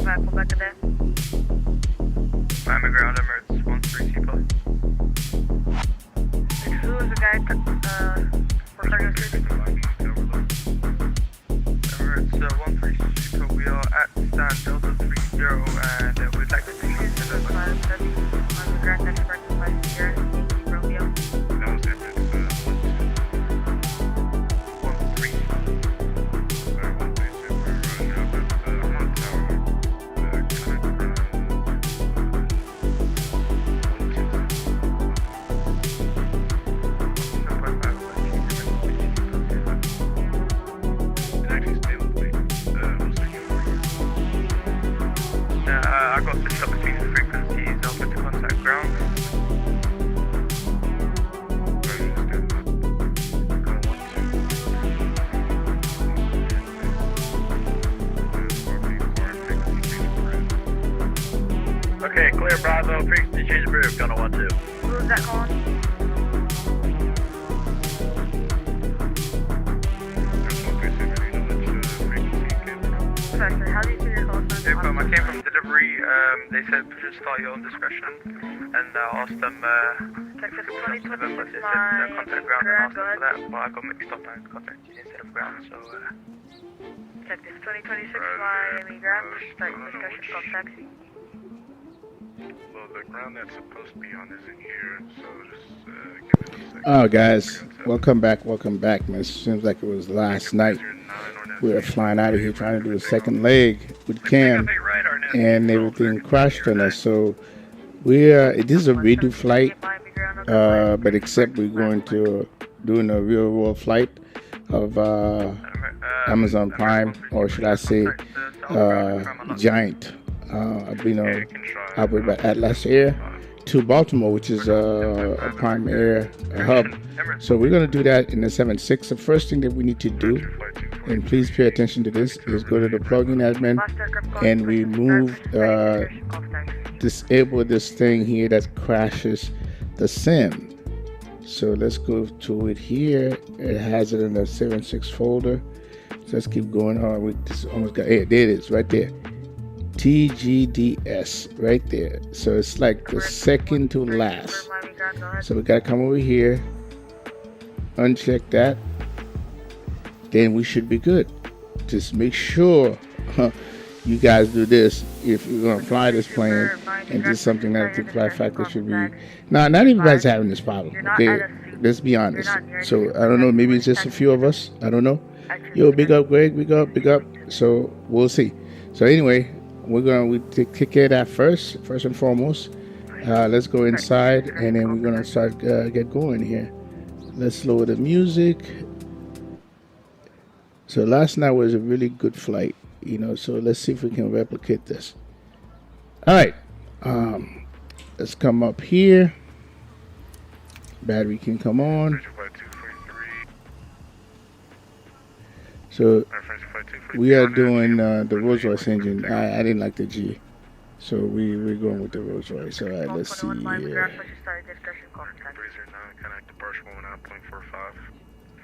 5, pull back to there. Miami ground, Emirates 13 C+. Who is the guy, we're starting to sleep? Emirates 13 C+, we are at stand Delta 30 and we'd like to see you to the Miami ground, next breakfast by Sierra, Yankee Romeo. That was Emirates 13. I got switched up between the frequencies, I'll get to contact ground. Okay, clear Bravo, frequency change approved, gonna 1-2. Who is that calling? Professor, how do you see your call sign? I came from delivery, they said just start your own discretion, and I asked them, Texas they 2026, said my contact ground and asked go them for ahead. that, but I got mixed up and contacted you instead of ground, so Texas 2026, Miami ground, start discussion, call taxi. Well, the ground that's supposed to be on isn't here, so just give it a second. Oh, guys, welcome back, man. It seems like it was last night. We were flying out of here trying to do a second leg with Cam, and everything crashed on us. So this is a redo flight, but except we're going to doing a real world flight of Amazon Prime, or should I say, Giant. I've been operated by Atlas Air to Baltimore, which is a Prime Air hub. So we're going to do that in the 7.6. The first thing that we need to do, and please pay attention to this, is go to the plugin admin and remove, disable this thing here that crashes the sim. So let's go to it here. It has it in the 7.6 folder. So let's keep going on. We just almost got, there it is, right there. TGDS, right there. So it's like the second to last. So we gotta come over here, uncheck that, then we should be good. Just make sure you guys do this if you're gonna fly this plane, and this is something that I think flight factor should be. Now, not everybody's having this problem. Okay, let's be honest. So I don't know, maybe it's just a few of us. I don't know. Yo, big up, Greg. Big up. So we'll see. So anyway, we take care of that first and foremost. Let's go inside, and then we're gonna start get going here. Let's lower the music. So last night was a really good flight, so let's see if we can replicate this. All right, let's come up here. Battery can come on. So we are doing the Rolls Royce engine. I didn't like the G, so we're going with the Rolls Royce. All right, let's see here.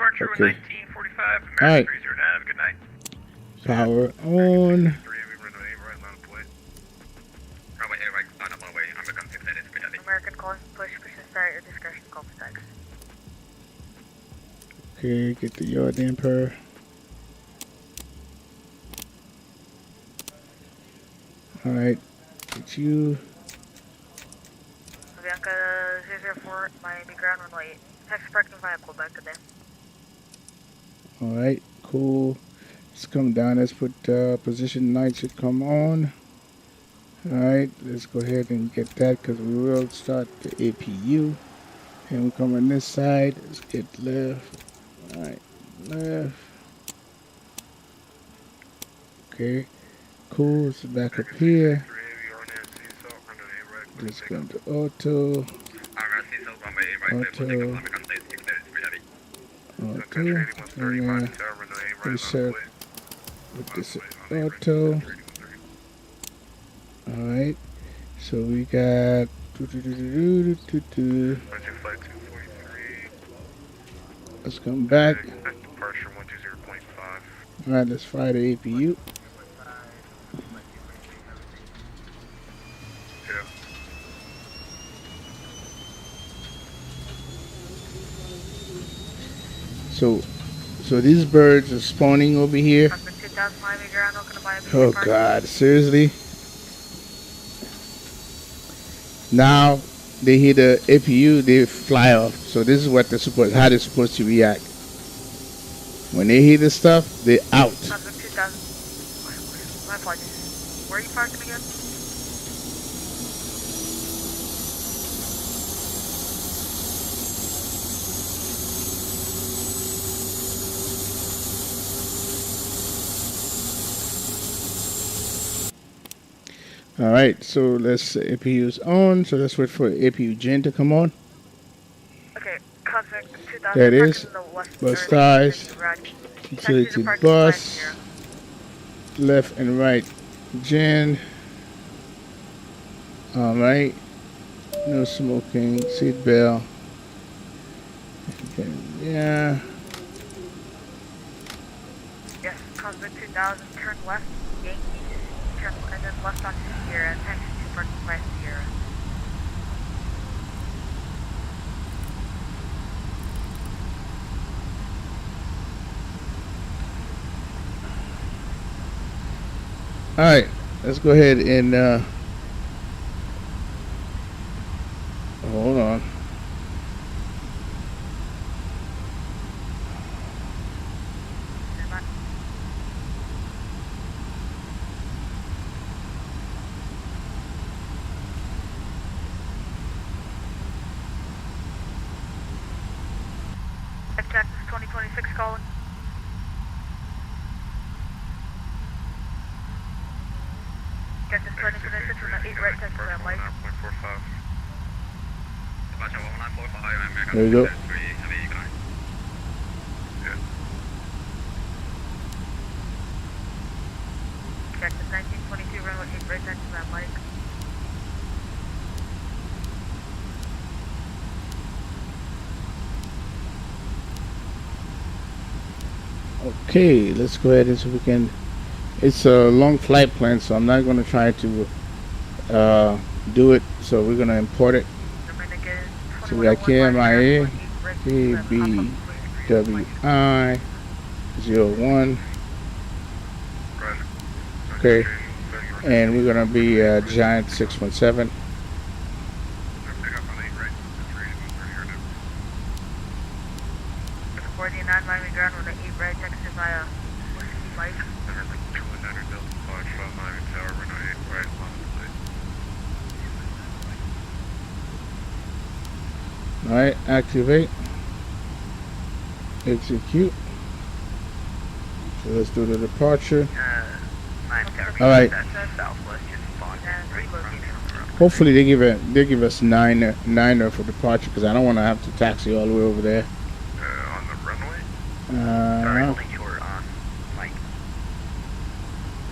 Okay. All right. Power on. American calling, push start your discretion, call for tax. Okay, get the yaw damper. All right, get you. Bianca 004, Miami ground runway 8. Text parking 5, pull back to them. All right, cool. Let's come down. Let's put position 9 should come on. All right, let's go ahead and get that, because we will start the APU. And we come on this side. Let's get left. All right, left. Okay, cool. Let's back up here. Just go to auto. And reset with this auto. Alright, so we got let's come back. Alright, let's fire the APU. So these birds are spawning over here. Cosmic 2000 Miami ground, open to Miami Oh Park. God, seriously? Now they hit the APU, they fly off. So this is what how they're supposed to react. When they hit the stuff, they're out. Cosmic 2000. My apologies. Where are you parking again? All right, so let's APU's on. So let's wait for APU gen to come on. Okay, Cosmic 2000. There it is. parking in the west Bus area, ties, garage. utility Taxi to parking bus, 50. left and right gen. All right, no smoking, seat belt. Okay, yeah. Yes, Cosmic 2000, turn left, Yankees, turn, and then left on Sierra, and taxi to parking by Sierra. All right, let's go ahead and hold on. Texas 2026 calling. Texas 2026 on the 8 right Texas at light. 9.45. There we go. Texas 1922 runway 8 right Texas at light. Okay, let's go ahead and see if we can. It's a long flight plan, so I'm not going to try to do it. So we're going to import it. So we got KMIA-KBWI-01. Okay, and we're going to be Giant 617. Miami ground with an 8 right Texas via Whiskey Mike. Alright, activate. Execute. So let's do the departure. Alright. Hopefully they give us 9er for departure, because I don't want to have to taxi all the way over there. On the runway? Sorry, holding short on Mike.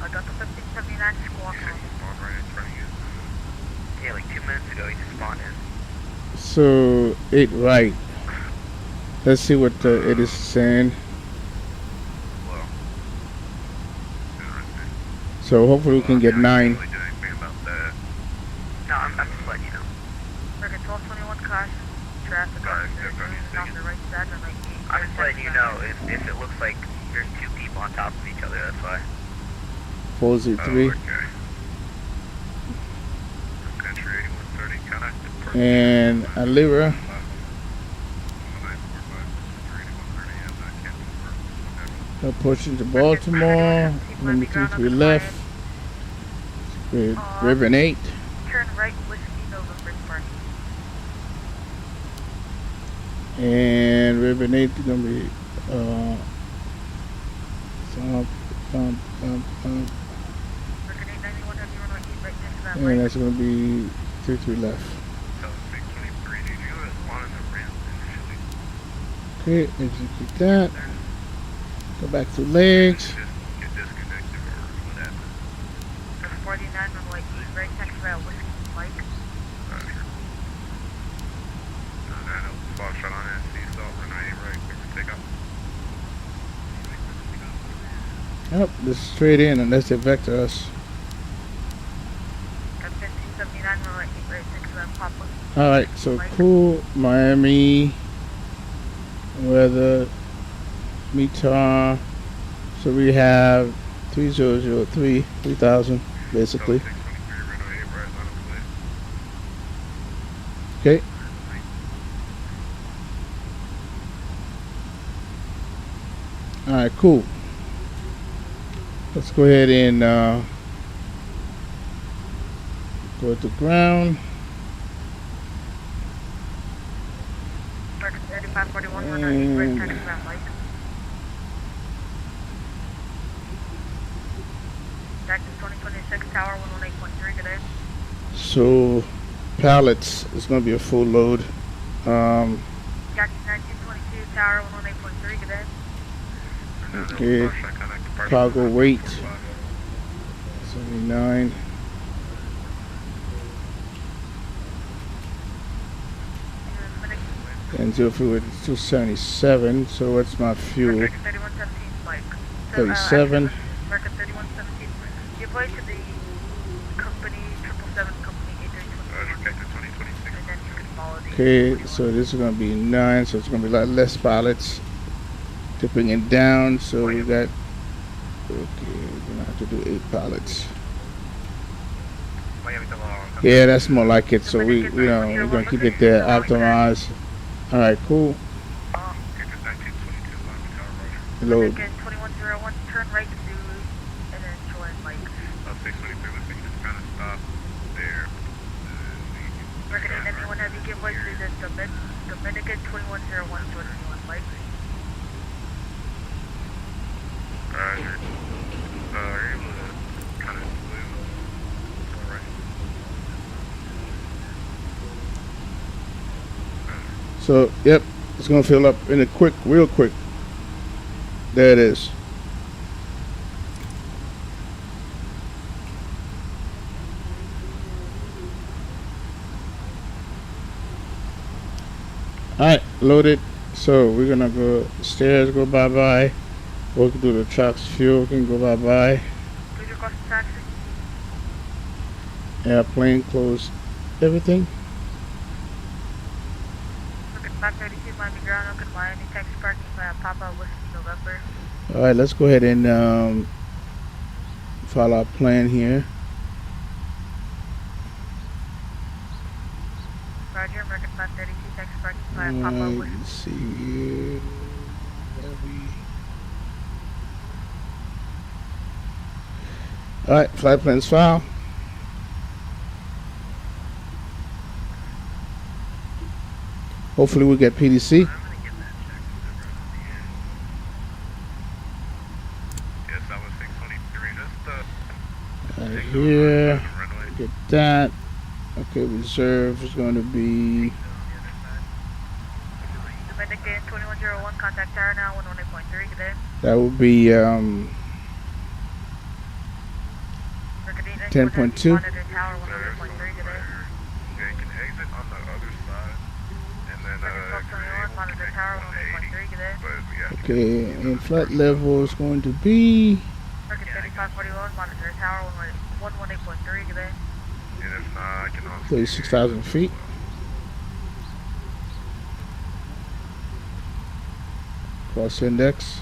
I got the 1579 squawk on. Spawn right in front of you. Yeah, like 2 minutes ago he just spawned in. So 8 right. Let's see what it is saying. Well, interesting. So hopefully we can get 9. Really do anything about that. No, I'm just letting you know. Circuit 1221 caution. Traffic on the right side and like 8. I'm just letting you know if it looks like there's 2 people on top of each other, that's why. 403. Oh, okay. Entry 8130 connected. And Alira. Approaching to Baltimore. Number 33 left. With Ribbon 8. Turn right, Whiskey November Park. And Ribbon 8 is going to be and that's going to be 33 left. Okay, execute that. Go back to legs. Get disconnected or whatever. 49 runway 8 right, taxi rail, Whiskey Mike. Foxtrot on NC, salt, runway 8 right, quick for takeoff. Yep, this is straight in unless they vector us. Got 1579 runway 8 right, taxi rail, Papa. Alright, so cool, Miami, weather, METAR. So we have 3003, 3000 basically. 623 runway 8 right, line up plate. Okay. All right, cool. Let's go ahead and go to ground. American 3541, runway 8 right, turning ground light. Taxi 2026, tower 118.3, good day. So pallets is going to be a full load. Taxi 1922, tower 118.3, good day. Okay. Cargo weight 79. And zero fluid 277. So what's my fuel? 3117 Mike. 37. American 3117. Give way to the company 777 company 8321. And then you can follow the. Okay, so this is going to be 9. So it's going to be a lot less pilots. Tipping it down. So we got. Okay, we're gonna have to do 8 pilots. Yeah, that's more like it. So we're gonna keep it there, optimized. All right, cool. Load. 2101, turn right to and then join Mike. 623, looks like you just kind of stop there. Recommend anyone have you give way to the Dominican 2101 join anyone Mike. Roger. Are you able to kind of move? Alright. So, yep, it's gonna fill up in a real quick. There it is. All right, loaded. So we're gonna go stairs, go bye-bye. We can do the trucks, fuel can go bye-bye. Please request a taxi. Airplane closed everything. Look at 532 Miami ground, look at Miami, taxi parking by Papa Whiskey November. All right, let's go ahead and follow our plan here. Roger, American 532 taxi parking by Papa Whiskey. Let's see here. All right, flight plans file. Hopefully we get PDC. Yes, that was 623. Just Right here. Get that. Okay, reserve is going to be. Dominican 2101, contact tower now, 118.3, good day. That would be 10.2. Monitor tower, 118.3, good day. Yeah, you can exit on the other side, and then Monitor tower, 118.3, good day. but yeah. Okay, and flight level is going to be. American 3541, monitor tower, 118.3, good day. And if not, I can also 36,000 feet. Cross index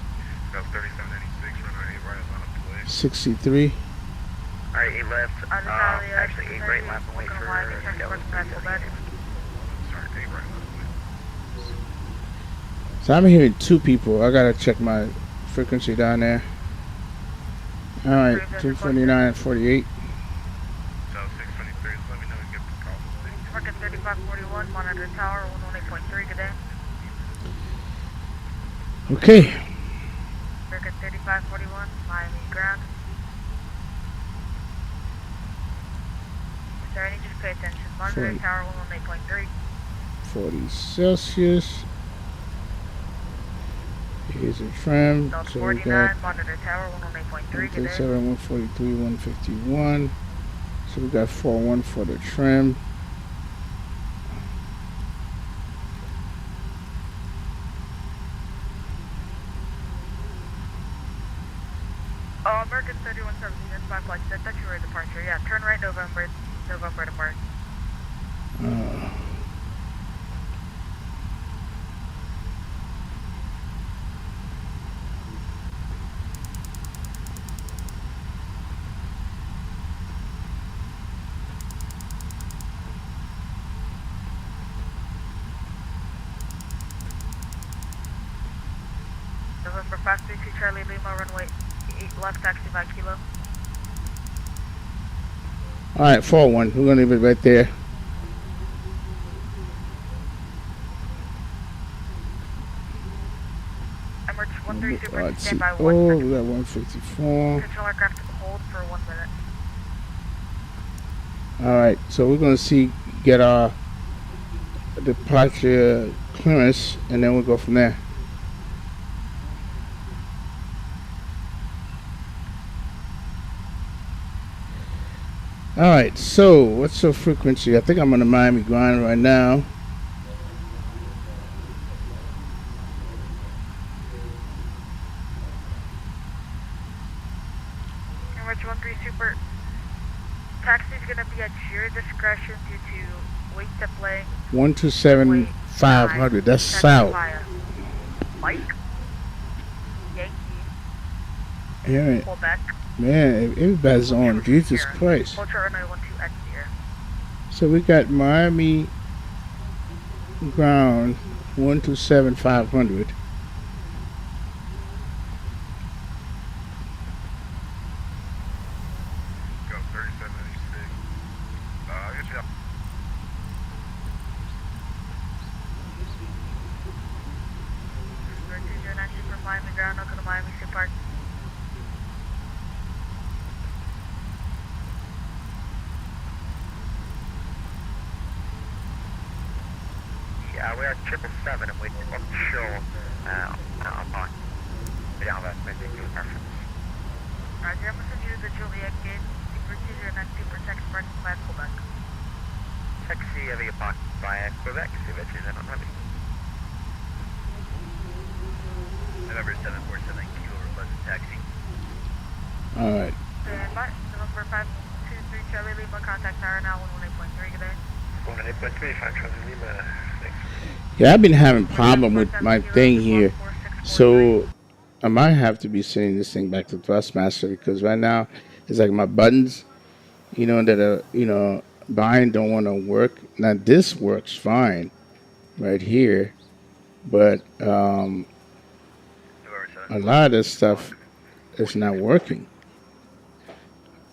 That's 3786, runway 8 right on a plate. 63. Alright, 8 left. Actually, 8 right left and wait for Sorry, 8 right on a plate. So I'm hearing 2 people. I gotta check my frequency down there. All right, 249 48. So 623, let me know when you get the call. American 3541, monitor tower, 118.3, good day. Okay. American 3541, Miami ground. Sir, I need you to pay attention. Monitor 40. tower, 118.3. 40 Celsius. Here's a trim. South So we 49, got monitor tower, 118.3, good day. 137, 143, 151. So we got 41 for the trim. Oh, American 3117, that's my flight. That's your departure. Yeah, turn right November depart. Uh, November 532 Charlie Lima, runway 8 left, taxi by Kilo. All right, 4-1. We're gonna leave it right there. Emirates 13 Super, Let's see. stand by Oh, 1 we second. got 154. Control aircraft hold for 1 minute. All right, so we're gonna get our departure clearance, and then we'll go from there. All right, so what's the frequency? I think I'm on the Miami ground right now. Emirates 13 Super, taxi is going to be at your discretion due to weight settling. 127,500. That's south. Mike, Yankee, Yeah, Pullback. man, everybody's on. Jesus Christ. Ultra runway 12 at here. So we got Miami ground 127,500. Go 3786. I guess yeah. For Miami ground, I'll go to Miami State Park. Yeah, we are 777 and we're offshore on. We don't have a particular preference. Roger, I'm going to send you to the Juliet gate. Procedure and then super text parking by Quebec. Taxi over your park by Quebec, see what you're on ready. November 747 Kilo requested taxi. All right. Stand by. November 523 Charlie Lima, contact IRL 118.3 today. 118.3, 5 Charlie Lima. Thanks. Yeah, I've been having problem with my thing here, so I might have to be sending this thing back to Thrustmaster because right now it's like my buttons, you know, that are, you know, bind don't want to work. Now this works fine right here, but a lot of this stuff is not working.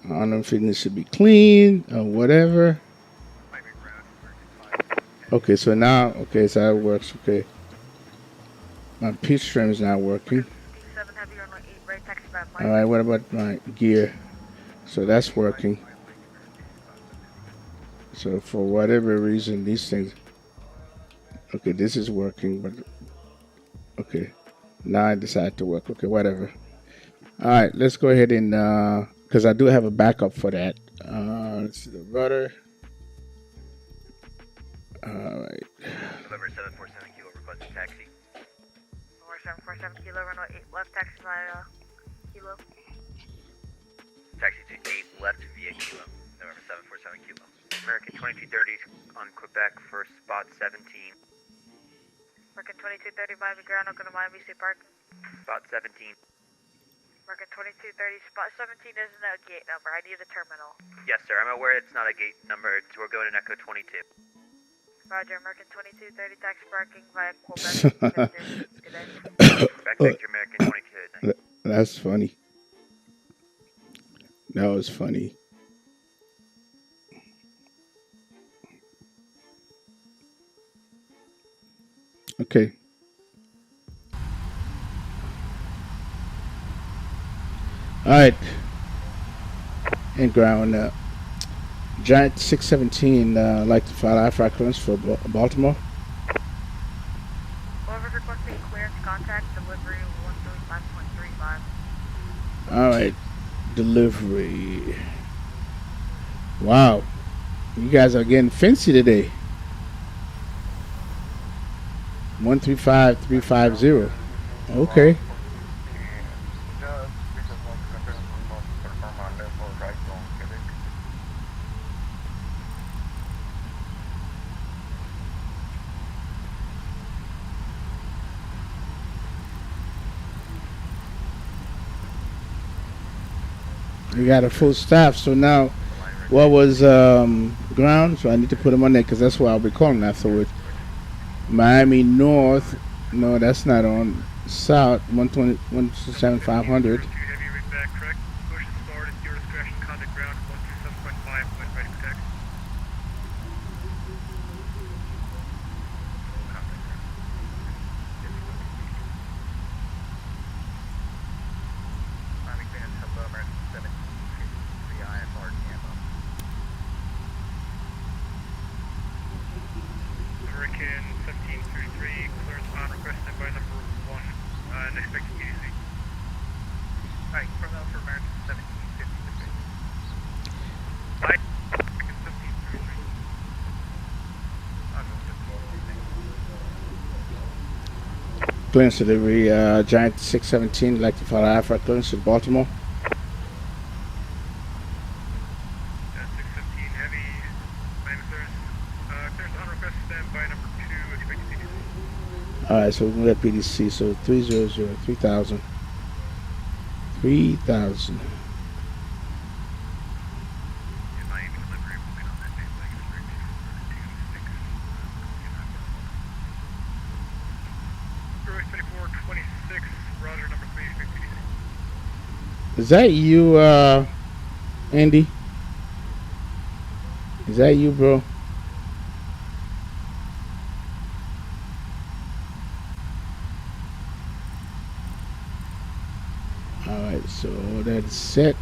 I don't know if it needs to be cleaned or whatever. Okay, so now, okay, so that works, okay. My pitch trim is not working. All right, what about my gear? So that's working. So for whatever reason, these things, okay, this is working, but, okay. Now I decide to work, okay, whatever. All right, let's go ahead and, because I do have a backup for that. Let's see the rudder. All right. November 747 Kilo requested taxi. November 747 Kilo, runway 8 left, taxi by Kilo. Taxi to 8 left via Kilo. November 747 Kilo. American 2230 on Quebec for spot 17. American 2230 Miami ground, I'll go to Miami State Park. Spot 17. American 2230, spot 17 isn't a gate number, I need a terminal. Yes, sir. I'm aware it's not a gate number. We're going to Echo 22. Roger, American 2230, taxi parking via Quebec. Good day. Back to American 22. That's funny. That was funny. Okay. All right. And ground Giant 617 like to file IFR clearance for Baltimore. Whoever's requesting clearance, contact delivery 135.35. All right. Delivery. Wow. You guys are getting fancy today. 135350. Okay. We got a full staff, so now what was ground? So I need to put them on there because that's what I'll be calling afterwards. Miami North, no, that's not on. south 120 127,500. Heavy rig back, correct. Push is forward at your discretion. Contact ground 127.5 when ready for taxi. Hello, American 1753 IFR Camo. American 1733, clearance on request by number 1, and expected PDC. Alright, from out for American 1753. American 1733. I'll go 15. Clearance delivery, Giant 617, like to follow Alpha clearance to Baltimore. 615 heavy, main clearance. Clearance on request by number 2, expected PDC. Alright, so we're gonna get PDC, so 300, 3,000. 3,000. Miami delivery will be on that day, like it's 2426, Roger, number 3, expected PDC. Is that you, Andy? Is that you, bro? Alright, so that's set.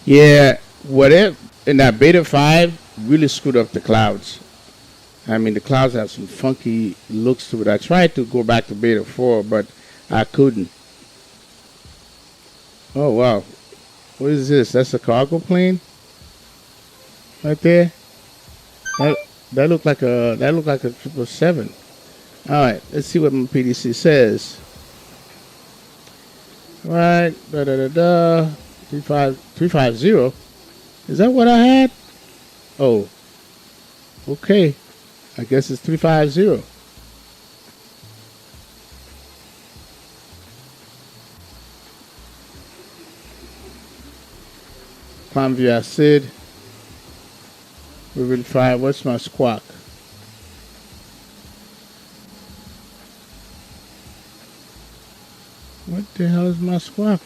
Yeah, whatever in that beta 5 really screwed up the clouds. I mean, the clouds have some funky looks to it. I tried to go back to beta 4, but I couldn't. Oh wow, what is this? That's a cargo plane right there. That looked like a 777. All right, let's see what my PDC says. All right, 350. Is that what I had? Oh, okay. I guess it's 350. Climb via Sid. We're really fine. What's my squawk? What the hell is my squawk?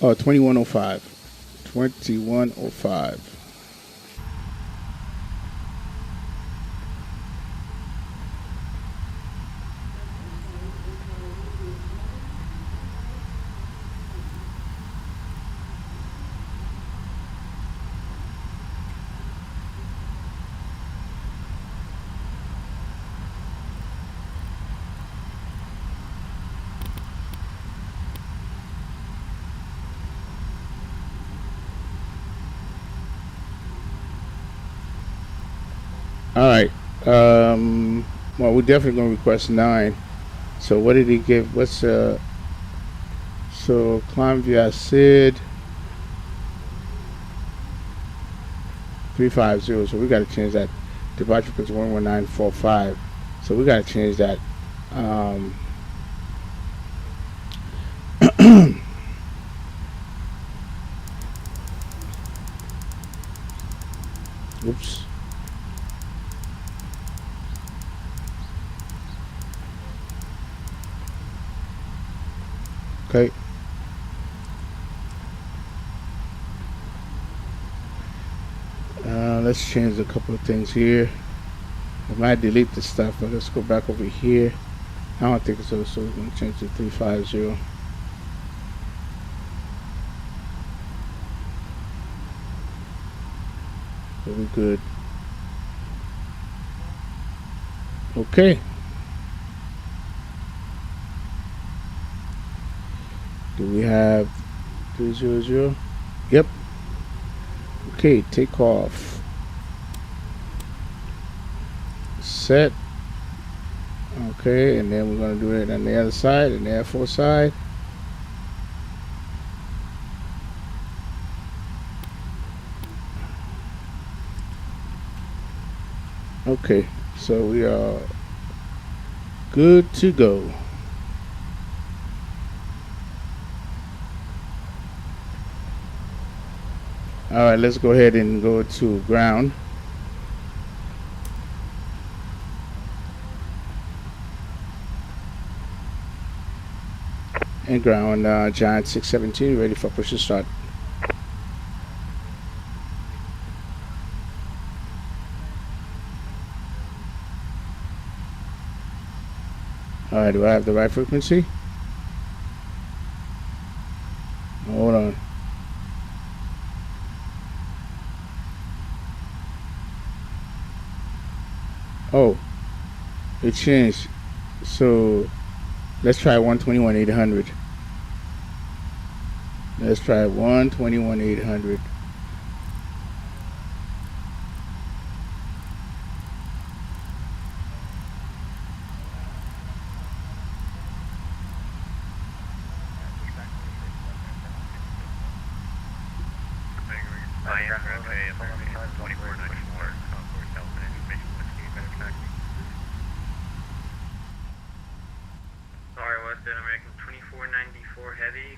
Oh, 2105. 2105. All right. Well, we're definitely going to request 9. So what did he give? What's so climb via Sid 350. So we got to change that. Departure is 11945. So we got to change that. Oops. Okay. Let's change a couple of things here. I might delete this stuff, but let's go back over here. I don't think so, so we're going to change to 350. So we're good. Okay. Do we have 300? Yep. Okay, take off. Set. Okay, and then we're going to do it on the other side, on the Air Force side. Okay, so we are good to go. All right, let's go ahead and go to ground. And ground, Giant 617, ready for push and start. All right, do I have the right frequency? Hold on. Oh, it changed. So let's try 121.800. Let's try 121.800. Sorry, Western American 2494 heavy.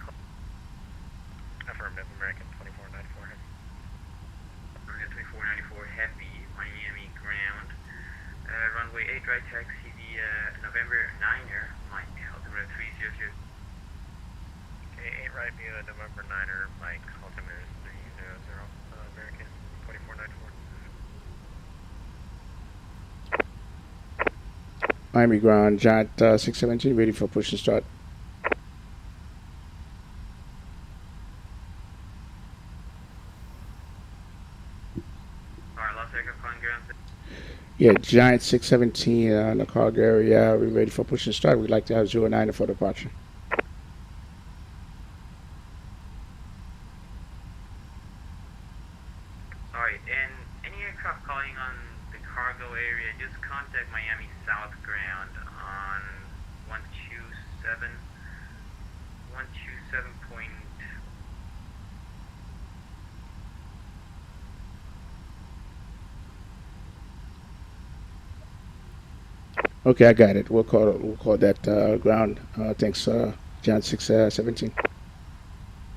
Affirmative, American 2494 heavy. American 2494 heavy, Miami ground. Runway 8 right taxi the November 9er, Mike, altimeter 300. Okay, 8 right via November 9er, Mike, altimeter 300, American 2494. Miami ground, Giant 617, ready for push and start. Alright, Las Vegas calling ground. Yeah, Giant 617 in the cargo area. We're ready for push and start. We'd like to have 09 for departure. Alright, and any aircraft calling on the cargo area, just contact Miami South ground on 127. Point. Okay, I got it. We'll call that ground. Thanks, Giant 617.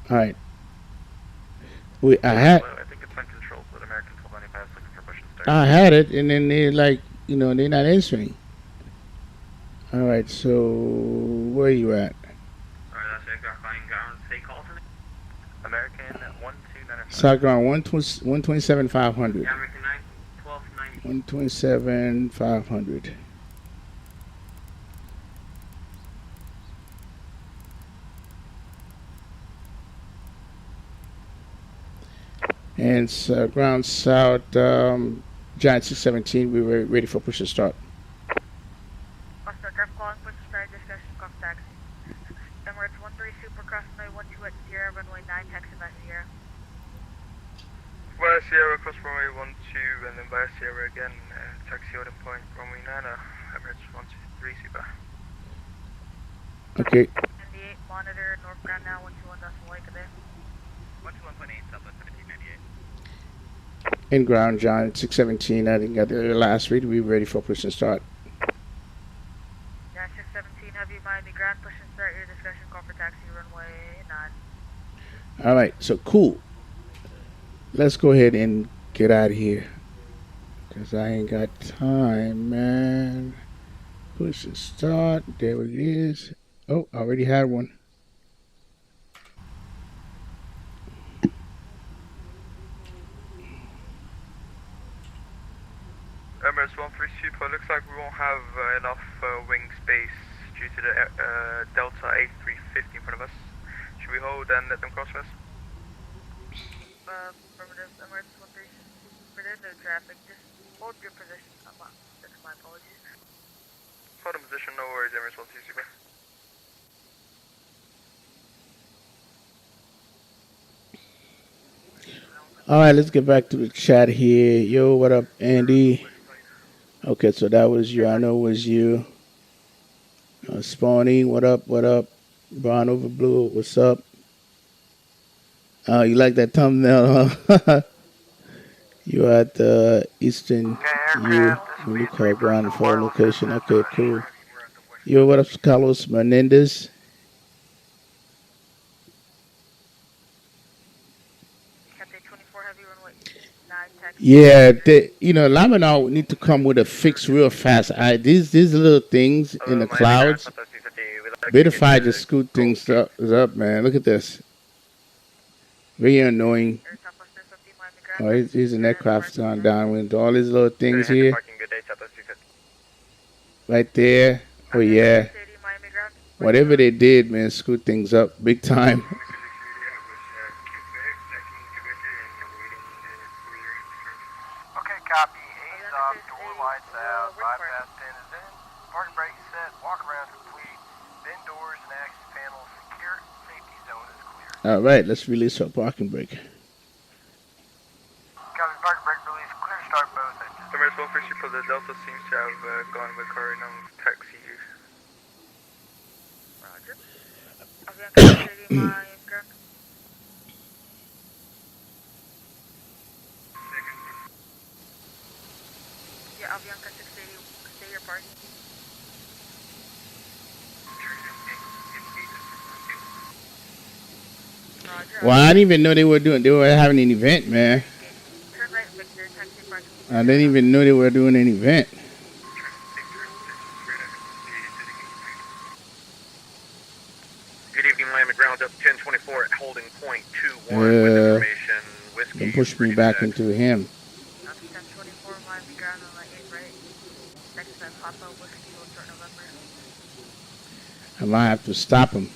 All right. I think it's on controls with American 1295 looking for push and start. I had it, and then they're like, they're not answering. All right, so where are you at? Alright, that's aircraft calling ground. Say call to me. American 1295. South ground 127,500. Yeah, American 1290. 127,500. And ground south, Giant 617, we were ready for push and start. Oscar aircraft calling push and start discussion cost taxi. Emirates 13 Super cross runway 12 at Sierra, runway 9 taxi by Sierra. Via Sierra, cross runway 12, and then via Sierra again, taxi holding point, runway 9, Emirates 123 Super. Okay. 98, monitor, northbound now, 121.1 Lake there. 121.8, Southwest 1798. In ground, Giant 617, I didn't get the last read. We were ready for push and start. Yeah, 617, heavy Miami ground, push and start your discussion call for taxi, runway 9. All right, so cool. Let's go ahead and get out of here, because I ain't got time, man. Push and start. There it is. Oh, I already had one. Emirates 13 Super, looks like we won't have enough wing space due to the Delta A350 in front of us. Should we hold and let them cross first? Affirmative, Emirates 13 Super, there's no traffic, just hold your position. That's my apologies. Hold in position, no worries, Emirates 13 Super. All right, let's get back to the chat here. Yo, what up, Andy? Okay, so that was you. I know it was you. Spawny, what up, what up? Brown over blue, what's up? You like that thumbnail, huh? You at the Eastern U when you call ground for location. Okay, cool. Yo, what up, Carlos Menendez? Cathay 24 Yeah, you know, Laminal need to come with a fix real fast. These little things in the clouds, Beta5 just scoot things up, man. Look at this. Very annoying. Oh, he's an aircraft gone down with all these little things here. Right there. Oh, yeah. Whatever they did, man, screwed things up big time. Okay, copy. A's off, door lights out, bypass 10 is in, parking brake set, walk around complete, bin doors and access panels secure, safety zone is clear. All right, let's release our parking brake. Copy, parking brake release, clear start both engines. Emirates 1 for the Delta seems to have gone with current taxi. Roger. Avianca 680 my ground. Yeah, Avianca 680, stay your parking. Roger. Well, I didn't even know they were having an event, man. Turn right, Victor, taxi parking. I didn't even know they were doing an event. Good evening, Miami ground up 1024 at holding point 21 with information. Whiskey. Don't push me back into him. 1024 Miami ground on the 8 right. Next time, Papa Whiskey will start November. I might have to stop him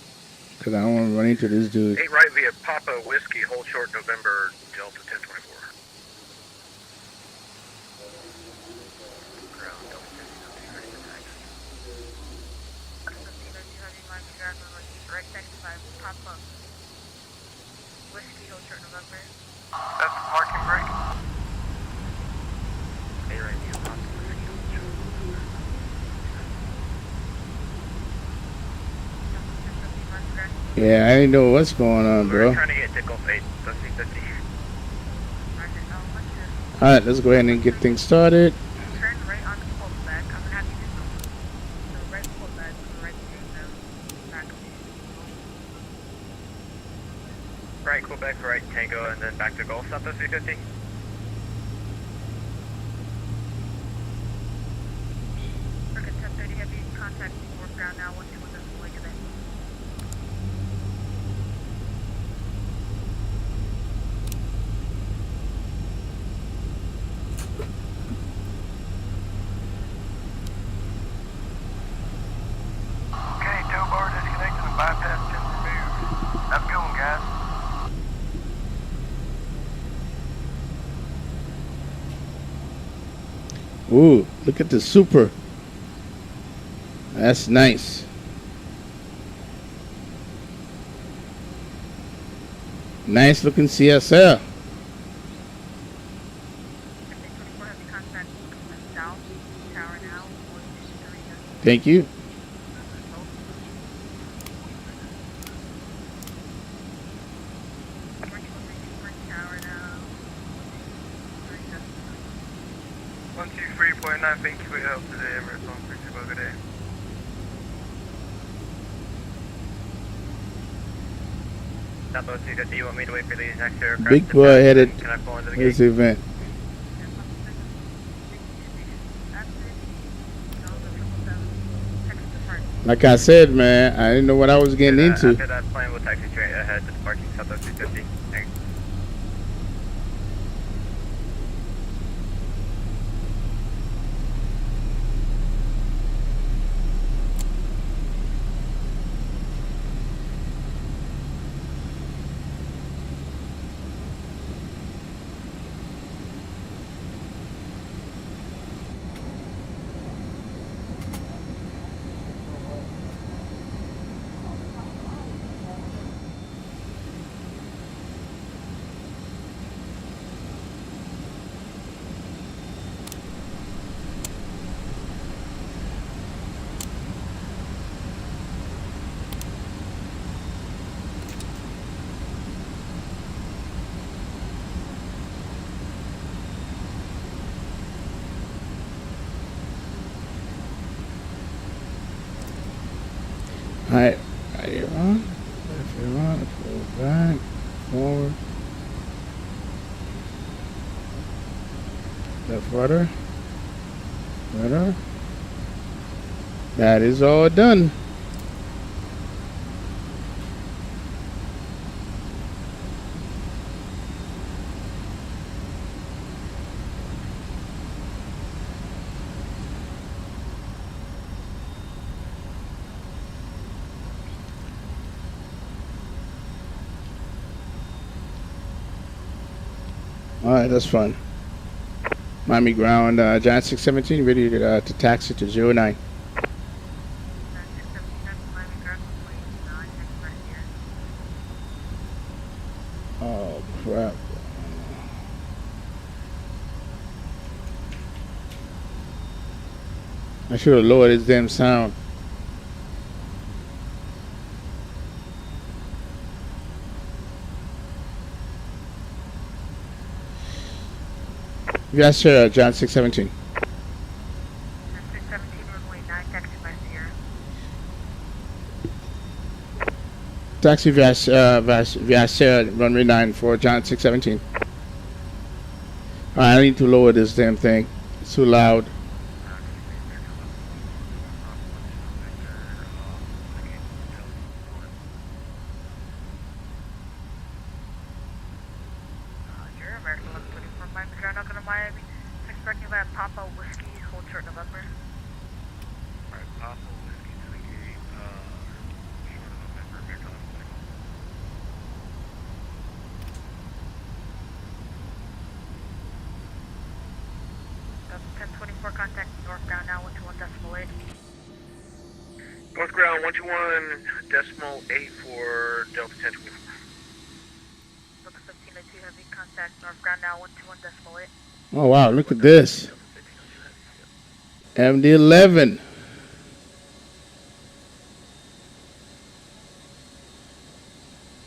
because I don't want to run into this dude. 8 right via Papa Whiskey, hold short November, Delta 1024. Ground Delta 1024, ready to taxi. Miami ground on the 8 right. Next time, Papa Whiskey will start November. That's the parking brake. 8 right via Papa Whiskey, hold short November. Yeah, I didn't know what's going on, bro. We're trying to get Takeoff 8, that's 50. All right, let's go ahead and get things started. Turn right on Pushback. I'm gonna have you do the right Pushback, the right thing, back. Right, Quebec, right, Tango, and then back to Gulf, Southwest 350. Circuit 1030 heavy contact north ground now 121 lake of it. Okay, tow bar disconnected and bypass 10 removed. Have a good one, guys. Ooh, look at the Super. That's nice. Nice looking CSL. 24 heavy contact south tower now 123. Thank you. Tower now 123.9, thank you for your help today, Emirates 1 good day. Southwest 350, you want me to wait for these next aircraft? Big boy headed. Can I pull into the This gate? event. Like I said, man, I didn't know what I was getting into. After that plane, we'll taxi straight ahead to the parking Southwest 350. Thanks. Alright, right here on. Left here on. Forward back. Forward. Rudder. Rudder. That is all done. Alright, that's fun. Miami ground, Giant 617, ready to taxi to 09. Oh, crap. I should have lowered his damn sound. Yes, sir, John 617. 617, runway 9, taxi by Sierra. Taxi via Sierra, runway 9 for John 617. I need to lower this damn thing. It's too loud. Miami, expecting that Papa Whiskey, hold short November. Alright, Papa Whiskey to the gate, short November, back on 1024, contact northbound now 121.8. North ground 121.8 for Delta 1024. Delta 1502 heavy, contact northbound now 121.8. Oh, wow, look at this. MD-11.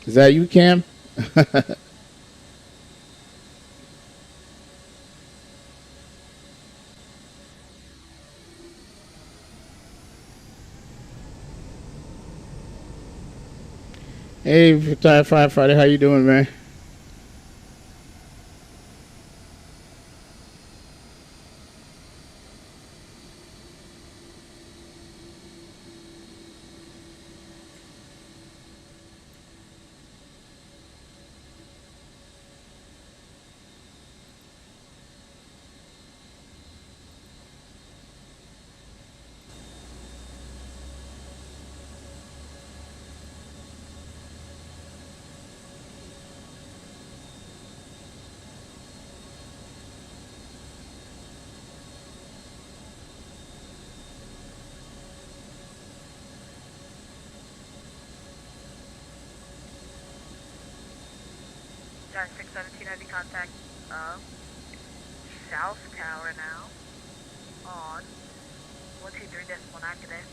Is that you, Cam? Hey, retired firefighter, how you doing, man? Giant 617 heavy, contact South Tower now on 123.9 today.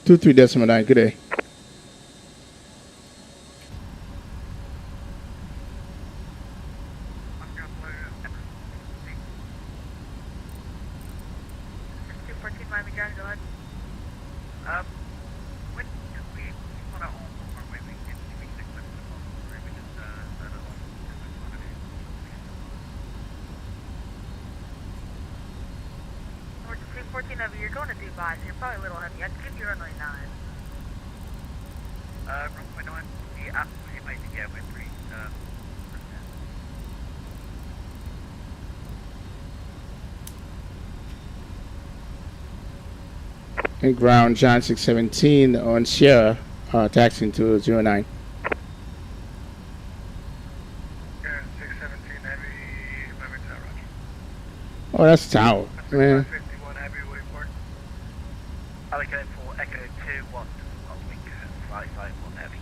23.9, good day. Miami ground, go ahead. When we want to hold more, we can stick with the we just let it on. North 314 heavy, you're going to Dubai, so you're probably a little heavy. I can give you runway 9. Runway 9, yeah, absolutely amazing. Yeah, we're pretty, And ground, John 617 on Sierra, taxiing to 09. Yeah, 617 heavy, Miami Tower, Roger. Oh, that's Tower, man. 51 heavy, wayport. Allocated for Echo 2-1, on wing 551 heavy.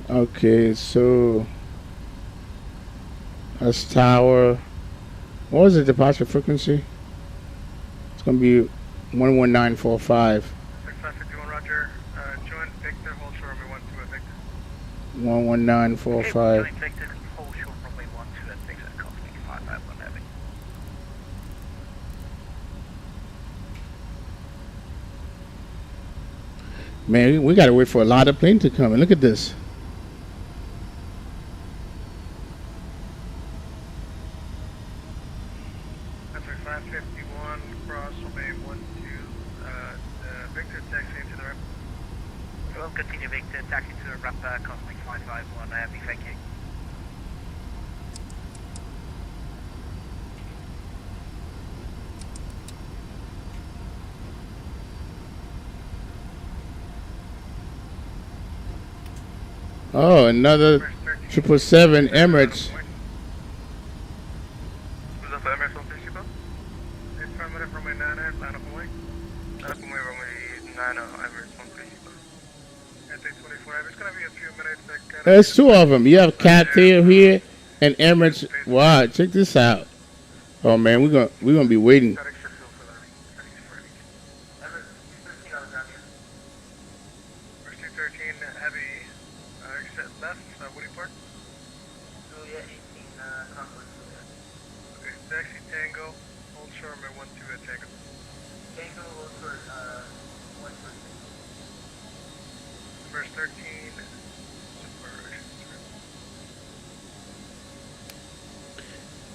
Okay, so that's Tower. What was the departure frequency? It's going to be 11945. 6551, Roger. Join Victor, hold short runway 12 at Victor. 11945. Join Victor, hold short runway 12 at Victor, cosmic 551 heavy. Man, we got to wait for a lot of planes to come. And look at this. 1, cross runway 12, Victor taxi into the ramp. We'll continue Victor, taxi to the ramp, Cosmic 551, Heavy, thank you. Oh, another 777 Emirates. Who's that for Emirates 130? Affirmative, runway 99, line up away. Runway 9 Emirates 130. At 324, it's going to be a few minutes. There's two of them. You have Cathay here and Emirates. Wow, check this out. Oh man, we're gonna be waiting. Got extra fuel for that. First 213, heavy, exit left, Woody Park. Julia 18, Concord, Julia. Okay, taxi Tango, hold short runway 12 at Tango. Tango, hold short, 126. First 13,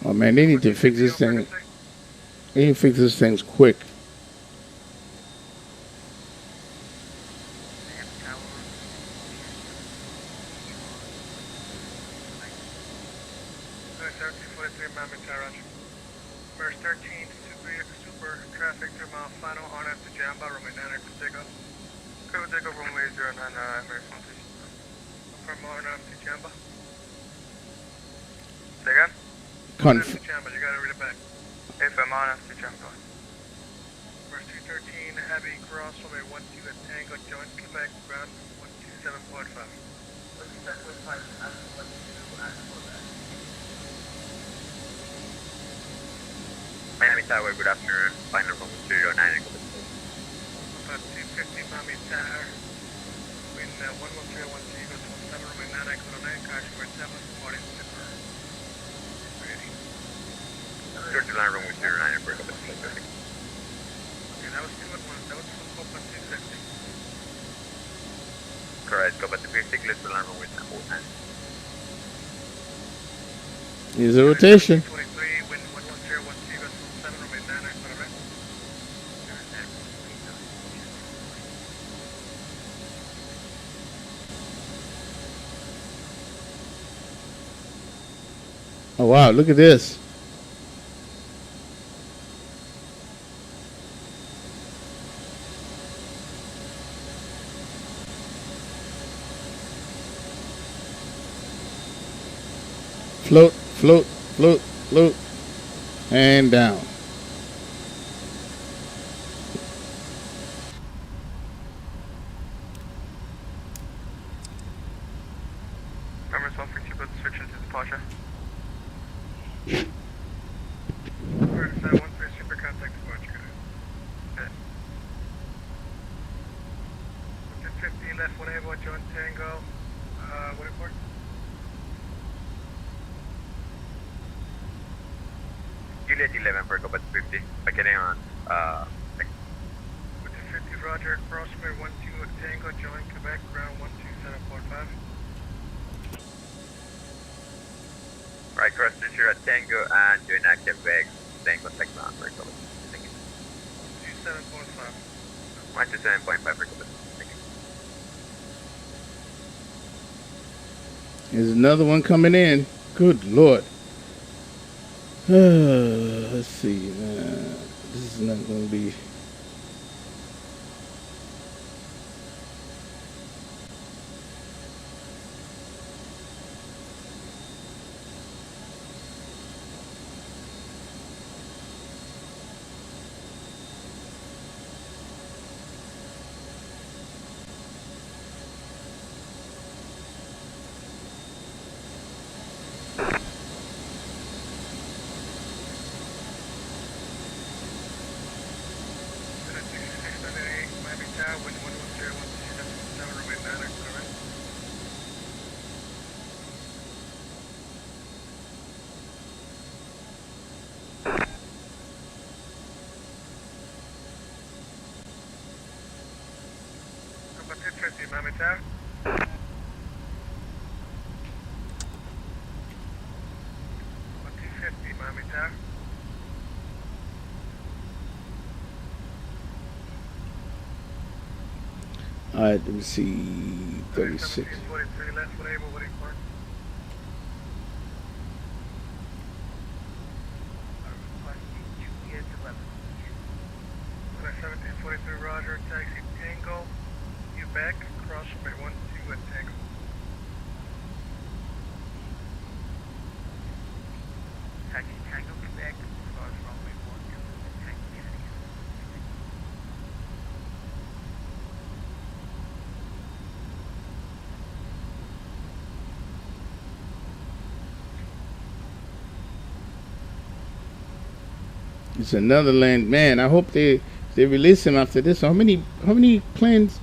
Oh man, they need to fix this thing. They need to fix this thing quick. First 13, super traffic 3 mile final on after Jamba, runway 9 to Takeoff. Okay, we'll take over runway 09 Emirates 130. From on after Jamba. Say again? After Jamba, you gotta read it back. If I'm on after Jamba. First 213, heavy cross runway 12 at Tango, joint Quebec, ground 127.5. 127.5, after 12, after that. Miami Tower, good afternoon. Final from 09 and About 250 Miami Tower. Between 113 and 107, runway 9 echo 9, car square 7, boarding zipper. Ready. Short to line room with 09 and break up at 6:30. Okay, that was 2 at 1, that was from 4.250. Correct, go back to basic, let's line room with 09. Here's a rotation. 23, wind 110, 7, runway 9 echo 9. Oh wow, look at this. Float, float, float, float, and down. Emirates 130, but switch into departure. First 13, super contact departure. Okay. 250 left 1 Avo, joint Tango, Woody Park. Juliet 11, break up at 50. By getting on, 250 Roger, cross runway 12 at Tango, joint Quebec, ground 127.5. right, cross Fisher at Tango and join at Quebec. Staying contact ground, break up. Thank you. 27.5. 127.5, break up. Thank you. There's another one coming in. Good Lord. Let's see. This is not going to be. Miami Tower. 250 Miami Tower. Alright, let me see. 36. 1743 left, whatever, waiting for it. 1743 Roger, taxi Tango, you back, cross runway 12 at Tango. Taxi Tango, Quebec, cross runway 12 at Tango, Kennedy. It's another land. Man, I hope they release him after this. How many planes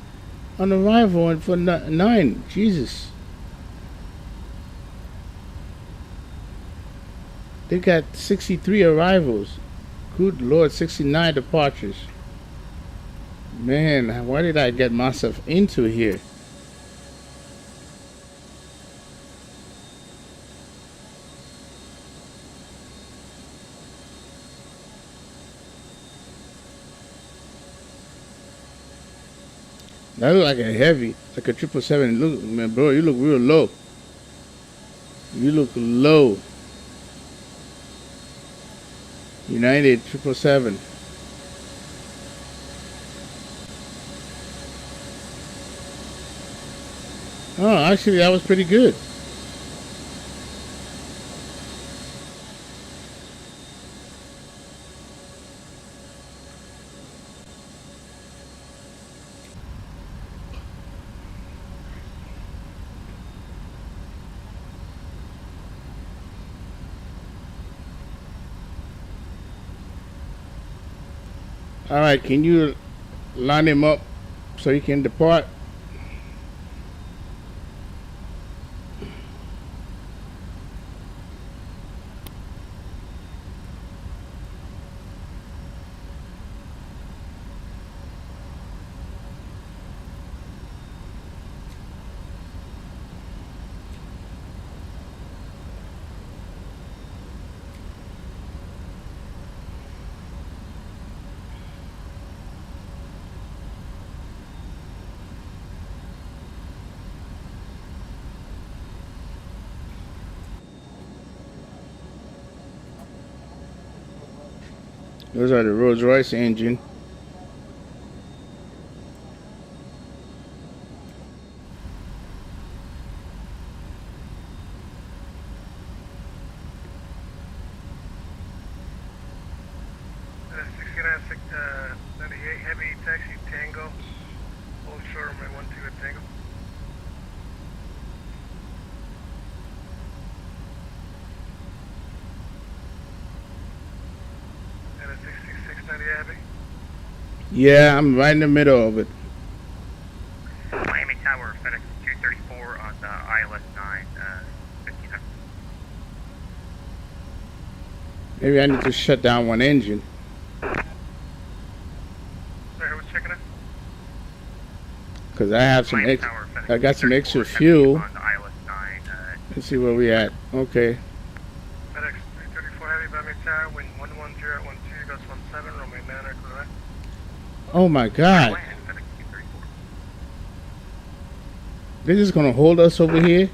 on arrival and for 9? Jesus. They got 63 arrivals. Good Lord, 69 departures. Man, why did I get myself into here? That look like a heavy, like a 777. Look, man, bro, you look real low. You look low. United 777. Oh, actually, that was pretty good. All right, can you line him up so he can depart? Those are the Rolls-Royce engine. Heavy taxi Tango, Old Shore runway 12 at Tango. And a 6690 Abbey. Yeah, I'm right in the middle of it. Miami Tower, FedEx 234 on the ILS 9, 1500. Maybe I need to shut down one engine. Because I have some I got some extra fuel. Let's see where we at. Okay. FedEx 334 Heavy, Miami Tower, wind 110.12, gust 17, runway 9 clear. Oh my God. They're just gonna hold us over here?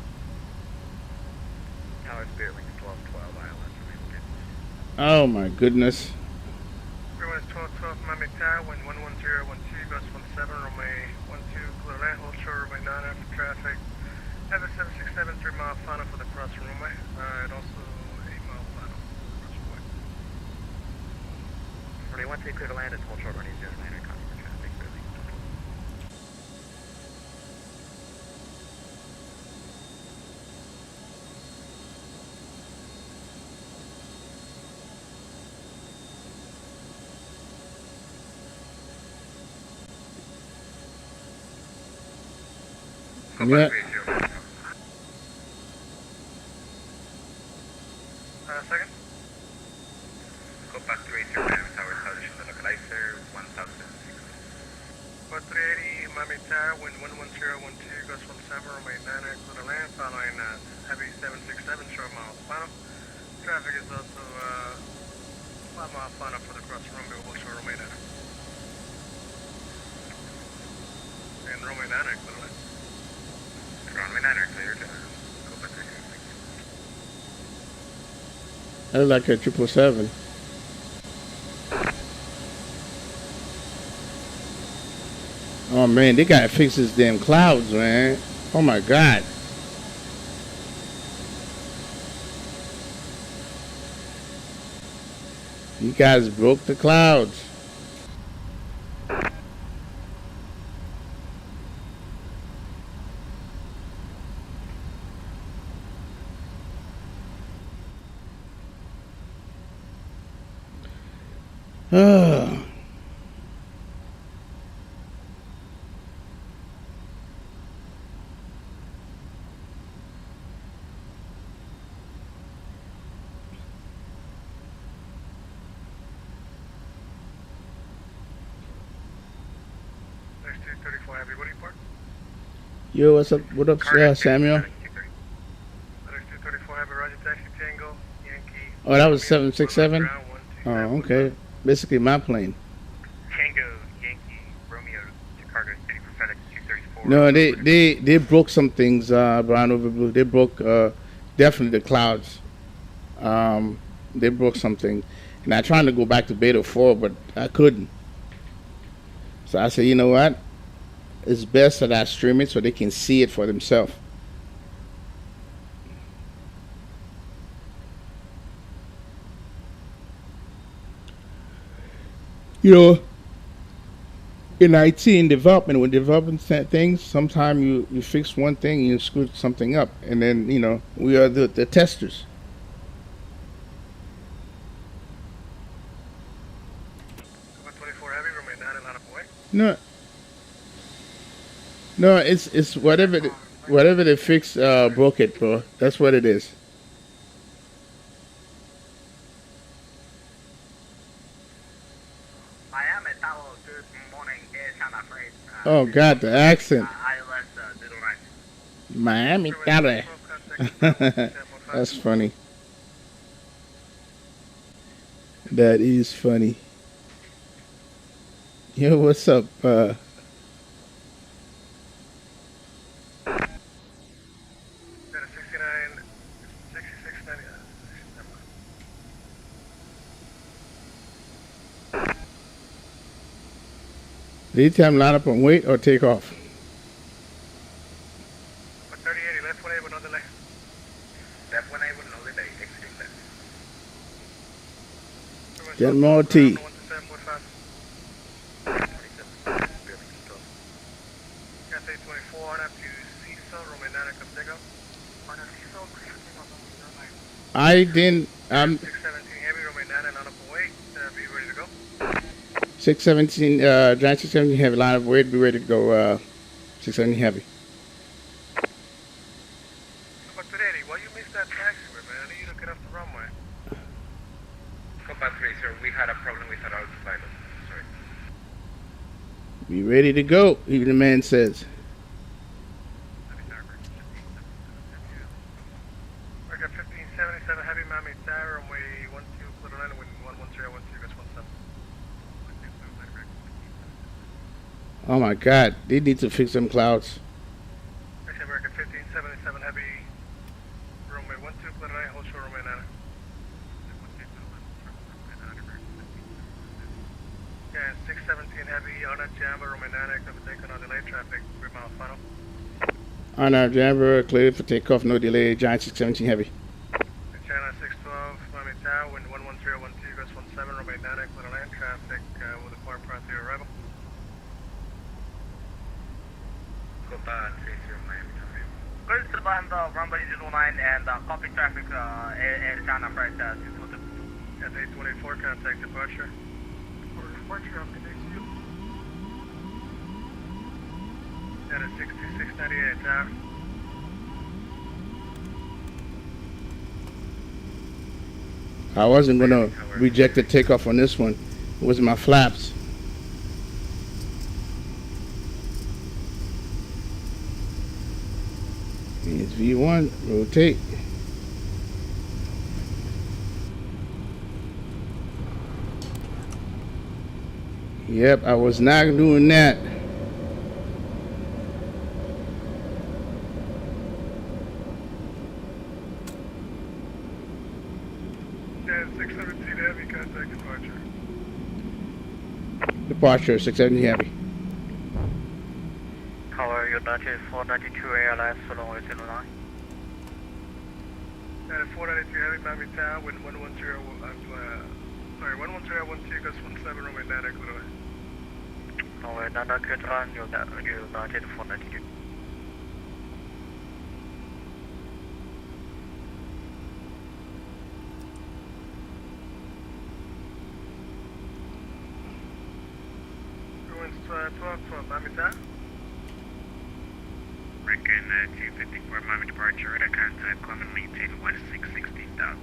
Tower Spirit, Link 1212 ILS. Oh my goodness. Everyone's 1212 Miami Tower, wind 110.12, gust 17, runway 12 clear land, hold shore, runway 9 after traffic. Have a 767 3-mile final for the cross runway, and also 8-mile final for the cross runway. Runway 12 clear to land, it's hold short running 09 or copy for traffic, really. Yeah. Second. Go back to 80 Miami Tower, South the localizer, 1006. 380 Miami Tower, wind 110.12, gust 17, runway 9 clear to land, following heavy 767 short miles final. Traffic is also 5-mile final for the cross runway, hold short runway 9. And runway 9 clear to land. Runway 9 clear to go back 30. That's like a 777. Oh man, they gotta fix this damn clouds, man. Oh my god. You guys broke the clouds. Oh. There's 234 heavy, what do you park? Yo, what's up? What up, Samuel? There's 234 heavy, Roger, taxi, Tango, Yankee. Oh, that was 767? Ground, 1, 2, Oh, okay. Basically my plane. Tango, Yankee, Romeo, Chicago City, Prophetic, 234. No, they broke some things, Brown over Blue. They broke definitely the clouds. They broke something. And I tried to go back to Beta 4, but I couldn't. So I said, you know what? It's best that I stream it so they can see it for themselves. You know, in IT and development, when developing things, sometimes you fix one thing and you screw something up. And then, you know, we are the testers. About 24 heavy, runway 9 and line up away. No, it's whatever they fix broke it, bro. That's what it is. Miami Tower, good morning, Air China Freight. Oh God, the accent. IRL 09. Miami, got it. That's funny. That is funny. Yo, what's up? Got a 69, 66, 90. Lead time line up on wait or take off? But 3080, left 1A with no delay. Left 1A with no delay, exiting left. Get more T. 127.5. 27. Got 824 on up to Cecil, runway 9 come Takeoff. On up Cecil, I didn't. 617 heavy, runway 9 and on up away. Be ready to go. 617. Giant 617 heavy line up wait. Be ready to go. 617 heavy. But 380, why you missed that taxiway, man? I need you to get off the runway. Compass Racer, we had a problem with our autopilot. Sorry. Be ready to go. Even the man says. I got 1577 heavy, Miami Tower, runway 12, clear to land, wind 110, 17, 17. Oh my God, they need to fix them clouds. Actually, American 1577 heavy, runway 12, clear to land, hold short, runway 9. Yeah, 617 heavy, on that Jamba, runway 9, cover takeoff on delay traffic, 3 mile final. On our Jammer, cleared for takeoff, no delay. Giant 617 heavy. China 612, Miami Tower, wind 110, 17, runway 9, clear to land traffic, with a car prior to your arrival. Compass Racer, Miami Tower. Clear to land runway 09 and copy traffic Air China Freight 222. At 824, contact departure. Departure of the next view. At a 6698 Tower. I wasn't gonna reject the takeoff on this one. It was my flaps. It's V1, rotate. Yep, I was not doing that. Departure 670 Heavy. Tower United 492 ALS, runway 09. 493 Heavy, Miami Tower, wind 110, 110, gust 17, runway 9, good away. Runway 9, good on, United 492. Winds 12, Miami Tower. Reckon 254 Miami departure, radar contact, climb and maintain 16,000.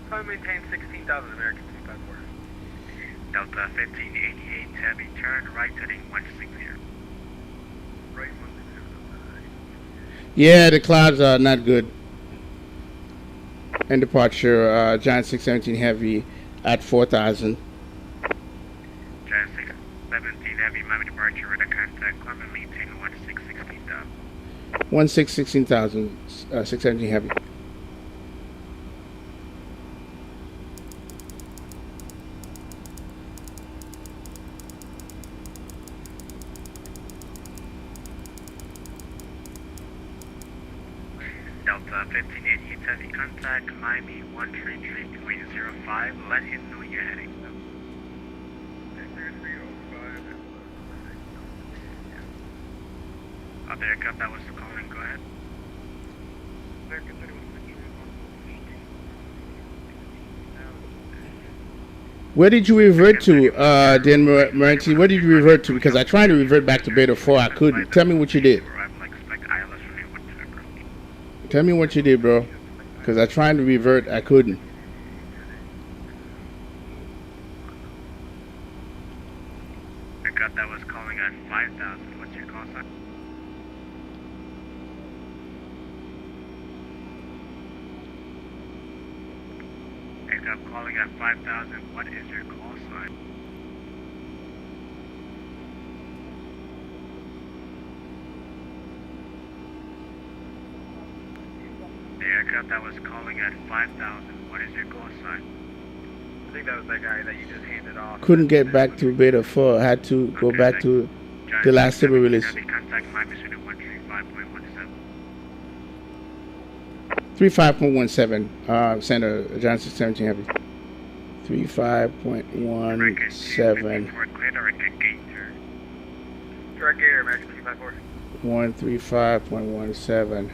Climb maintain 16,000, American 254. Delta 1588 Heavy, turn right heading 160. Right 160. Yeah, the clouds are not good. And departure, Giant 617 Heavy at 4,000. Giant 617 Heavy, Miami departure, radar contact, climb and maintain 16,000, 617 Heavy. Delta 1588 Heavy, contact Miami 133.05, let him know you're heading. Other aircraft that was calling, go ahead. Where did you revert to, Dan Moranti? Where did you revert to? Because I tried to revert back to Beta 4. I couldn't. Tell me what you did. Tell me what you did, bro. Because I tried to revert. I couldn't. Aircraft that was calling at 5,000. What's your call sign? Aircraft calling at 5,000. What is your call sign? The aircraft that was calling at 5,000. What is your call sign? I think that was that guy that you just handed off. Couldn't get back to Beta 4. I had to go back to the last table release. Contact Miami Student 135.17. 35.17. Center, Giant 617 Heavy. 35.17. Direct Gator, American 254. 135.17.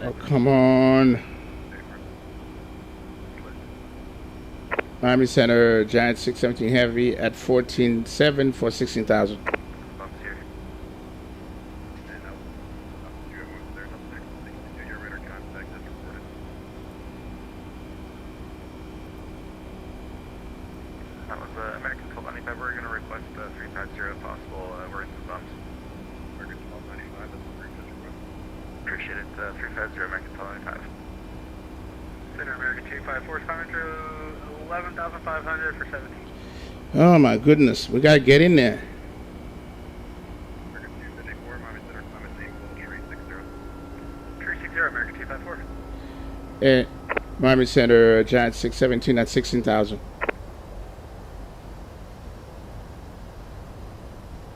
Oh, come on. Miami Center, Giant 617 Heavy at 14.7 for 16,000. That was American 1295. We're going to request 350 if possible. We're in some bumps. American 1295, that's what we're appreciate it. 350, American 1295. Center American 254 is coming through 11,500 for 17. Oh my goodness, we gotta get in there. American 254, Miami Center, Climate Name, 360. 360, American 254. Miami Center, Giant 617 at 16,000.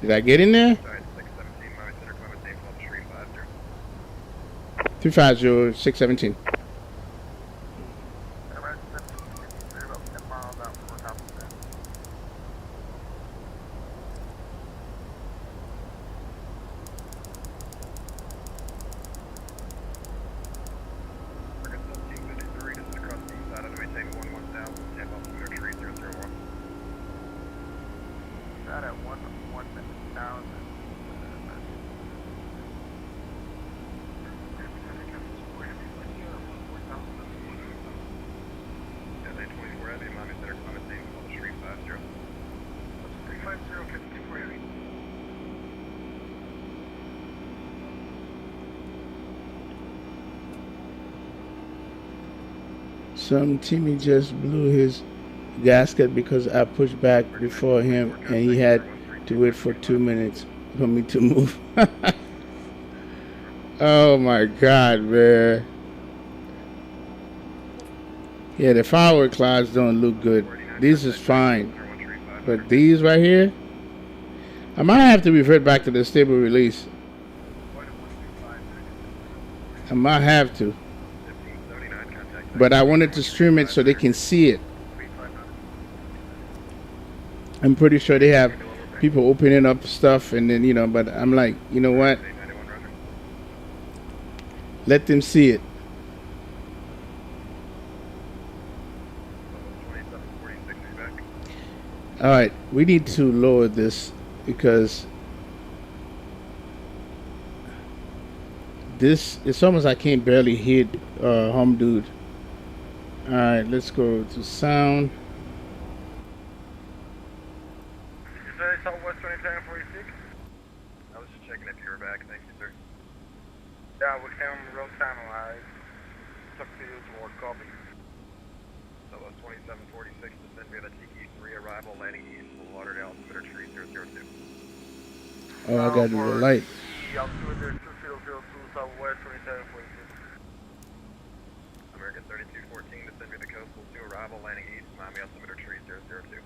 Did I get in there? 350, 617. Some Timmy just blew his gasket because I pushed back before him and he had to wait for 2 minutes for me to move. Oh my God, man. Yeah, the firework clouds don't look good. This is fine. But these right here, I might have to revert back to the stable release. I might have to. But I wanted to stream it so they can see it. I'm pretty sure they have people opening up stuff and then, you know, but I'm like, you know what? Let them see it. All right, we need to lower this because this, it's almost I can't barely hit home dude. All right, let's go to sound. Is that Southwest 2746? I was just checking if you were back. Thank you, sir. Yeah, we came real time alive. Took to you toward copy. Southwest 2746 to send via the TQ3 arrival landing east of Lauderdale, altimeter 3002. Oh, I got the light. Altimeter 2002 Southwest 2746. American 3214 to send via the coastal 2 arrival landing east, Miami, altimeter 3002.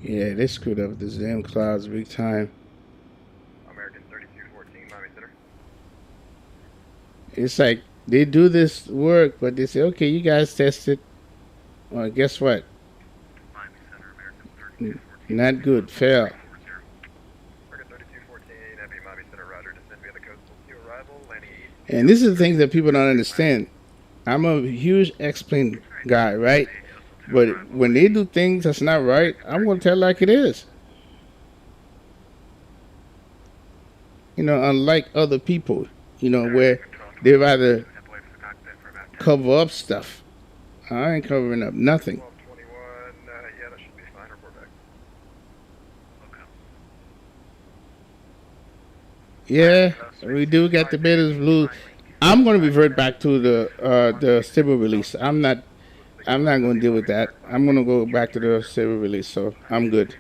Yeah, they screwed up this damn clouds big time. American 3214, Miami Center. It's like they do this work, but they say, okay, you guys test it. Well, guess what? Miami Center, American 3214. Not good. Fail. American 3214, Heavy Miami Center, Roger. Descend via the coastal 2 arrival, landing east. And this is the things that people don't understand. I'm a huge X-plane guy, right? But when they do things that's not right, I'm going to tell like it is. You know, unlike other people, you know, where they rather cover up stuff. I ain't covering up nothing. 1221, yeah, that should be fine. Report back. Yeah, we do get the betas blue. I'm going to revert back to the stable release. I'm not going to deal with that. I'm going to go back to the stable release, so I'm good.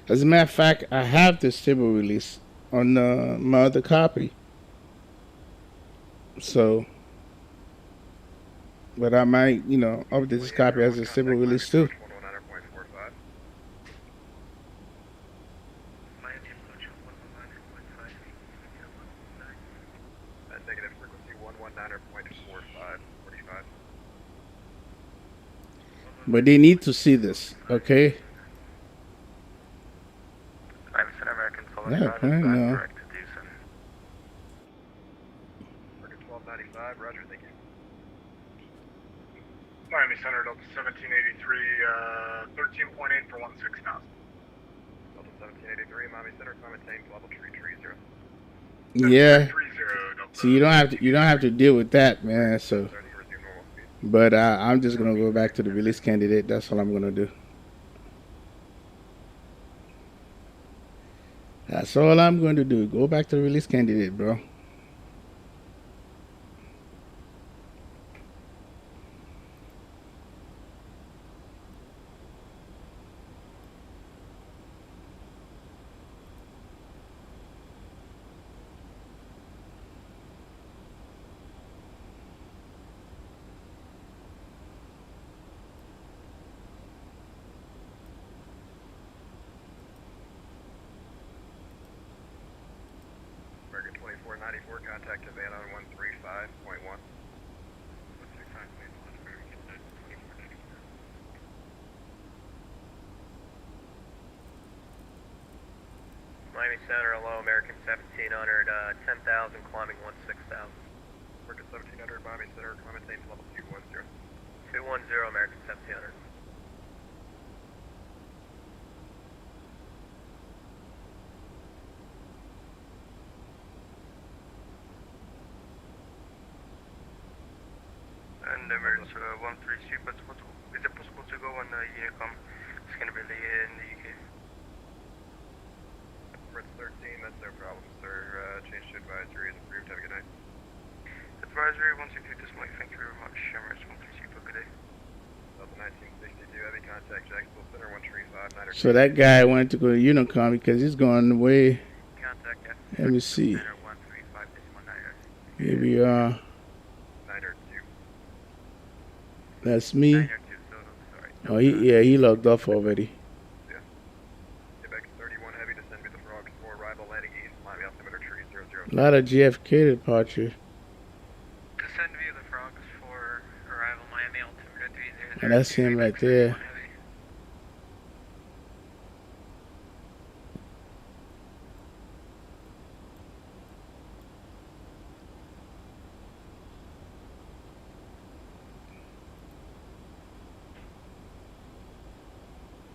As a matter of fact, I have the stable release on my other copy. So, but I might, you know, update this copy as a stable release too. Negative frequency 119.45. But they need to see this, okay? I'm Center American Yeah, I know. direct to Deucin. American 1295, Roger, thank you. Miami Center, Delta 1783, 13.8 for 16,000. Delta 1783, Miami Center, climb maintain level 330. Yeah. So you don't have to deal with that, man. So, but I'm just gonna go back to the release candidate. That's all I'm gonna do. That's all I'm going to do. Go back to the release candidate, bro. American 2494, contact Havana on 135.1. Miami Center, hello, American 1700, 10,000, climbing 16,000. American 1700, Miami Center, climb maintain level 210. 210, American 1700. Emirates 132, but is it possible to go on Unicom? It's going to be in the UK. Emirates 13, that's no problem, sir. Change to advisory is approved. Have a good night. Advisory 122 this morning. Thank you very much. Emirates 132 for good day. Delta 1962, heavy contact, Jacksonville Center 135. So that guy wanted to go to Unicom because he's going way. Contact F. Let me see. 135, Here we are. 902. That's me. 902, so sorry. Oh, he logged off already. Quebec 31 heavy, descend with the frogs for arrival landing east, Miami altimeter tree 00. A lot of JFK departure. Descend via the frogs for arrival Miami altimeter 30. And that's him right there.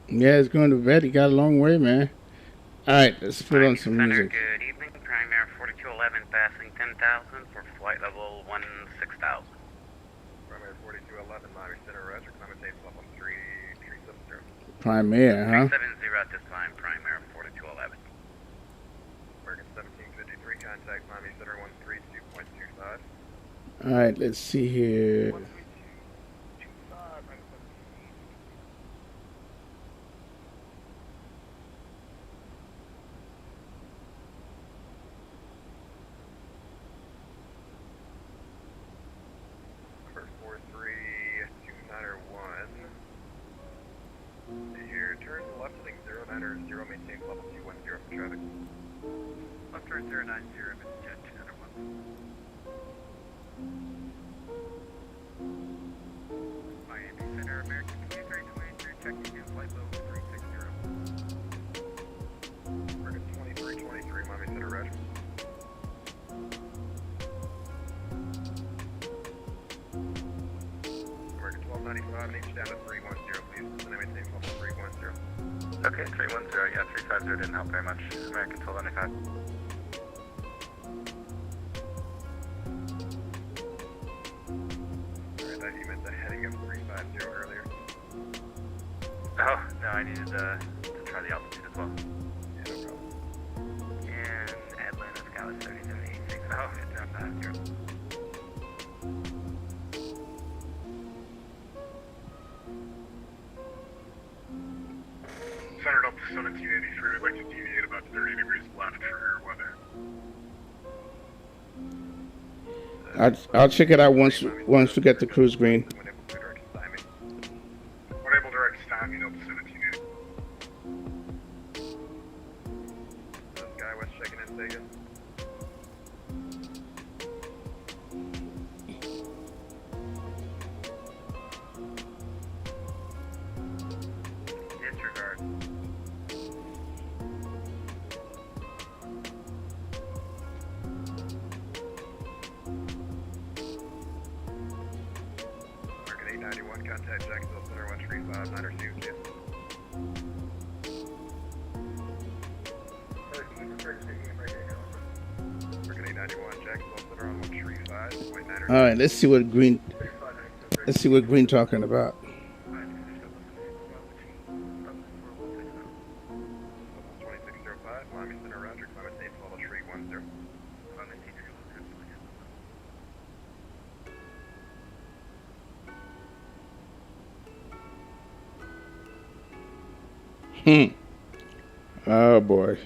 Yeah, it's going to vet. He got a long way, man. All right, let's put on some music. Good evening. Primary 4211 passing 10,000 for flight level 16,000. Primary 4211, Miami Center, Roger, commentate level 370. Primary, huh? 370 at this time, primary 4211. American 1753, contact Miami Center 132.25. All right, let's see here. 132.25, Number 43291. Here, turn left heading 090, maintain level 210 for traffic. Left turn 090, jet 201. Miami Center, American 2323, checking in flight level 360. American 2323, Miami Center, Roger. American 1295, H down to 310, please. And I maintain level 310. Okay, 310, yeah, 350 didn't help very much. American 1295. Alright, that you meant the heading of 350 earlier. Oh, no, I needed to try the altitude as well. Yeah, no problem. And Atlanta Scout 3786. Oh, it's down 50. Centered up to 1783, we'd like to deviate about 30 degrees left for your weather. I'll check it out once we get the cruise green. Unable direct timing up to 1780. Skywest checking in, Vegas. Disregard. American 891, contact Jacksonville Center 135, 9 received, please. American 891, Jacksonville Center on 135, 9 All right, let's see what green talking about. 2605, Miami Center, Roger, climate safe, level 310. Oh boy.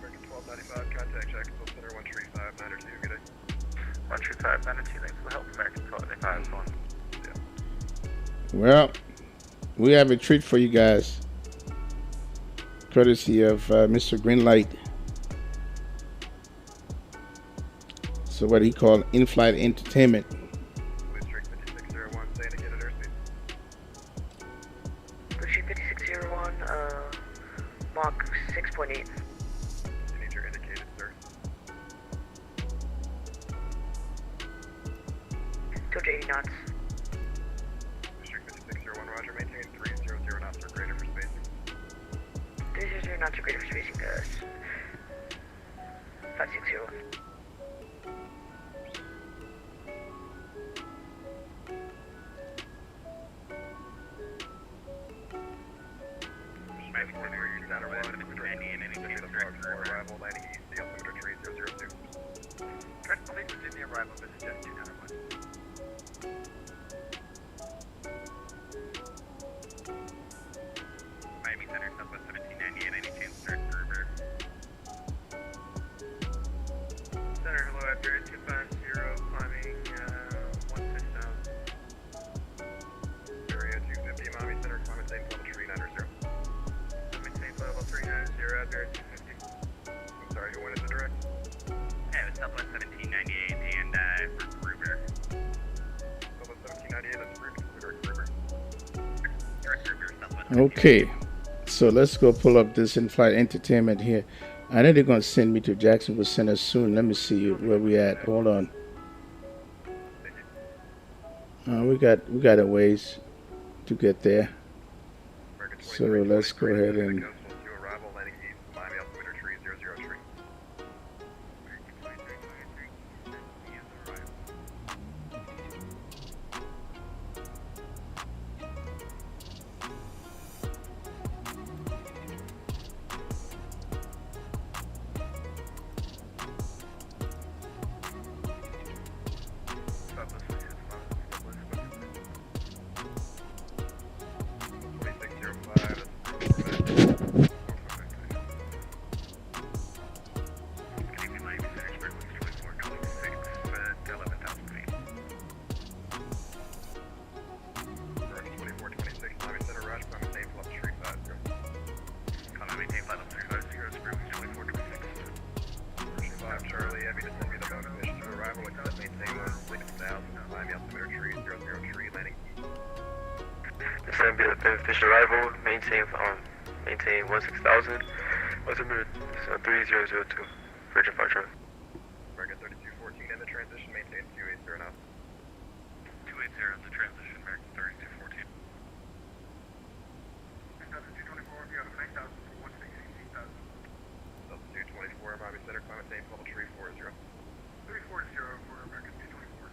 American 1295, contact Jacksonville Center 135, 902, good day. 135, 902, thanks for the help. American 1295, one. Well, we have a treat for you guys, courtesy of Mr. Greenlight. So what he called in-flight entertainment. District 5601, say indicated airspeed. District 5601, Mach 6.8. You need your indicated, sir. 280 knots. District 5601, roger, maintain 300 knots or greater for spacing. 300 knots or greater for spacing, 5601. Center 1, arrival landing east, the altimeter 3002. Please continue the arrival, visit Jet 291. Miami Center, Southwest 1798, any chance third Gruber? Center, hello, Edgar, 250, climbing 16,000. Area 250, Miami Center, climate safe level 390. Maintain level 390, Edgar, 250. I'm sorry, who went into direct? Yeah, it was Southwest 1798 and for Gruber. Southwest 1798, that's direct Gruber. Direct Gruber, Southwest. Okay, so let's go pull up this in-flight entertainment here. I know they're gonna send me to Jacksonville Center soon. Let me see where we at. Hold on. We got a ways to get there. So let's go ahead and. Arrival landing east, Miami altimeter 3003. Official arrival, maintain 16,000, altimeter 3002, Virgin 5 truck. American 3214 in the transition, maintain 280 now. 280 in the transition, American 3214. 224, if you have a 9,000 for 16,000. Delta 224, Miami Center, climate safe level 340. 340 for American 224.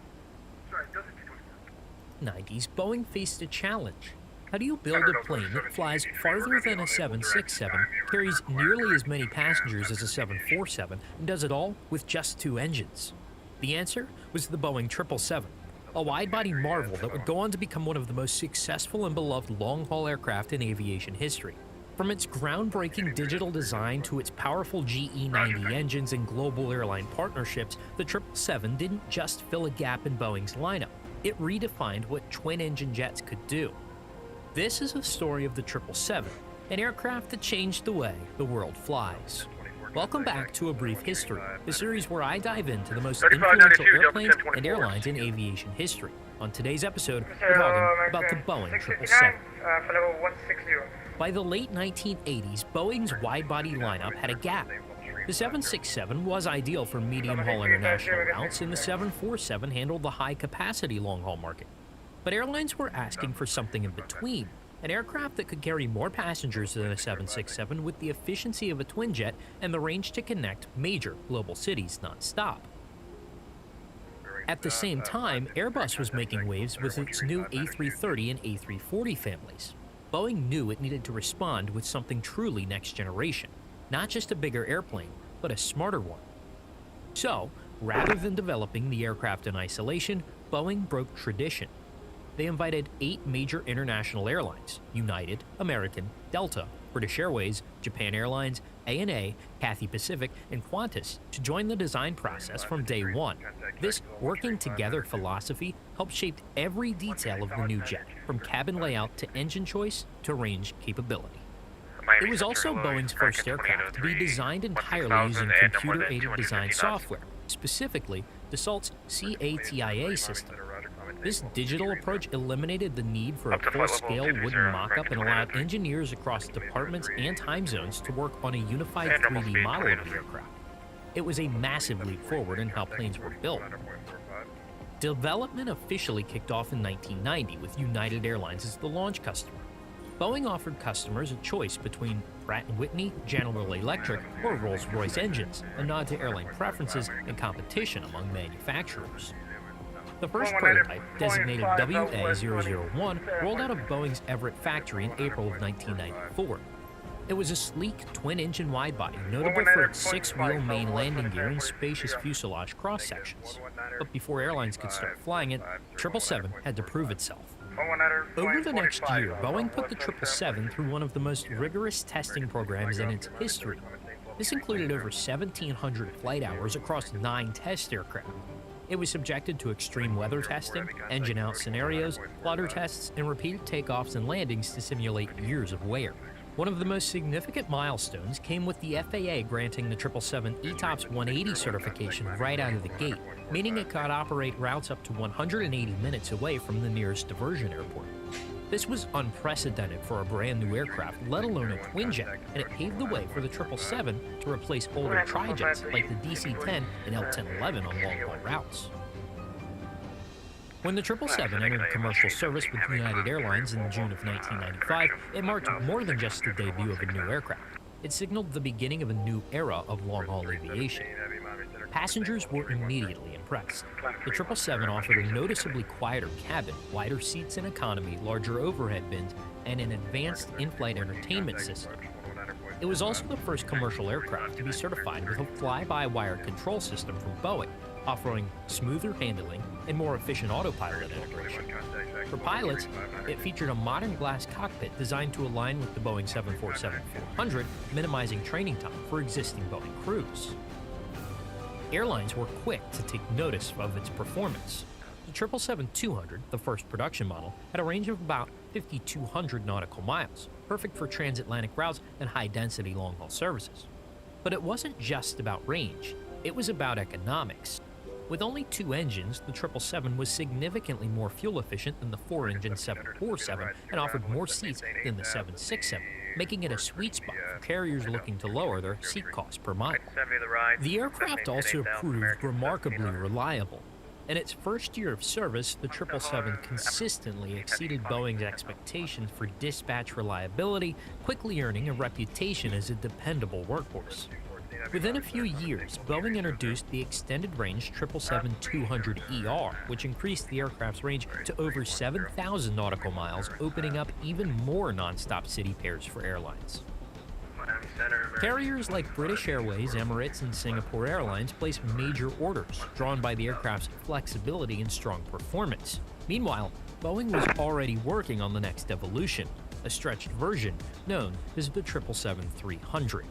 Sorry, Delta 224. 90s, Boeing faced a challenge. How do you build a plane that flies farther than a 767, carries nearly as many passengers as a 747, and does it all with just 2 engines? The answer was the Boeing 777, a wide-body marvel that would go on to become one of the most successful and beloved long-haul aircraft in aviation history. From its groundbreaking digital design to its powerful GE90 engines and global airline partnerships, the 777 didn't just fill a gap in Boeing's lineup, it redefined what twin-engine jets could do. This is a story of the 777, an aircraft that changed the way the world flies. Welcome back to A Brief History, the series where I dive into the most influential airplanes and airlines in aviation history. On today's episode, we're talking about the Boeing 777. By the late 1980s, Boeing's wide-body lineup had a gap. The 767 was ideal for medium-haul international routes, and the 747 handled the high-capacity long-haul market. But airlines were asking for something in between, an aircraft that could carry more passengers than a 767 with the efficiency of a twin jet and the range to connect major global cities non-stop. At the same time, Airbus was making waves with its new A330 and A340 families. Boeing knew it needed to respond with something truly next generation, not just a bigger airplane, but a smarter one. So, rather than developing the aircraft in isolation, Boeing broke tradition. They invited 8 major international airlines, United, American, Delta, British Airways, Japan Airlines, ANA, Cathay Pacific, and Qantas to join the design process from day one. This working together philosophy helped shape every detail of the new jet, from cabin layout to engine choice to range capability. It was also Boeing's first aircraft to be designed entirely using computer-aided design software, specifically Dassault's CATIA system. This digital approach eliminated the need for a full-scale wooden mock-up and allowed engineers across departments and time zones to work on a unified 3D model of the aircraft. It was a massive leap forward in how planes were built. Development officially kicked off in 1990 with United Airlines as the launch customer. Boeing offered customers a choice between Pratt & Whitney, General Electric, or Rolls-Royce engines, a nod to airline preferences and competition among manufacturers. The first prototype, designated WA001, rolled out of Boeing's Everett factory in April of 1994. It was a sleek, twin-engine wide-body, notable for its 6-wheel main landing gear and spacious fuselage cross-sections. But before airlines could start flying it, 777 had to prove itself. Over the next year, Boeing put the 777 through one of the most rigorous testing programs in its history. This included over 1,700 flight hours across 9 test aircraft. It was subjected to extreme weather testing, engine-out scenarios, flutter tests, and repeated takeoffs and landings to simulate years of wear. One of the most significant milestones came with the FAA granting the 777 ETOPS 180 certification right out of the gate, meaning it could operate routes up to 180 minutes away from the nearest diversion airport. This was unprecedented for a brand new aircraft, let alone a twinjet, and it paved the way for the 777 to replace older trijets like the DC-10 and L-1011 on long-haul routes. When the 777 entered commercial service with United Airlines in June of 1995, it marked more than just the debut of a new aircraft. It signaled the beginning of a new era of long-haul aviation. Passengers were immediately impressed. The 777 offered a noticeably quieter cabin, wider seats in economy, larger overhead bins, and an advanced in-flight entertainment system. It was also the first commercial aircraft to be certified with a fly-by-wire control system from Boeing, offering smoother handling and more efficient autopilot integration. For pilots, it featured a modern glass cockpit designed to align with the Boeing 747-400, minimizing training time for existing Boeing crews. Airlines were quick to take notice of its performance. The 777-200, the first production model, had a range of about 5,200 nautical miles, perfect for transatlantic routes and high-density long-haul services. But it wasn't just about range, it was about economics. With only 2 engines, the 777 was significantly more fuel efficient than the 4-engine 747 and offered more seats than the 767, making it a sweet spot for carriers looking to lower their seat cost per mile. The aircraft also proved remarkably reliable. In its first year of service, the 777 consistently exceeded Boeing's expectations for dispatch reliability, quickly earning a reputation as a dependable workhorse. Within a few years, Boeing introduced the extended-range 777-200ER, which increased the aircraft's range to over 7,000 nautical miles, opening up even more non-stop city pairs for airlines. Carriers like British Airways, Emirates, and Singapore Airlines placed major orders, drawn by the aircraft's flexibility and strong performance. Meanwhile, Boeing was already working on the next evolution, a stretched version known as the 777-300.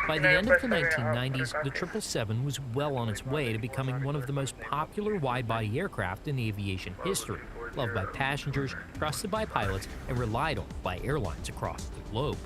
By the end of the 1990s, the 777 was well on its way to becoming one of the most popular wide-body aircraft in aviation history, loved by passengers, trusted by pilots, and relied on by airlines across the globe.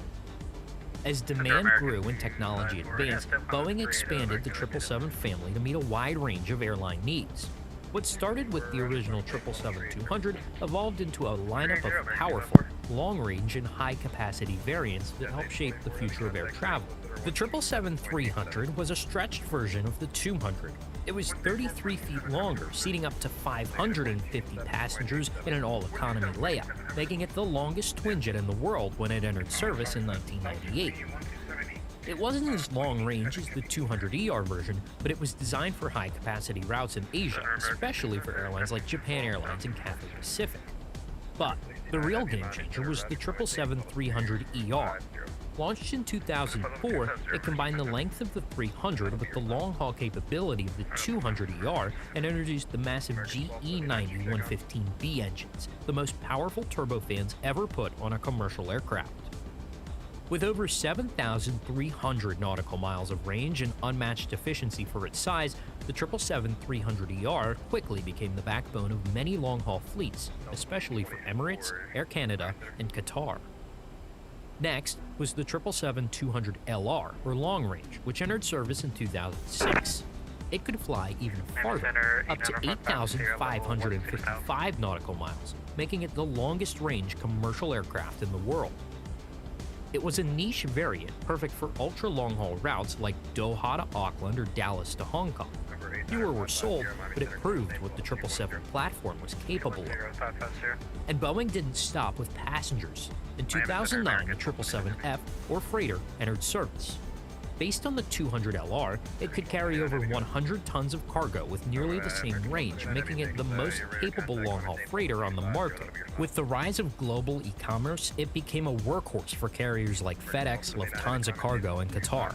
As demand grew and technology advanced, Boeing expanded the 777 family to meet a wide range of airline needs. What started with the original 777-200 evolved into a lineup of powerful, long-range, and high-capacity variants that helped shape the future of air travel. The 777-300 was a stretched version of the 200. It was 33 feet longer, seating up to 550 passengers in an all-economy layout, making it the longest twinjet in the world when it entered service in 1998. It wasn't as long-range as the 200ER version, but it was designed for high-capacity routes in Asia, especially for airlines like Japan Airlines and Cathay Pacific. But the real game-changer was the 777-300ER. Launched in 2004, it combined the length of the 300 with the long-haul capability of the 200ER and introduced the massive GE90 115B engines, the most powerful turbofans ever put on a commercial aircraft. With over 7,300 nautical miles of range and unmatched efficiency for its size, the 777-300ER quickly became the backbone of many long-haul fleets, especially for Emirates, Air Canada, and Qatar. Next was the 777-200LR, or long range, which entered service in 2006. It could fly even farther, up to 8,555 nautical miles, making it the longest range commercial aircraft in the world. It was a niche variant, perfect for ultra-long-haul routes like Doha to Auckland or Dallas to Hong Kong. Fewer were sold, but it proved what the 777 platform was capable of. And Boeing didn't stop with passengers. In 2009, the 777F, or freighter, entered service. Based on the 200LR, it could carry over 100 tons of cargo with nearly the same range, making it the most capable long-haul freighter on the market. With the rise of global e-commerce, it became a workhorse for carriers like FedEx, Lufthansa Cargo, and Qatar.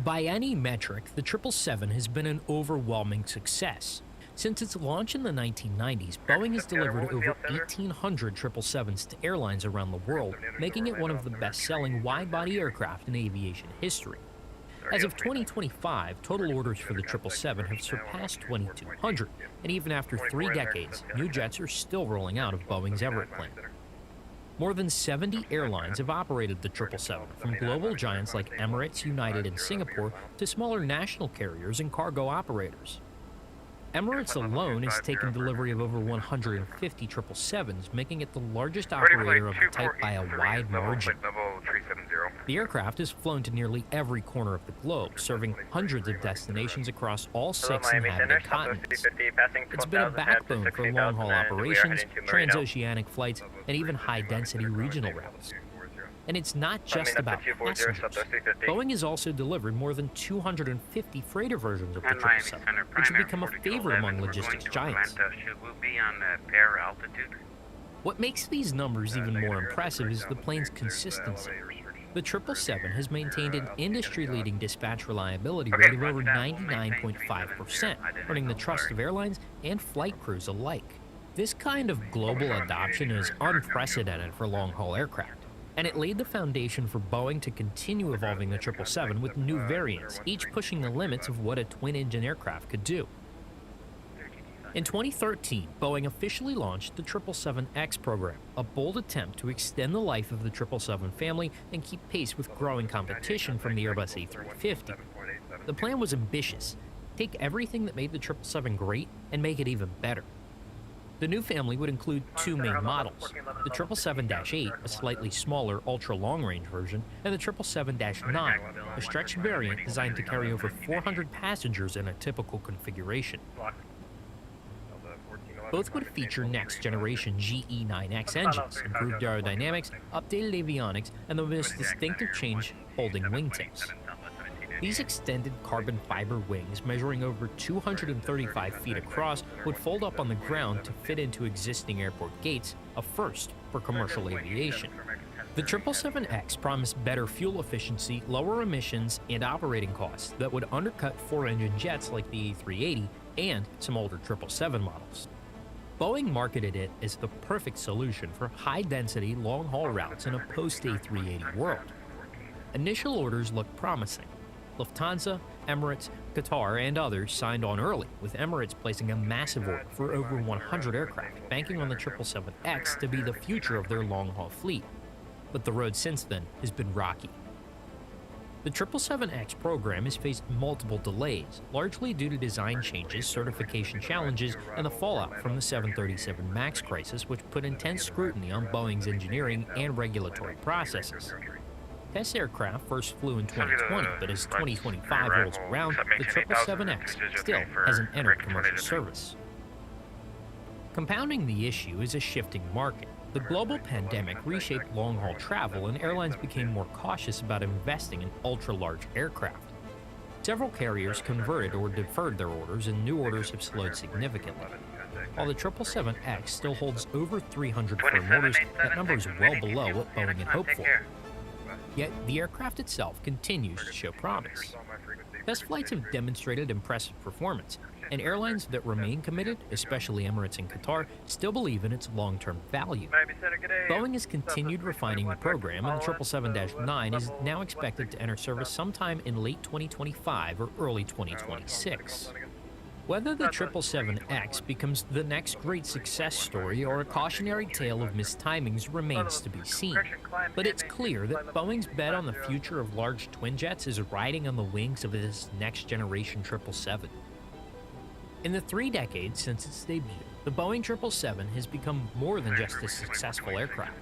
By any metric, the 777 has been an overwhelming success. Since its launch in the 1990s, Boeing has delivered over 1,800 777s to airlines around the world, making it one of the best-selling wide-body aircraft in aviation history. As of 2025, total orders for the 777 have surpassed 2,200, and even after 3 decades, new jets are still rolling out of Boeing's Everett plant. More than 70 airlines have operated the 777, from global giants like Emirates, United, and Singapore to smaller national carriers and cargo operators. Emirates alone has taken delivery of over 150 777s, making it the largest operator of the type by a wide margin. The aircraft has flown to nearly every corner of the globe, serving hundreds of destinations across all 6 inhabited continents. It's been a backbone for long-haul operations, transoceanic flights, and even high-density regional routes. And it's not just about passengers. Boeing has also delivered more than 250 freighter versions of the 777, which have become a favorite among logistics giants. What makes these numbers even more impressive is the plane's consistency. The 777 has maintained an industry-leading dispatch reliability rate of over 99.5%, earning the trust of airlines and flight crews alike. This kind of global adoption is unprecedented for long-haul aircraft, and it laid the foundation for Boeing to continue evolving the 777 with new variants, each pushing the limits of what a twin-engine aircraft could do. In 2013, Boeing officially launched the 777X program, a bold attempt to extend the life of the 777 family and keep pace with growing competition from the Airbus A350. The plan was ambitious: take everything that made the 777 great and make it even better. The new family would include 2 main models, the 777-8, a slightly smaller ultra-long-range version, and the 777-9, a stretched variant designed to carry over 400 passengers in a typical configuration. Both would feature next-generation GE9X engines, improved aerodynamics, updated avionics, and the most distinctive change, holding wingtips. These extended carbon fiber wings, measuring over 235 feet across, would fold up on the ground to fit into existing airport gates, a first for commercial aviation. The 777X promised better fuel efficiency, lower emissions, and operating costs that would undercut 4-engine jets like the A380 and some older 777 models. Boeing marketed it as the perfect solution for high-density, long-haul routes in a post-A380 world. Initial orders looked promising. Lufthansa, Emirates, Qatar, and others signed on early, with Emirates placing a massive order for over 100 aircraft, banking on the 777X to be the future of their long-haul fleet. But the road since then has been rocky. The 777X program has faced multiple delays, largely due to design changes, certification challenges, and the fallout from the 737 MAX crisis, which put intense scrutiny on Boeing's engineering and regulatory processes. Test aircraft first flew in 2020, but as 2025 rolls around, the 777X still hasn't entered commercial service. Compounding the issue is a shifting market. The global pandemic reshaped long-haul travel, and airlines became more cautious about investing in ultra-large aircraft. Several carriers converted or deferred their orders, and new orders have slowed significantly. While the 777X still holds over 300 firm orders, that number is well below what Boeing had hoped for. Yet, the aircraft itself continues to show promise. Test flights have demonstrated impressive performance, and airlines that remain committed, especially Emirates and Qatar, still believe in its long-term value. Boeing has continued refining the program, and the 777-9 is now expected to enter service sometime in late 2025 or early 2026. Whether the 777X becomes the next great success story or a cautionary tale of mistimings remains to be seen. But it's clear that Boeing's bet on the future of large twin jets is riding on the wings of this next-generation 777. In the 3 decades since its debut, the Boeing 777 has become more than just a successful aircraft.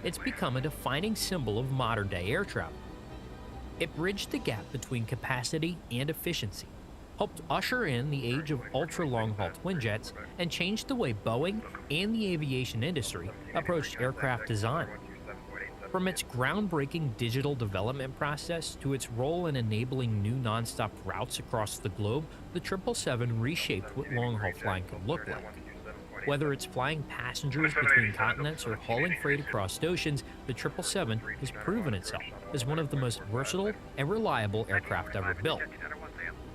It's become a defining symbol of modern-day air travel. It bridged the gap between capacity and efficiency, helped usher in the age of ultra-long-haul twin jets, and changed the way Boeing and the aviation industry approached aircraft design. From its groundbreaking digital development process to its role in enabling new nonstop routes across the globe, the 777 reshaped what long-haul flying could look like. Whether it's flying passengers between continents or hauling freight across oceans, the 777 has proven itself as one of the most versatile and reliable aircraft ever built.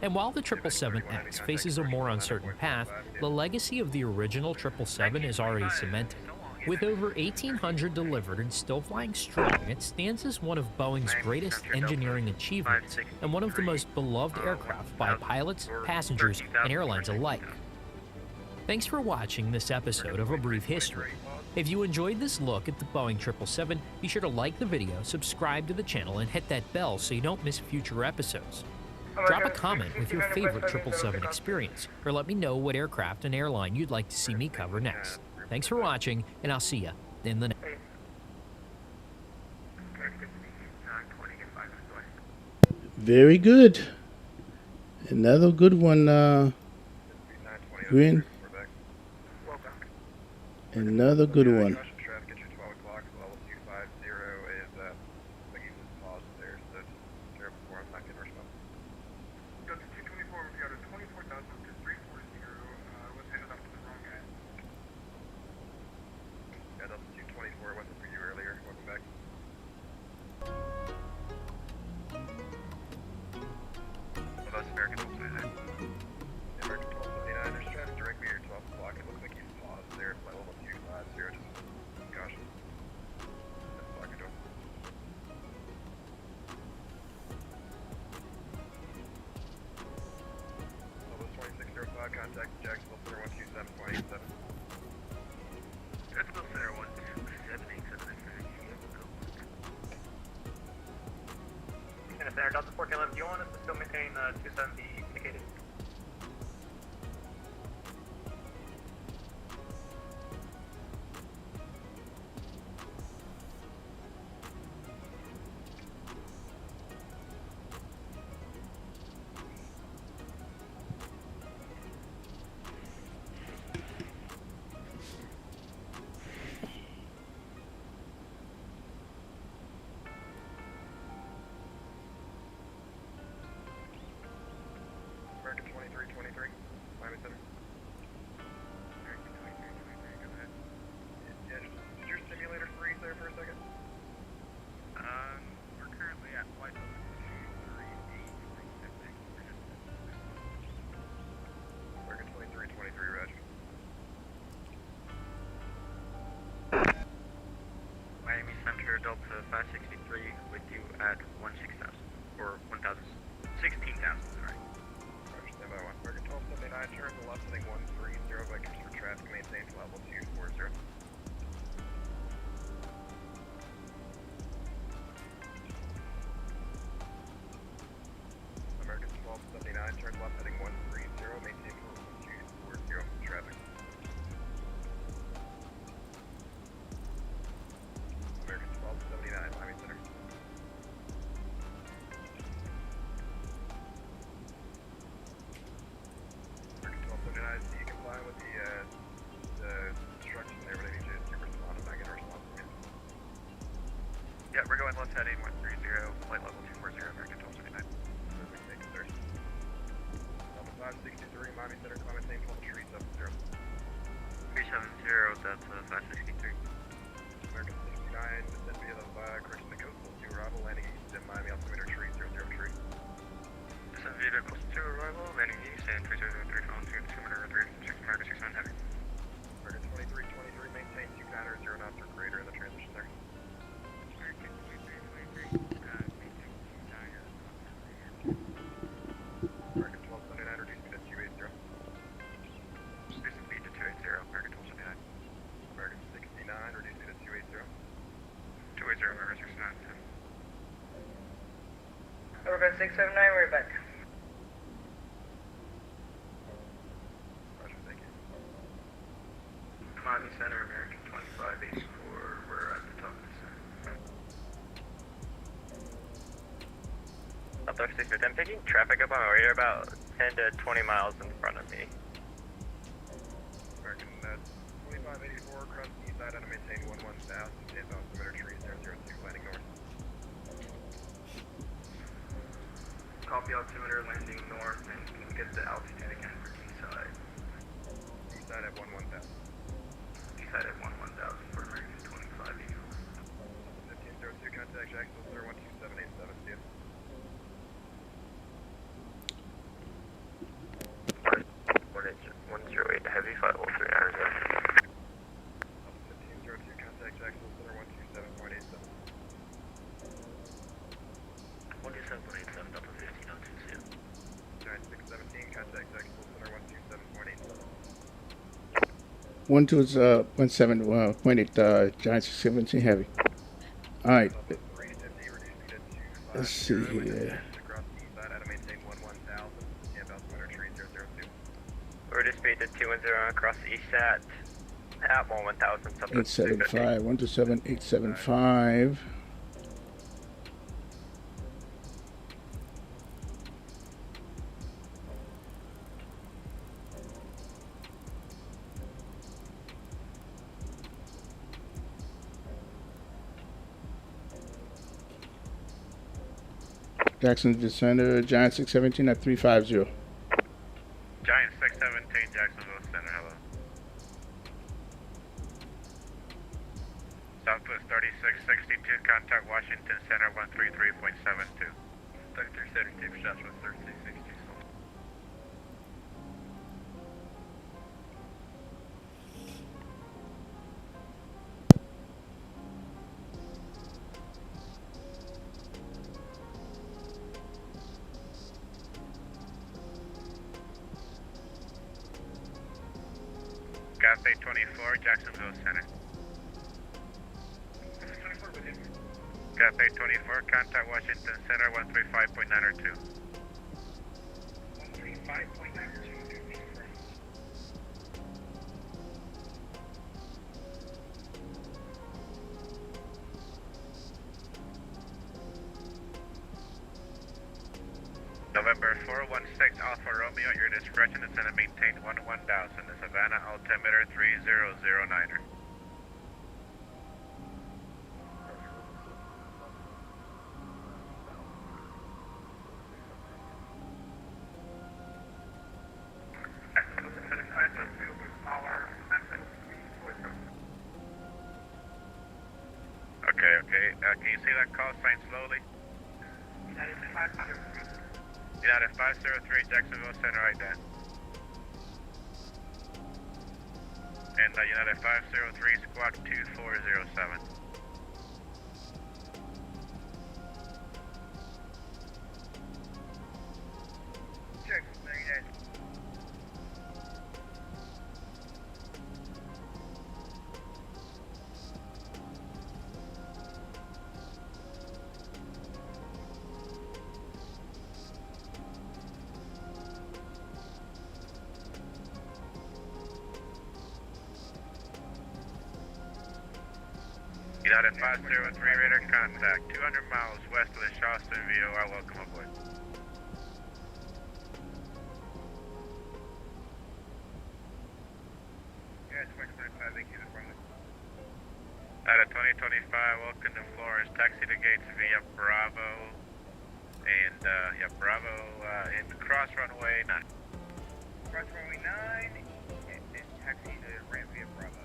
And while the 777X faces a more uncertain path, the legacy of the original 777 is already cemented. With over 1,800 delivered and still flying strong, it stands as one of Boeing's greatest engineering achievements and one of the most beloved aircraft by pilots, passengers, and airlines alike. Thanks for watching this episode of A Brief History. If you enjoyed this look at the Boeing 777, be sure to like the video, subscribe to the channel, and hit that bell so you don't miss future episodes. Drop a comment with your favorite 777 experience, or let me know what aircraft and airline you'd like to see me cover next. Thanks for watching, and I'll see ya in the next. Very good. Another good one, Green. Another good one. Contact Jacksonville Center 127.87. Jacksonville Center 127.87. Center Delta 411, do you want us to still maintain 270 indicated? American 2323, Miami Center. American 2323, go ahead. Yeah, did your simulator freeze there for a second? We're currently at flight level 238. American 2323, Roger. Miami Center Delta 563 with you at 16,000 or 16,000, sorry. Standby 1. American 1279, turn to left heading 130, vectors for traffic, maintain level 240. American 1279, turn left heading 130, maintain level 240, traffic. American 1279, Miami Center. American 1279, do you comply with the instructions there, but I need you to respond if I get a response from you? Yeah, we're going left heading 130, flight level 240, American 1279. Perfect, thank you, sir. Delta 563, Miami Center, climate change level 370. 370, that's 563. American 69, descend via the correction to coastal to arrival, landing east in Miami, altimeter 300 tree. Descend via coastal to arrival, landing east and 303 phone to altimeter 36 American 69 heavy. American 2323, maintain 290 knots or greater in the transition there. American 2323, maintain 290. American 1279, reduce speed to 280. Reduce speed to 280, American 1279. American 69, reduce speed to 280. 280, American 69. Oregon 679, we're back. Roger, thank you. Miami Center, American 2584, we're at the top of the center. Southwest 610, I'm picking traffic up on my radar about 10 to 20 miles in front of me. American 2584, cross east side, and maintain 11,000, inbound altimeter 3002, landing north. Copy altimeter landing north, and can you get the altitude again for D-side? D-side at 11,000. D-side at 11,000 for American 25 Eagle. 1502, contact Jacksonville Center 12787, see ya. Heavy 503 Arizona. 1502, contact Jacksonville Center 127.87. 127.87, Delta 1502. Giant 617, contact Jacksonville Center 127.87. 17.8, Giant 17 heavy. All right. Let's see here. Across the east side, maintain 11,000, inbound altimeter 3002. Reduce speed to 210 across the east at 11,000. 875, 127, 875. Jackson Center, Giant 617 at 350. Giant 617, Jacksonville Center, hello. Southwest 3662, contact Washington Center 133.72. 3372 for Southwest 3662. Gas 824, Jacksonville Center. Gas 824, contact Washington Center 135.902. 135.902. November 416 Alpha Romeo, your discretion is to maintain 11,000, the Savannah altimeter 3009er. Okay, can you say that call sign slowly? United 503, Jacksonville Center, right there. And United 503, squawk 2407. Jacksonville, United. United 503 radar contact, 200 miles west of the Charleston VOR, welcome aboard. Yeah, 2025, thank you, Out of 2025, welcome to Florence, taxi to gates via Bravo, and Bravo, in cross runway 9. Cross runway 9, and taxi to ramp via Bravo.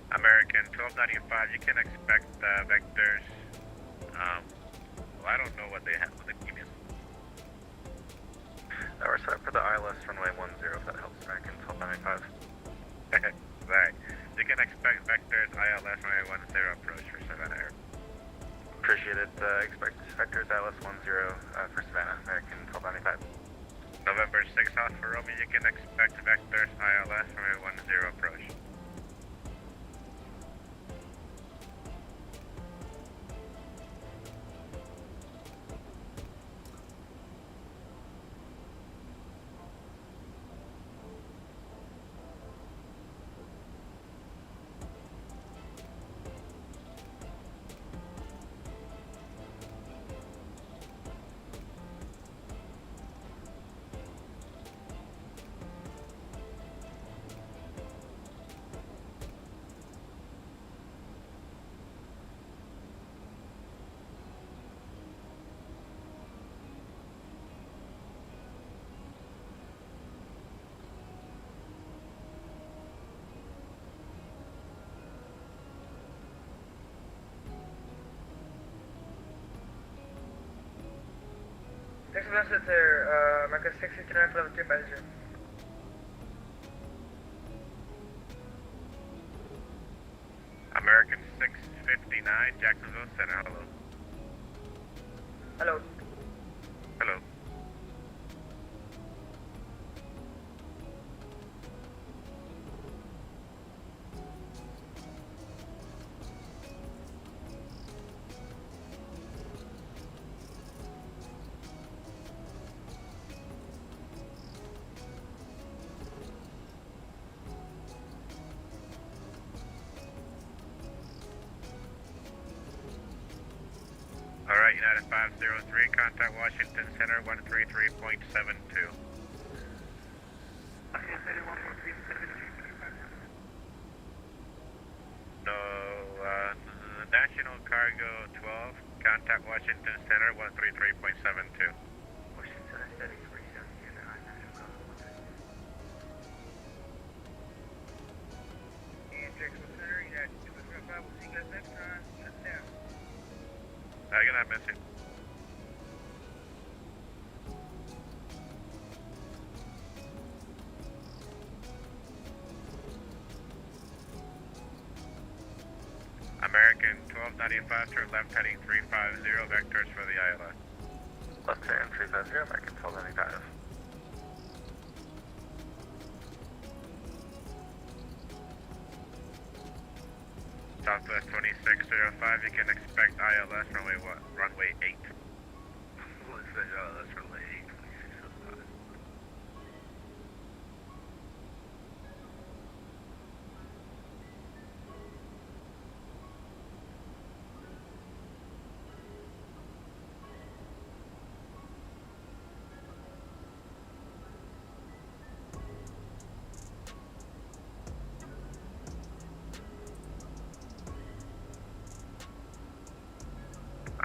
American 1295, you can expect vectors. Well, I don't know what they have with the keep. We're set up for the ILS runway 10, if that helps, American 1295. Appreciate it. Expect vectors Atlas 10 for Savannah, American 1295. November 6 Alpha Romeo, you can expect vectors ILS runway 10 approach. Next message there, America 669 for level 350. American 659, Jacksonville Center, hello. Hello. Hello. Alright, United 503, contact Washington Center 133.72. No, National Cargo 12, contact Washington Center 133.72. Washington Center steady 370, National Cargo 1. And Jacksonville Center, United 205, we'll see you guys next time. Shut down. I cannot miss it. American 1295, turn left heading 350, vectors for the ILS. Left turn 350, American 1295. Southwest 2605, you can expect ILS runway 8. Let's say ILS runway 8, 2605.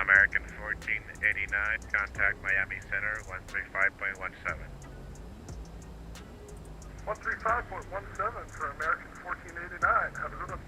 American 1489, contact Miami Center 135.17. 135.17 for American 1489. How does it look?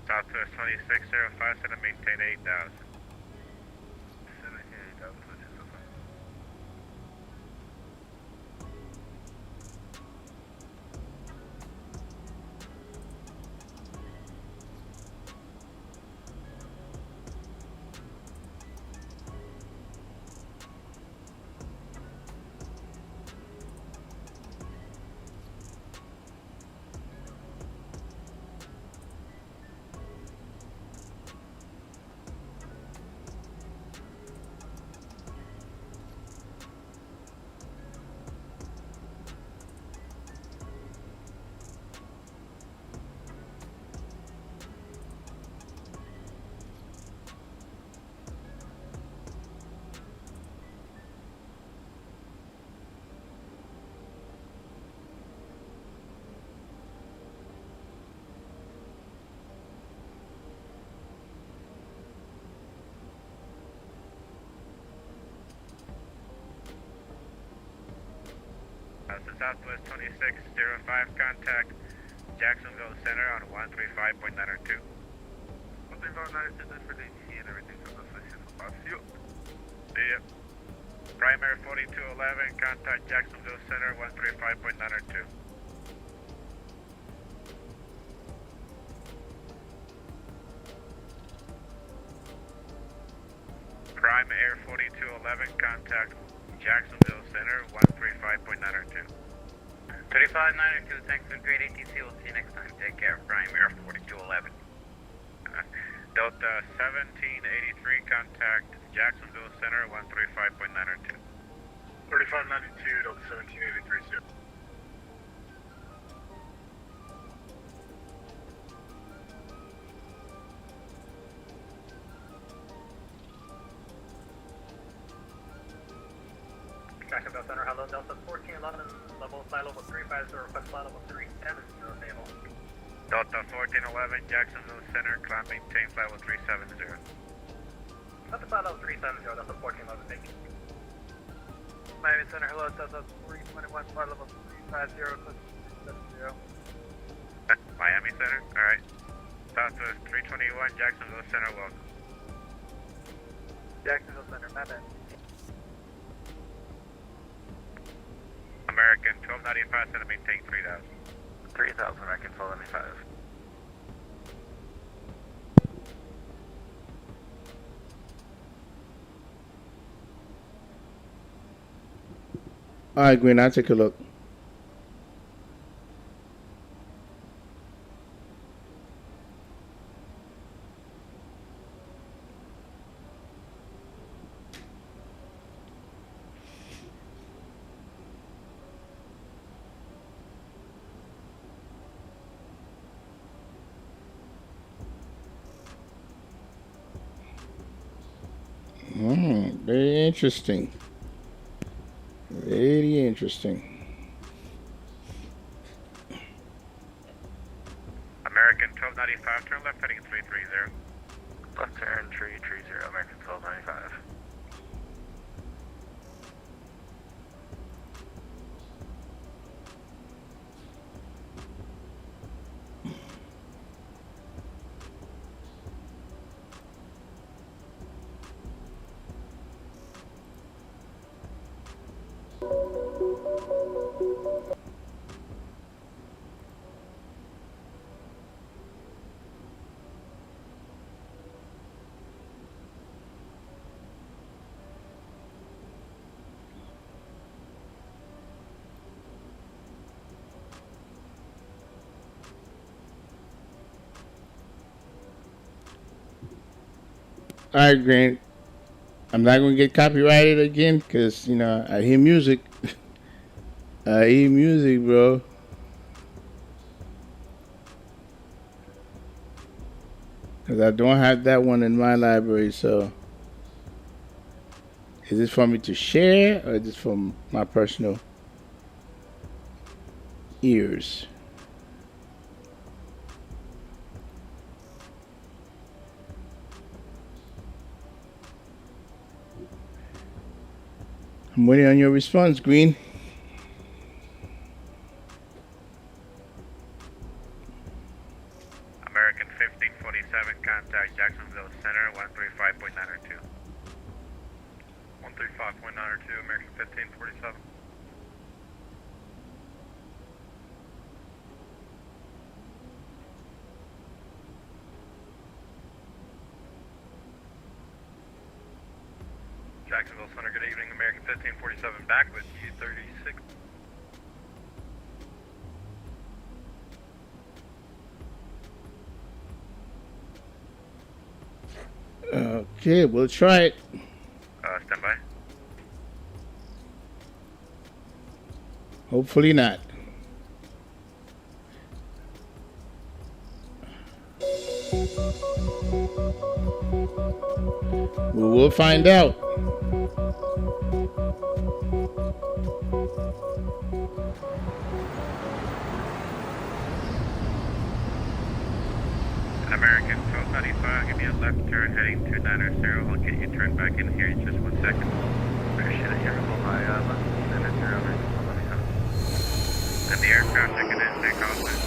Southwest 2605, set to maintain 8,000. 8,000, which is okay. Southwest 2605, contact Jacksonville Center on 135.902. 135.902, that's for DT and everything from the station. See ya. Primary 4211, contact Jacksonville Center 135.902. Prime Air 4211, contact Jacksonville Center 135.902. 3592, thanks for great ATC. We'll see you next time. Take care. Prime Air 4211. Delta 1783, contact Jacksonville Center 135.902. 3592, Delta 1783, Jacksonville Center, hello, Delta 1411, level flight level 350, request flight level 370, stable. Delta 1411, Jacksonville Center, climb maintain flight level 370. Delta flight level 370, Delta 1411, thank you. Miami Center, hello, Delta 321, flight level 350, request 370. Miami Center, alright. Southwest 321, Jacksonville Center, welcome. Jacksonville Center, my bad. American 1295, center maintain 3000. 3000, American 1295. All right, Green, I'll take a look. Very interesting. Very interesting. American 1295, turn left heading 330. Left turn 330, American 1295. All right, Grant. I'm not going to get copyrighted again because, you know, I hear music. I hear music, bro. Because I don't have that one in my library, so. Is this for me to share or is this from my personal ears? I'm waiting on your response, Green. American 1547, contact Jacksonville Center 135.902. 135.902, American 1547. Jacksonville Center, good evening. American 1547 back with U36. Okay, we'll try it. Stand by. Hopefully not. We will find out. American 1295, give me a left turn heading 290. I'll get you turned back in here in just 1 second. Appreciate it. You're on my left 290, American 1295. And the aircraft that can then take off with.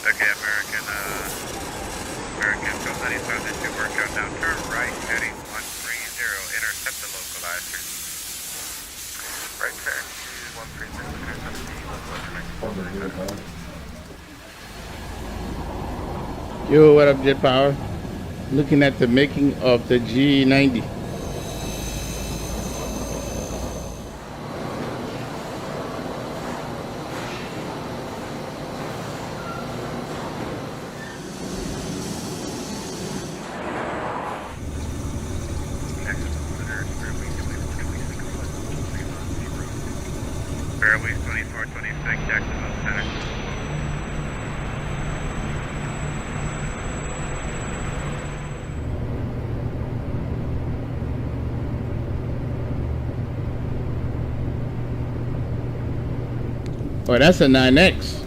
Okay, American 1295, this should work out now. Turn right, heading 130, intercept the localizer. Right turn to 130, intercept the localizer. Yo, what up, Jet Power? Looking at the making of the G90. Fairways 2426, Jacksonville Center. Oh, that's a 9X.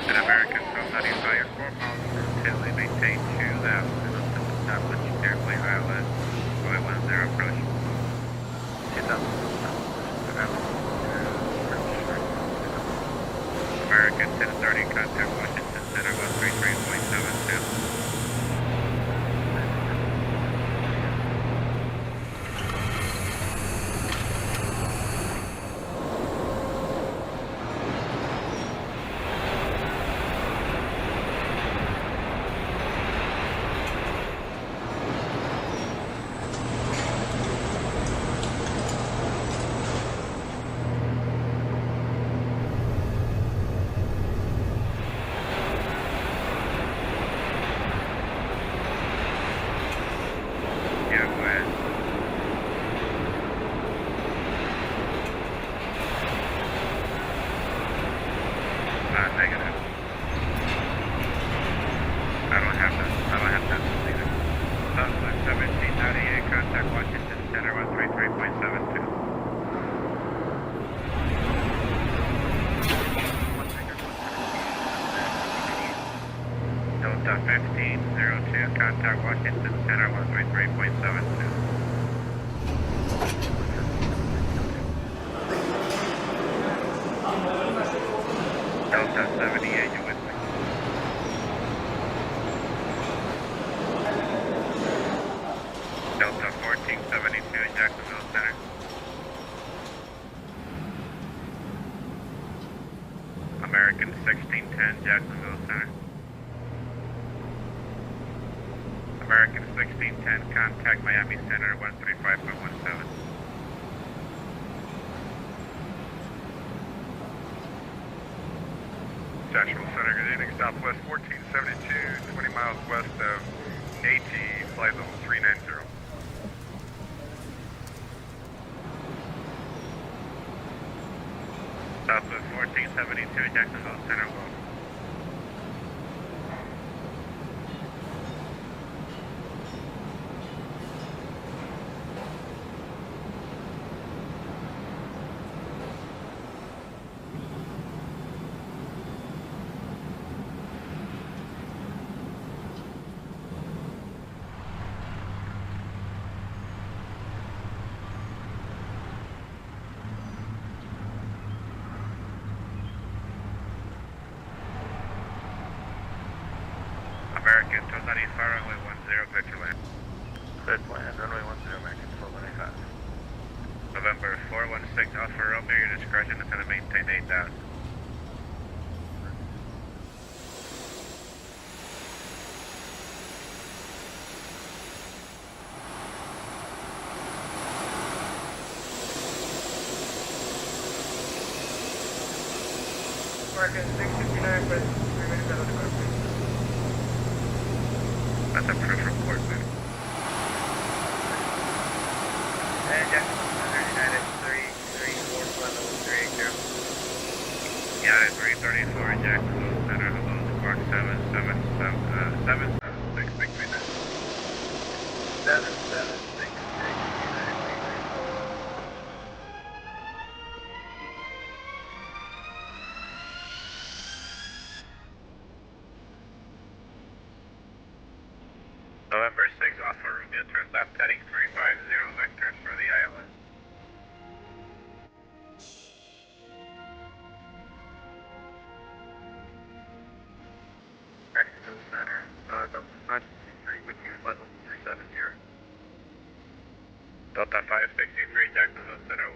And American 1295, your 4 miles per Tilly, maintain 2 laps and until established airplane ILS. Runway 10 approach. 2000. American 1030, contact Washington Center 133.72. Yeah, go ahead. Negative. I don't have that either. Southwest 1798, contact Washington Center 133.72. Delta 1502, contact Washington Center 133.72. Delta 78, you with me? Delta 1472, Jacksonville Center. American 1610, Jacksonville Center. American 1610, contact Miami Center 135.17. Jacksonville Center, good evening. Southwest 1472, 20 miles west of AT, flight level 390. Southwest 1472, Jacksonville Center. Will. American 1295, runway 10, clear to land. Cleared to land, runway 10, American 1295. November 416, Alpha Romeo, your discretion is going to maintain 8,000. American 659 for 3 minutes out of the car, please. That's a proof report, man. And Jacksonville United 334 flight level 380. United 334, Jacksonville Center, hello, squawk 776. 776-300F. November 6 off for Romeo, turn left heading 350 vector for the ILS. Jacksonville Center, Delta 563 with you, flight level 370. Delta 563, Jacksonville Center.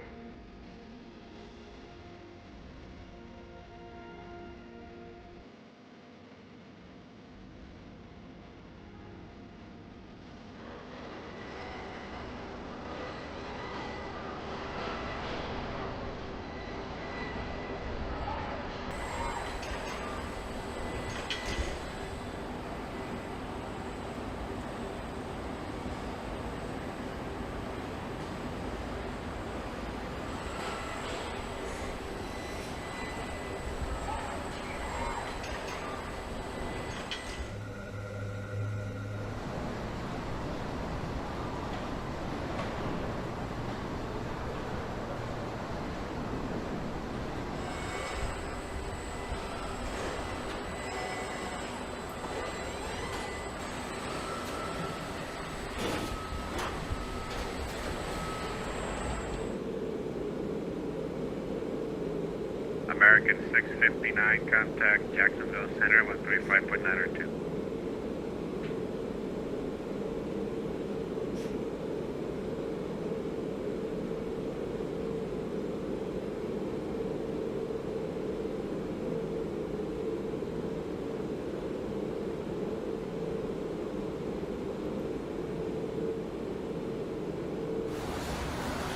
American 659, contact Jacksonville Center, 135.902.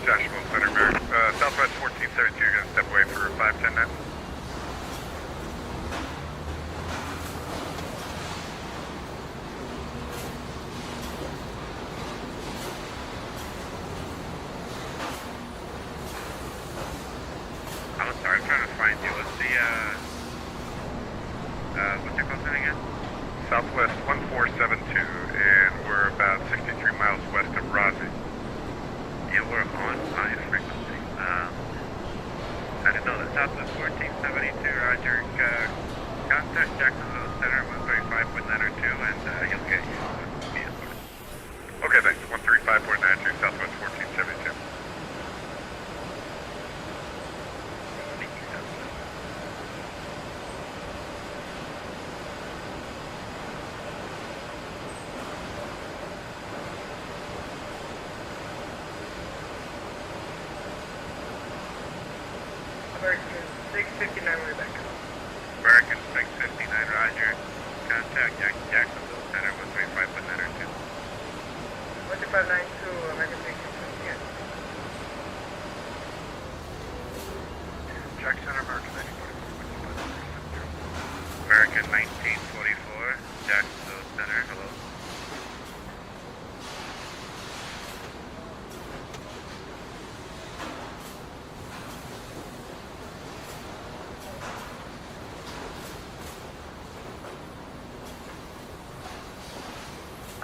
Joshua Center, Southwest 1472, you're going to step away for 510 now. I'm sorry, I'm trying to find you. What's your call sign again? Southwest 1472, and we're about 63 miles west of Rossi. Yeah, we're on high frequency. I didn't know that. Southwest 1472, Roger. Contact Jacksonville Center, 135.902, and you'll get you. Okay, thanks. 135.92, Southwest 1472. American 659, we're back. American 659, Roger. Contact Jacksonville Center, 135.902. 1592, American 659. Jack Center, American 1944. American 1944, Jacksonville Center, hello.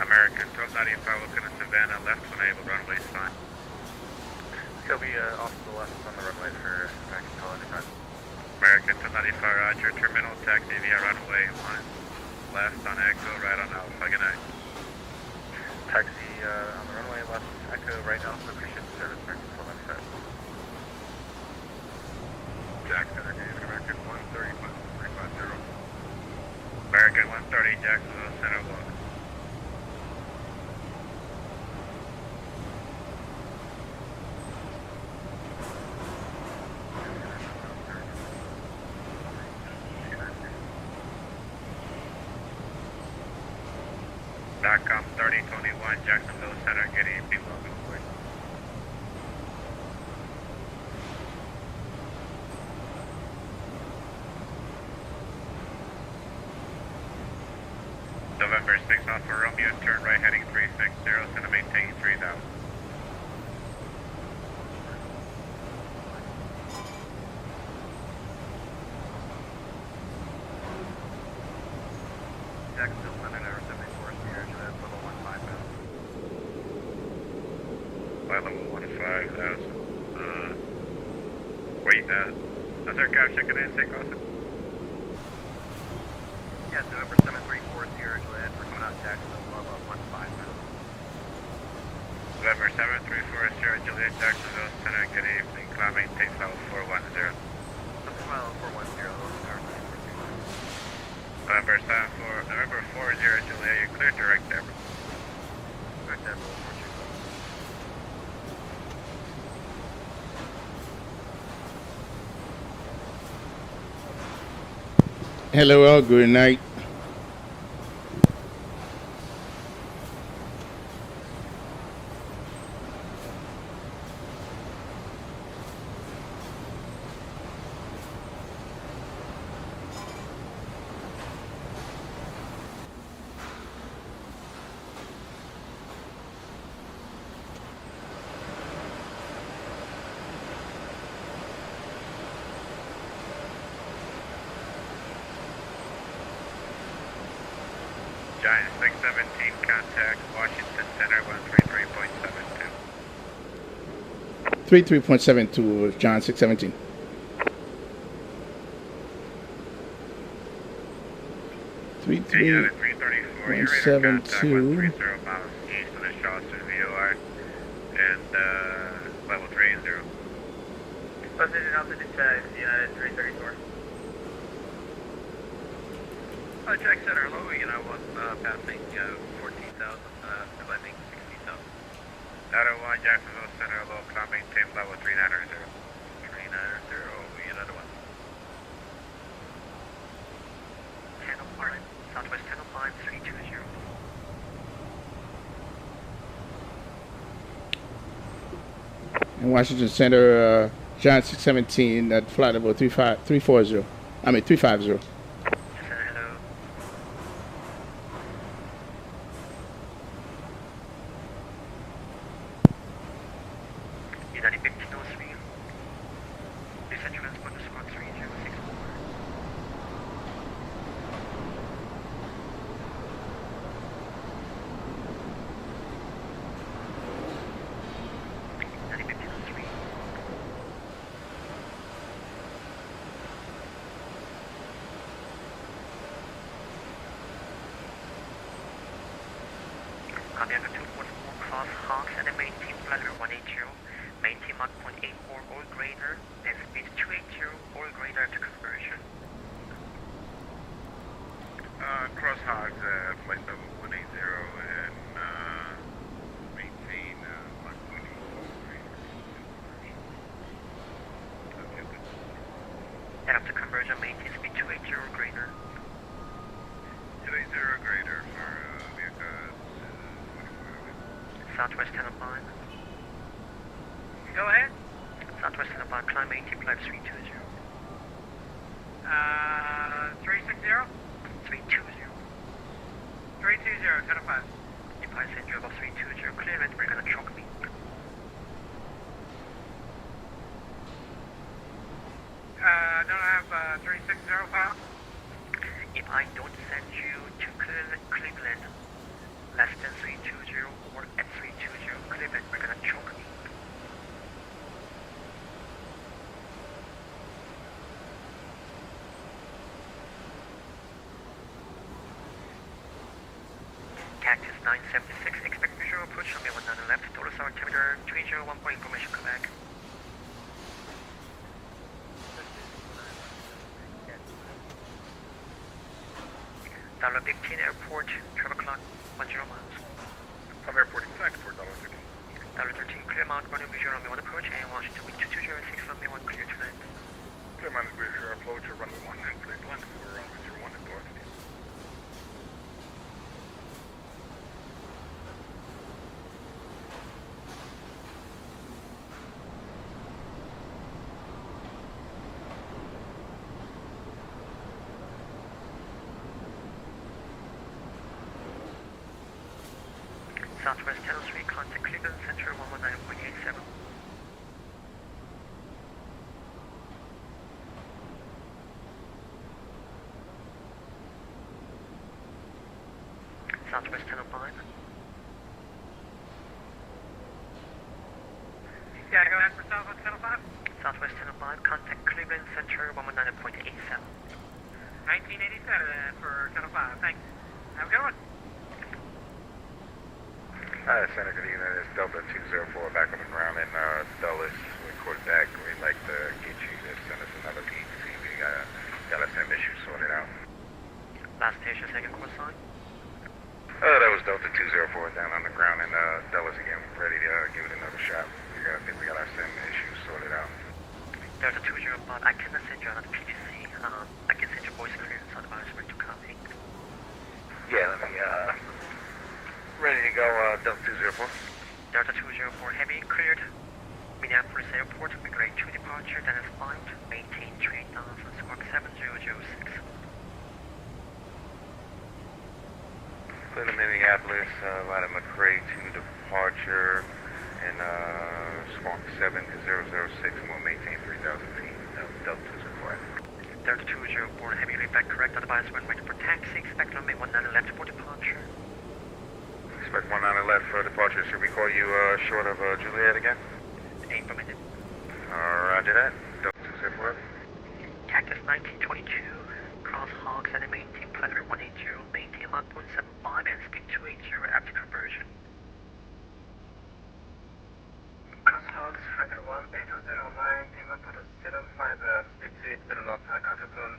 American 1295, looking at Savannah, left when able, runway's fine. He'll be off to the left on the runway for back until anytime. American 1295, Roger, terminal taxi via runway 1, left on Echo, right on Alpha, good night. Taxi on the runway, left Echo, right now, so appreciate the service, American 1295. Jack Center, American 130.350. American 130, Jacksonville Center, walk. Backcom 3021, Jacksonville Center, getting below the way. 6 Alpha Romeo, turn right heading 360, send a maintain 3000. Jacksonville Center, number 74, Sierra Juliet, level 15 now. Level 15,000. Wait, is there a cab checking in, St. Austin? Yes, November 734, Sierra Juliet, we're coming out Jacksonville, level 15 now. November 734, Sierra Juliet, Jacksonville Center, good evening, climb maintain level 410. Level 410, November 734. November 40, Juliet, you're clear direct there. Direct there, level 425. Hello, all. Good night. Giant 617, contact Washington Center 133.72. 33.72, John 617. Hey, 334, you're in contact 172. 130 miles east of the Charleston VOR, and level 30. Position altitude check, United 334. Jack Center, low, passing 14,000, climbing 60,000. Data 1, Jacksonville Center, low climb maintain level 390. 390, United 1. 1005, Southwest 1005, 320. In Washington Center, John 617 at flight level 350. I mean 350. Hello. United 1503. Descent transport to squad 3064. United 1503. Commander 244 cross Hawks and maintain flight level 180, maintain Mach 0.84 or greater, and speed 280 or greater to conversion. Cross Hogs, flight level 180, and maintain Mach 184. And after conversion, maintain speed 280 or greater. 280 or greater for vehicles. Southwest 1005. Go ahead. Southwest 1005, climb maintain flight 320. 360? 320. 320, 1005. If I send you about 320, clear it, we're gonna choke me. Don't have 360 file? If I don't send you to Cleveland, less than 320 or at 320 Cleveland, we're gonna choke me. Cactus 976, expect visual approach on me 19 left, total sound altimeter 301 point information, come back. Dollar 15 airport, 12 o'clock, 10 miles. From airport exact for $13. Dollar 13, clear mount, running visual on me 1 approach, and Washington wind 2206 from me 1 clear to land. Clear minus visual approach to runway 1 and please land for Mr. 1 and Dorothy. Southwest 1003, contact Cleveland Center 119.87. Southwest 1005. Yeah, go ahead for Southwest 1005. Southwest 1005, contact Cleveland Center 119.87. 1987 for 1005, thanks. Have a good one. Hi, Center, good evening. It's Delta 204 back on the ground in Dulles. Report back. We'd like to get you to send us another PTC. We got some issues sorted out. Last station, second course line. That was Delta 204 down on the ground in Dulles again. Ready to give it another shot. I think we got our SIM issues sorted out. Delta 205, I cannot send you another PTC. I can send you voice clearance on the where to copy. Yeah, let me, ready to go, Delta 204. Delta 204 Heavy cleared. Minneapolis Airport with grade 2 departure, then is flight. Maintain train for squawk 7006. Clear to Minneapolis, right at McRae 2 departure, and squawk 7006, and we'll maintain 3,000 feet. Delta 204. Delta 204 Heavy lead back correct, otherwise runway for taxi, expect runway 19 left for departure. Expect 19 left for departure. Should we call you short of Juliet again? 8 per minute. Roger that. Delta 204. Cactus 1922, cross hogs at a maintain platform 180, maintain lot 175 and speed 280 after conversion. Cross hogs, Striker 1, Beta 09, Lima Pata 75, speed 280 knots, Kakakun,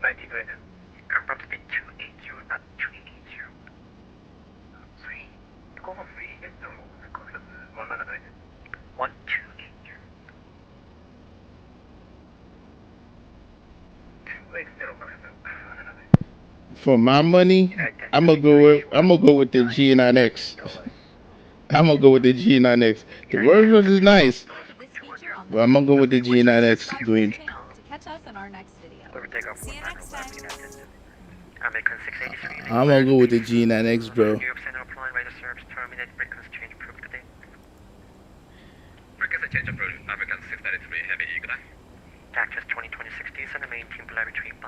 90 to 8. Confirm speed 280, not 280. 3, go for 3, it's the course 180. 1280. For my money, I'm gonna go with the G9X. I'm gonna go with the G9X. The Rolls is nice, but I'm gonna go with the G9X. Doing. To catch us in our next video. Takeoff See you next time. American 683. I'm gonna go with the G9X, bro. New York Center applying radar service terminate frequency change approved today. Frequency change approved. American 693 Heavy, good night. Cactus 2026 descent and maintain flight between 50.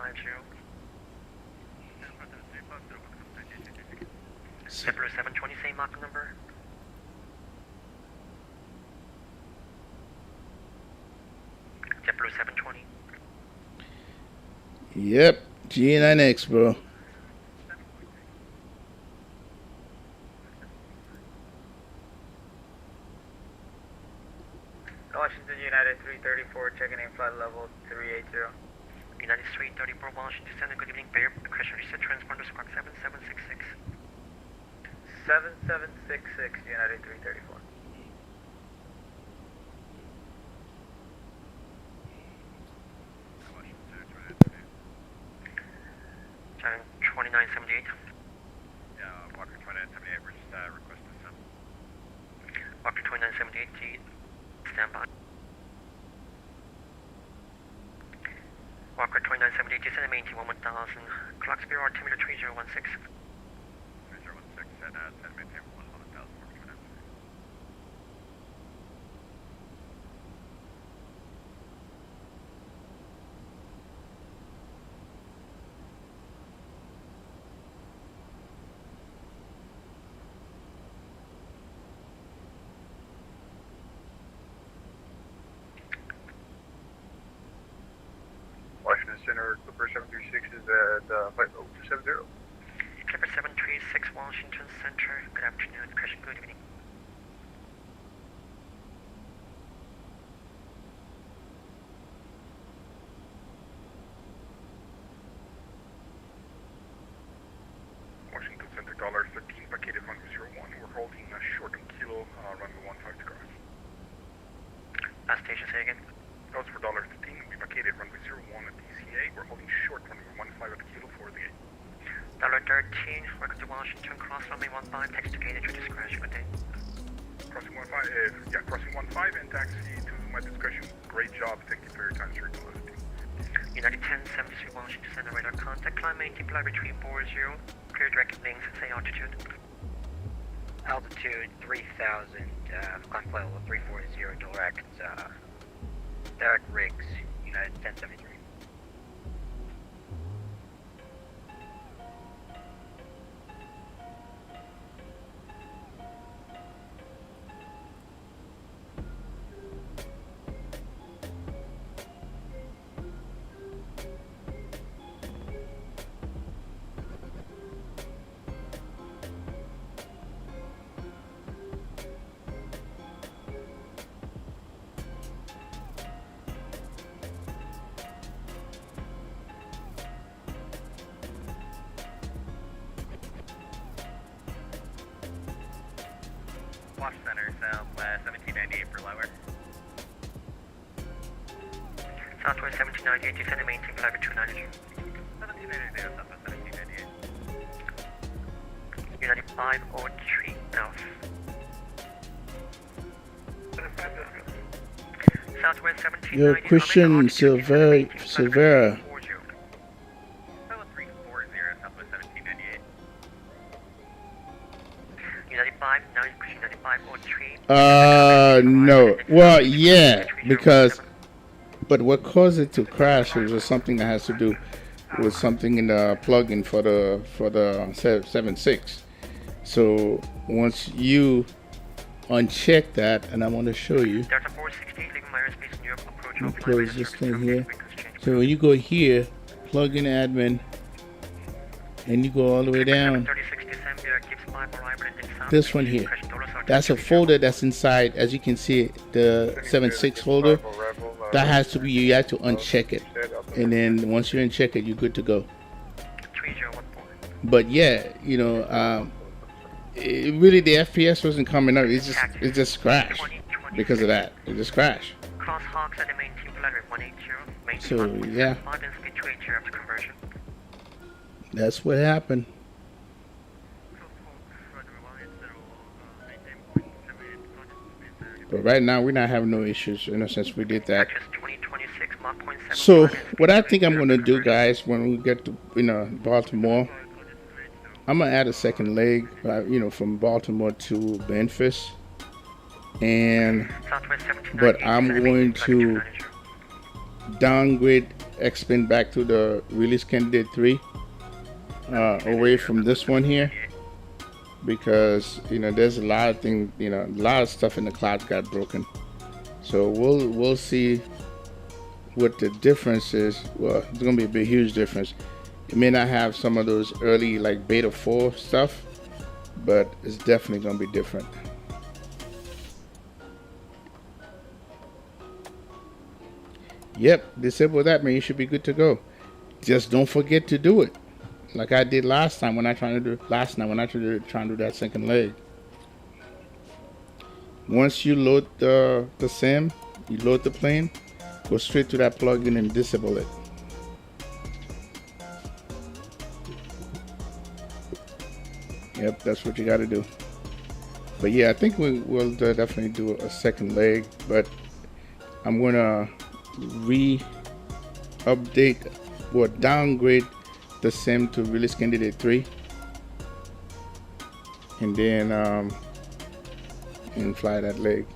720, same Mach number. JetBlue 720. Yep, G9X, bro. Washington United 334, checking in flight level 380. United 334 Washington Center, good evening, Bear, Christian Reset transponder squawk 7766. 7766, United 334. Channel 2978. Yeah, Walker 2978, we're just requesting some. Walker 2978, G, stand by. Walker 2978, descend and maintain 1000. Clock speed altimeter 3016. 3016 at 10 maintain 100,000. Walker 2978. Washington Center, Clipper 736 is at flight level 270. Clipper 736 Washington Center, good afternoon, Christian, good evening. Washington Center, $13, vacated runway 01. We're holding short on kilo, runway 15 to cross. Last station, say again. Goes for $15. We vacated runway 01 at DCA. We're holding short runway 15 at kilo for the 8. $13, welcome to Washington, cross runway 15, text to gate at your discretion, good day. Crossing 15, crossing 15 and taxi to my discretion. Great job. Thank you for your time, sir. United 1073 Washington Center, radar contact, climb maintain flight between 40, clear direct links, say altitude. Altitude 3000, climb flight level 340, direct, Derek Riggs, United 1073. Watch center, southwest 1798 for lower. Southwest 1798, descend and maintain flight 292. 1798, southwest 1798. United 503 Alpha. Southwest 1798. Yo, Christian Silvera. 340, southwest 1798. United 5, now United 503. No. Well, yeah, because, but what caused it to crash was something that has to do with something in the plug-in for the 7.6. So once you uncheck that, and I want to show you. Delta 460, leaving my airspace in Europe, approach Let me close this thing here. So when you go here, plug in admin, and you go all the way down. This one here, that's a folder that's inside, as you can see, the 7.6 folder. That has to be, you have to uncheck it, and then once you uncheck it, you're good to go. But yeah, you know, really the FPS wasn't coming up. It just crashed because of that. It just crashed. So yeah, that's what happened. But right now we're not having no issues, you know, since we did that. So what I think I'm gonna do, guys, when we get to, you know, Baltimore, I'm gonna add a second leg, you know, from Baltimore to Memphis, but I'm going to downgrade X-Spin back to the release candidate 3, away from this one here, because, you know, there's a lot of things, you know, a lot of stuff in the clouds got broken. So we'll see what the difference is. Well, it's gonna be a big, huge difference. It may not have some of those early like beta 4 stuff, but it's definitely gonna be different. Yep, disable that, man. You should be good to go. Just don't forget to do it, like I did last time when I tried to do that second leg. Once you load the sim, you load the plane, go straight to that plugin and disable it. Yep, that's what you got to do. But yeah, I think we'll definitely do a second leg, but I'm gonna update or downgrade the sim to release candidate 3, and then and fly that leg.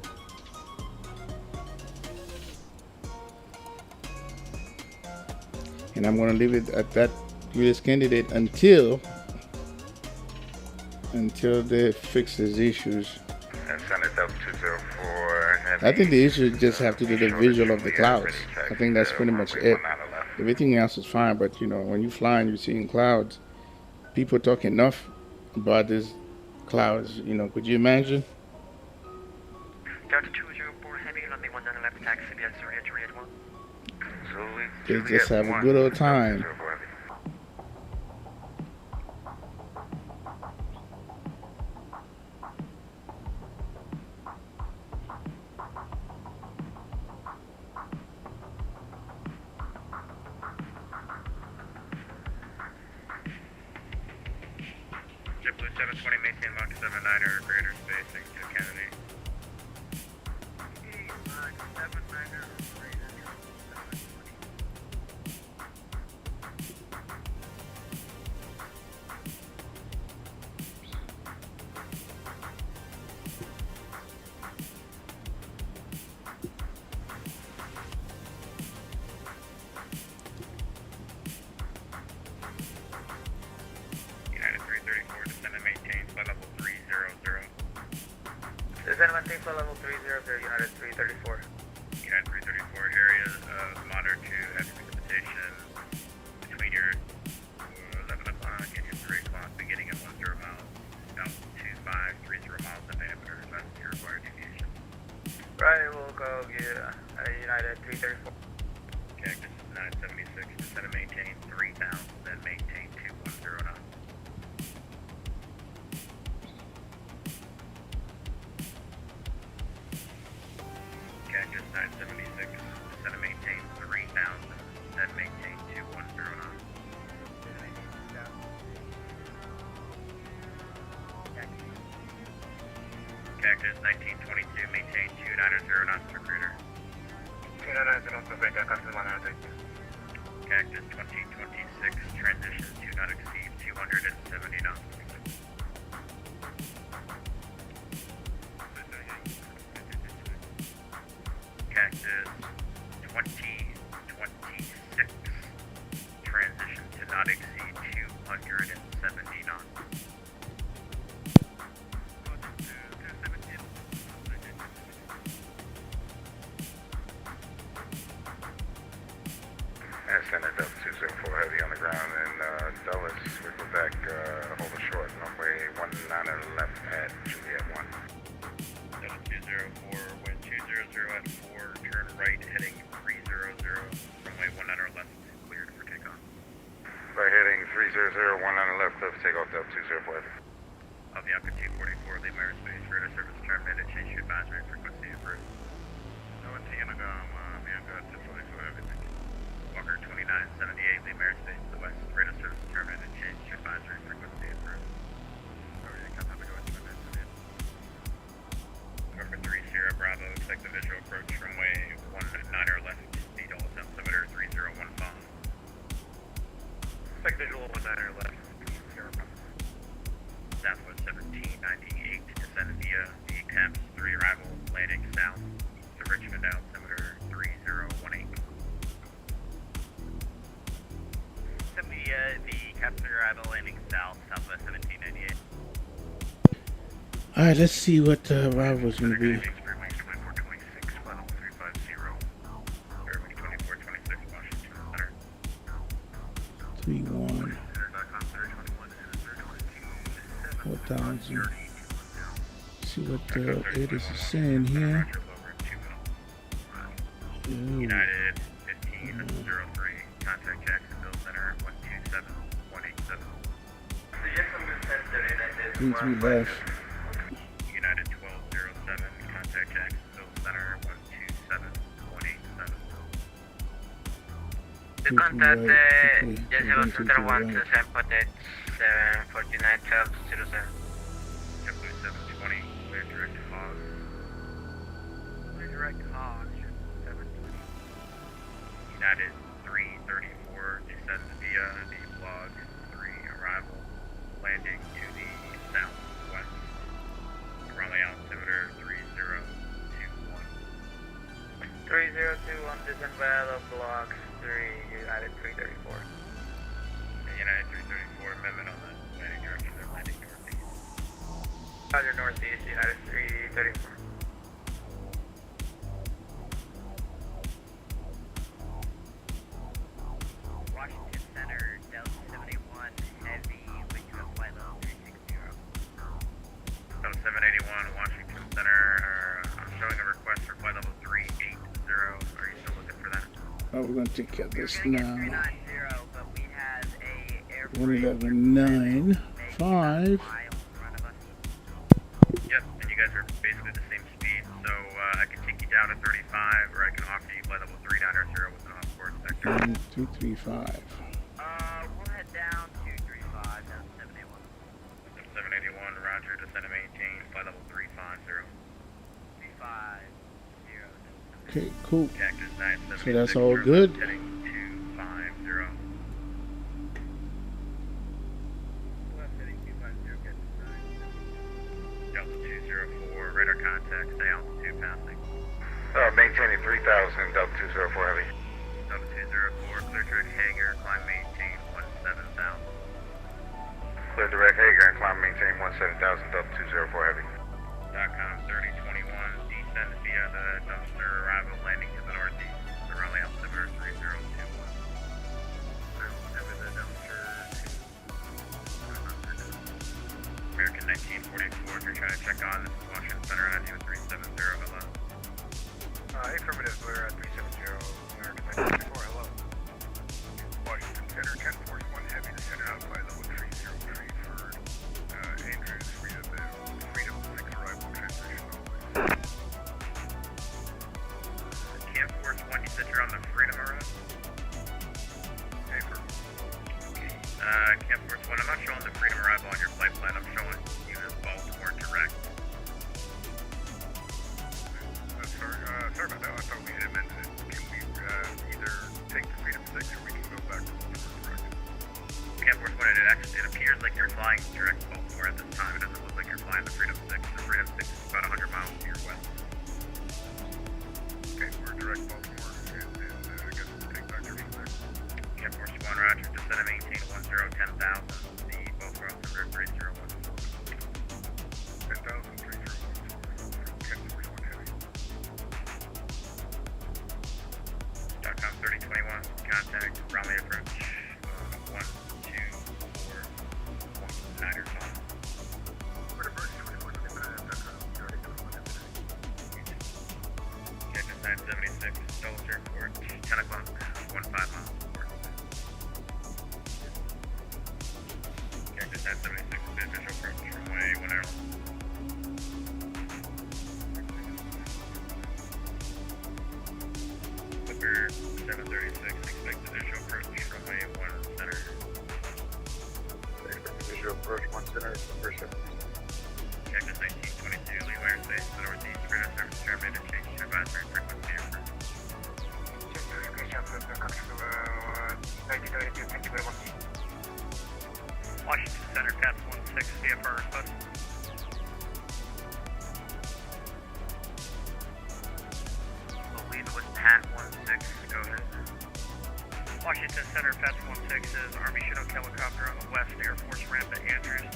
And I'm gonna leave it at that release candidate until they fix these issues. I think the issue just have to do the visual of the clouds. I think that's pretty much it. Everything else is fine, but you know, when you fly and you're seeing clouds, people talk enough about these clouds. You know, could you imagine? They just have a good old time. JetBlue 720, maintain Mach 79 or greater spacing to Kennedy. Descend maintain flight level 300, United 334. United 334, area of moderate to heavy precipitation between your 11 o'clock and your 3 o'clock, beginning at 10 miles, out 2530 miles in diameter. That's your required deviation. Right, we'll go United 334. Cactus 976, descend and maintain 3000, then maintain 210 knots. Cactus 976, descend and maintain 3000, then maintain 210 knots. Cactus 1922, maintain 290 knots per cruiser. 290 knots per cruiser, Cactus 190. Cactus 2026, transition to not exceed 270 knots. Cactus 2026, transition to not exceed 270 knots. Center Delta 204 Heavy on the ground in Dulles. We go back over short, runway 19 left at Juliet 1. Delta 204, wind 200 at 4, turn right heading 300, runway 19 left, cleared for takeoff. Right heading 300, 19 left, clear for takeoff, Delta 204 Heavy. Of the Alpha 244, leave aerospace, radar service terminated, change to advisory, frequency approved. No one taking a Bianca, 644 Heavy. Walker 2978, leave airspace to the west, radar service terminated, change to advisory, frequency approved. Walker 3 Sierra Bravo, expect the visual approach runway 19 left, speed altimeter 301 pound. Expect visual 19 left, Sierra Bravo. Southwest 1798, descend via the CAPS 3 arrival, landing south to Richmond, altimeter 3018. The captain arrival landing south, southwest 1798. Alright, let's see what the arrival is going to be. 2426, level 350. Airway 2426, Washington Center. 3-1. 4,000. See what the it is saying here. United 1503, contact Jacksonville Center 127187. 3 left. United 1207, contact Jacksonville Center 127187. To contact Jacksonville Center 127, contact 749 1207. JetBlue 720, clear direct hog. Clear direct hog, 720. United 334, descend via the log 3 arrival, landing to the southwest. Runway altimeter 3021. 3021, descend via the block 3, United 334. United 334, amendment on the landing direction, they're landing northeast. Roger, northeast, United 334. Washington Center, Delta 71, heavy, wind to flight level 360. Delta 781, Washington Center, I'm showing a request for flight level 380. Are you still looking for that? Oh, we're going to take care of this We're now. 390, but we have a airport 111.9.5. Yep, and you guys are basically the same speed, so I can take you down to 35, or I can offer you flight level 390 with an off-board vector. 235. We'll head down to 35, down to 781. 781, roger, descend and maintain, flight level 350. 350. Okay, cool. Cactus 976. So that's all good. Heading 250. West heading 250, get Delta 204, radar contact, stay altitude passing. Maintaining 3,000, Delta 204 Heavy. Delta 204, clear direct Hager, climb maintain 17,000. Clear direct Hager and climb maintain 17,000, Delta 204 Heavy. .com 3021, got a dumpster arrival landing to the northeast, around altimeter 3021. Over the dumpster. American 1944, if you're trying to check on Washington Center on ID 370, hello. Affirmative, we're at 370, American 1944, hello. Washington Center, 10 Force 1 Heavy, descended out by level 303 for Andrews, Freedom 6 arrival transition always. Camp Force 1, you said you're on the Freedom arrival? Okay. Camp Force 1, I'm not showing the Freedom arrival on your flight plan, I'm showing you as Baltimore direct. Sorry about that. I thought we had amended it. Can we either take the Freedom 6 or we can go back to Baltimore direct? Camp Force 1, it appears like you're flying direct to Baltimore at this time. It doesn't look like you're flying the Freedom 6. The Freedom 6 is about 100 miles to your west. Okay, we're direct Baltimore, and I guess we'll take back to Freedom 6. Camp Force 1, roger. Descend and maintain 1010,000. The Baltimore altimeter 301. 10,000, 301, 10 Force 1 Heavy. .com 3021, contact, runway approach, 124, 19 or something. Cactus 976, Dulles Airport, 10 o'clock, 15 miles north. Cactus 976, visual approach, runway 1 arrow. Clipper 736, expect visual approach, runway 1 center. Visual approach, 1 center, Clipper 7. Cactus 1922, leave airspace, the northeast, radar service terminated, change to advisory frequency approved. Washington Center, path 16, VFR request. The lead was Pat 16, go ahead. Washington Center, path 16 is Army Chinook helicopter on the west, Air Force ramp at Andrews.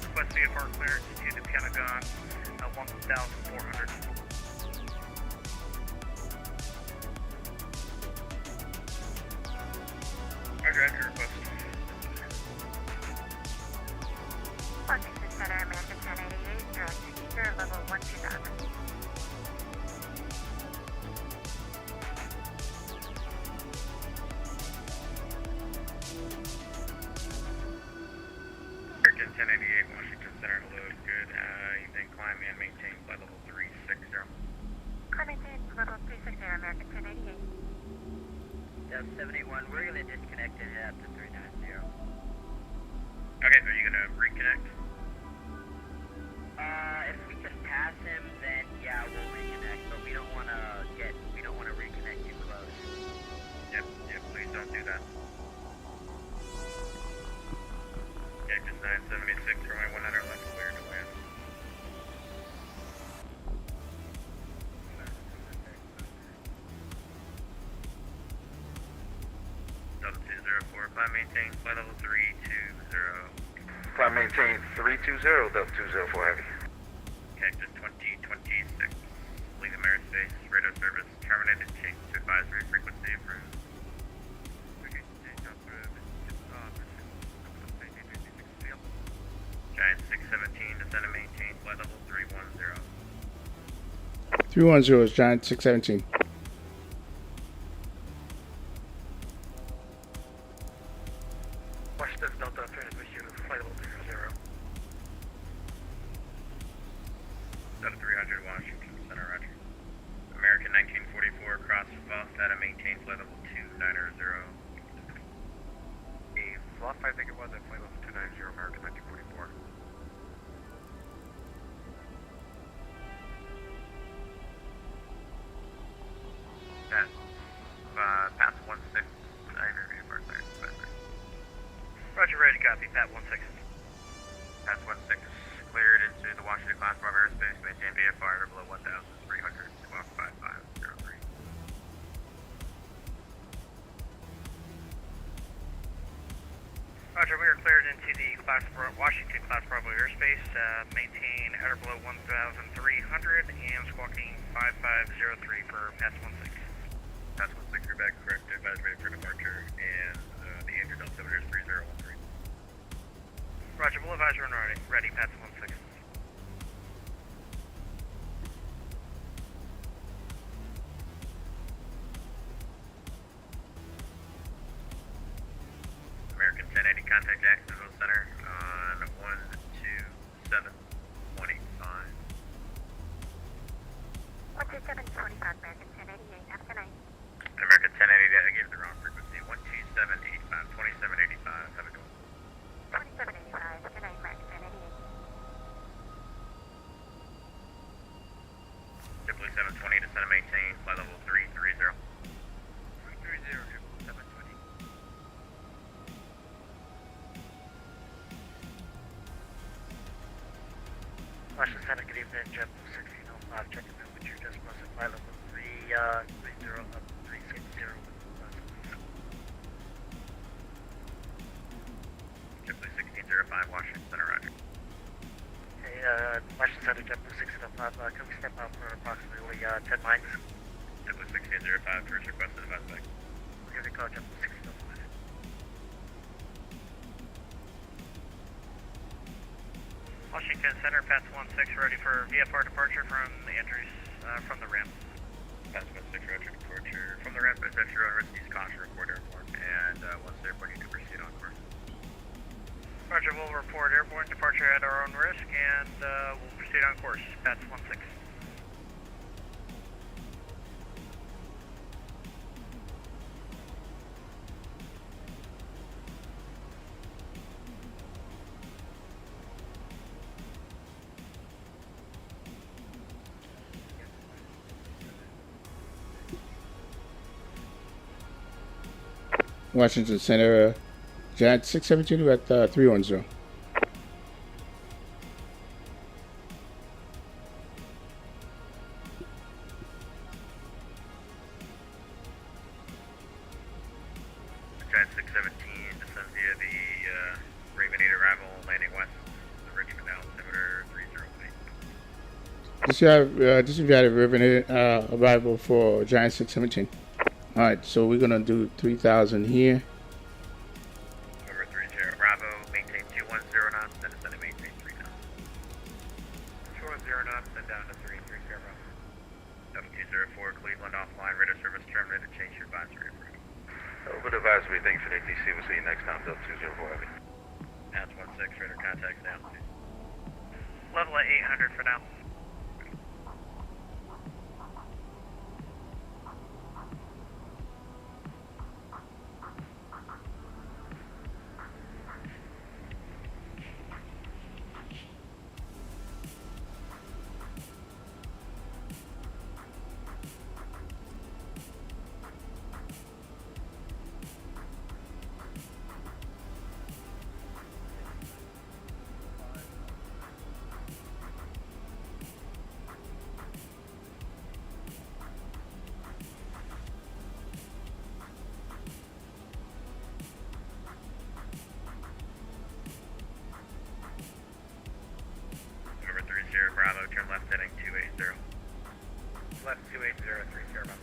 Request VFR clearance to the Pentagon at 1,400. Roger, after request. Washington Center, American 1088, drone speaker, level 12000. American 1088, Washington Center, hello, good. You then climb and maintain flight level 360. Climb maintain level 360, American 1088. Delta 781, we're going to disconnect and head up to 390. Okay, so are you gonna reconnect? If we can pass him, then yeah, we'll reconnect, but we don't want to reconnect too close. Yep, please don't do that. Cactus 976, runway 100 left, clear to land. Delta 204, climb maintain, flight level 320. Climb maintain 320, Delta 204 Heavy. Cactus 2026, leaving airspace, radar service, terminated, change to advisory, frequency approved. Giant 617, descend and maintain, flight level 310. 310 is Giant 617. Washington Delta, transmission, flight level 30. Delta 300, Washington Center, roger. American 1944, cross Falstaff and maintain flight level 290. Lost 5, I think it was, at flight level 290, American 1944. Path 16, I hear you, Mark, Roger, ready to copy, Pat 16. Path 16 cleared into the Washington class from airspace, maintain VFR below 1,300, 125503. Roger, we are cleared into the Washington Class Bravo airspace, maintain at or below 1,300 and squawking 5503 for pass 16. Pass 16, you're back correct. Advise ready for departure, and the Andrews altimeter is 3013. Roger, we'll advise when ready, pass 16. American 1080, contact Jacksonville Center on 127.85. 127.25, American 1088, have a good night. American 1080, I gave the wrong frequency. 127.85, 27.85, have a good one. 2785, good night, American 1088. JetBlue 720, descend and maintain, flight level 330. 330, 720. Washington Center, good evening, JetBlue 1605, checking in with your decimal flight level 330 up 360. JetBlue 1605, Washington Center, roger. Hey, Washington Center, JetBlue 1605, can we step out for approximately 10 miles? JetBlue 1605, first requested advise back. Here we go, JetBlue 1605. Washington Center, pass 16, ready for VFR departure from the Andrews, from the ramp. Pass 16, roger, departure from the ramp, but set your own risk, use caution, report airborne, and once airborne, you can proceed on course. Roger, we'll report airborne departure at our own risk, and we'll proceed on course, pass 16. Washington Center, Giant 617, we're at 310. Giant 617, descend via the Raven 8 arrival, landing west, the Richmond altimeter 308. This is a River arrival for Giant 617. Alright, so we're gonna do 3,000 here. Over 30 Bravo, maintain 210 knots, then descend and maintain 3 knots. 210 knots, then down to 330 Bravo. W204, Cleveland offline, radar service terminated, change your advisory approach. Over advisory, thanks for the DC. We'll see you next time, W204 Heavy. Pass 16, radar contacts down, please. Level at 800 for now. Over 30 Bravo, turn left heading 280. Left 280, 30 Bravo.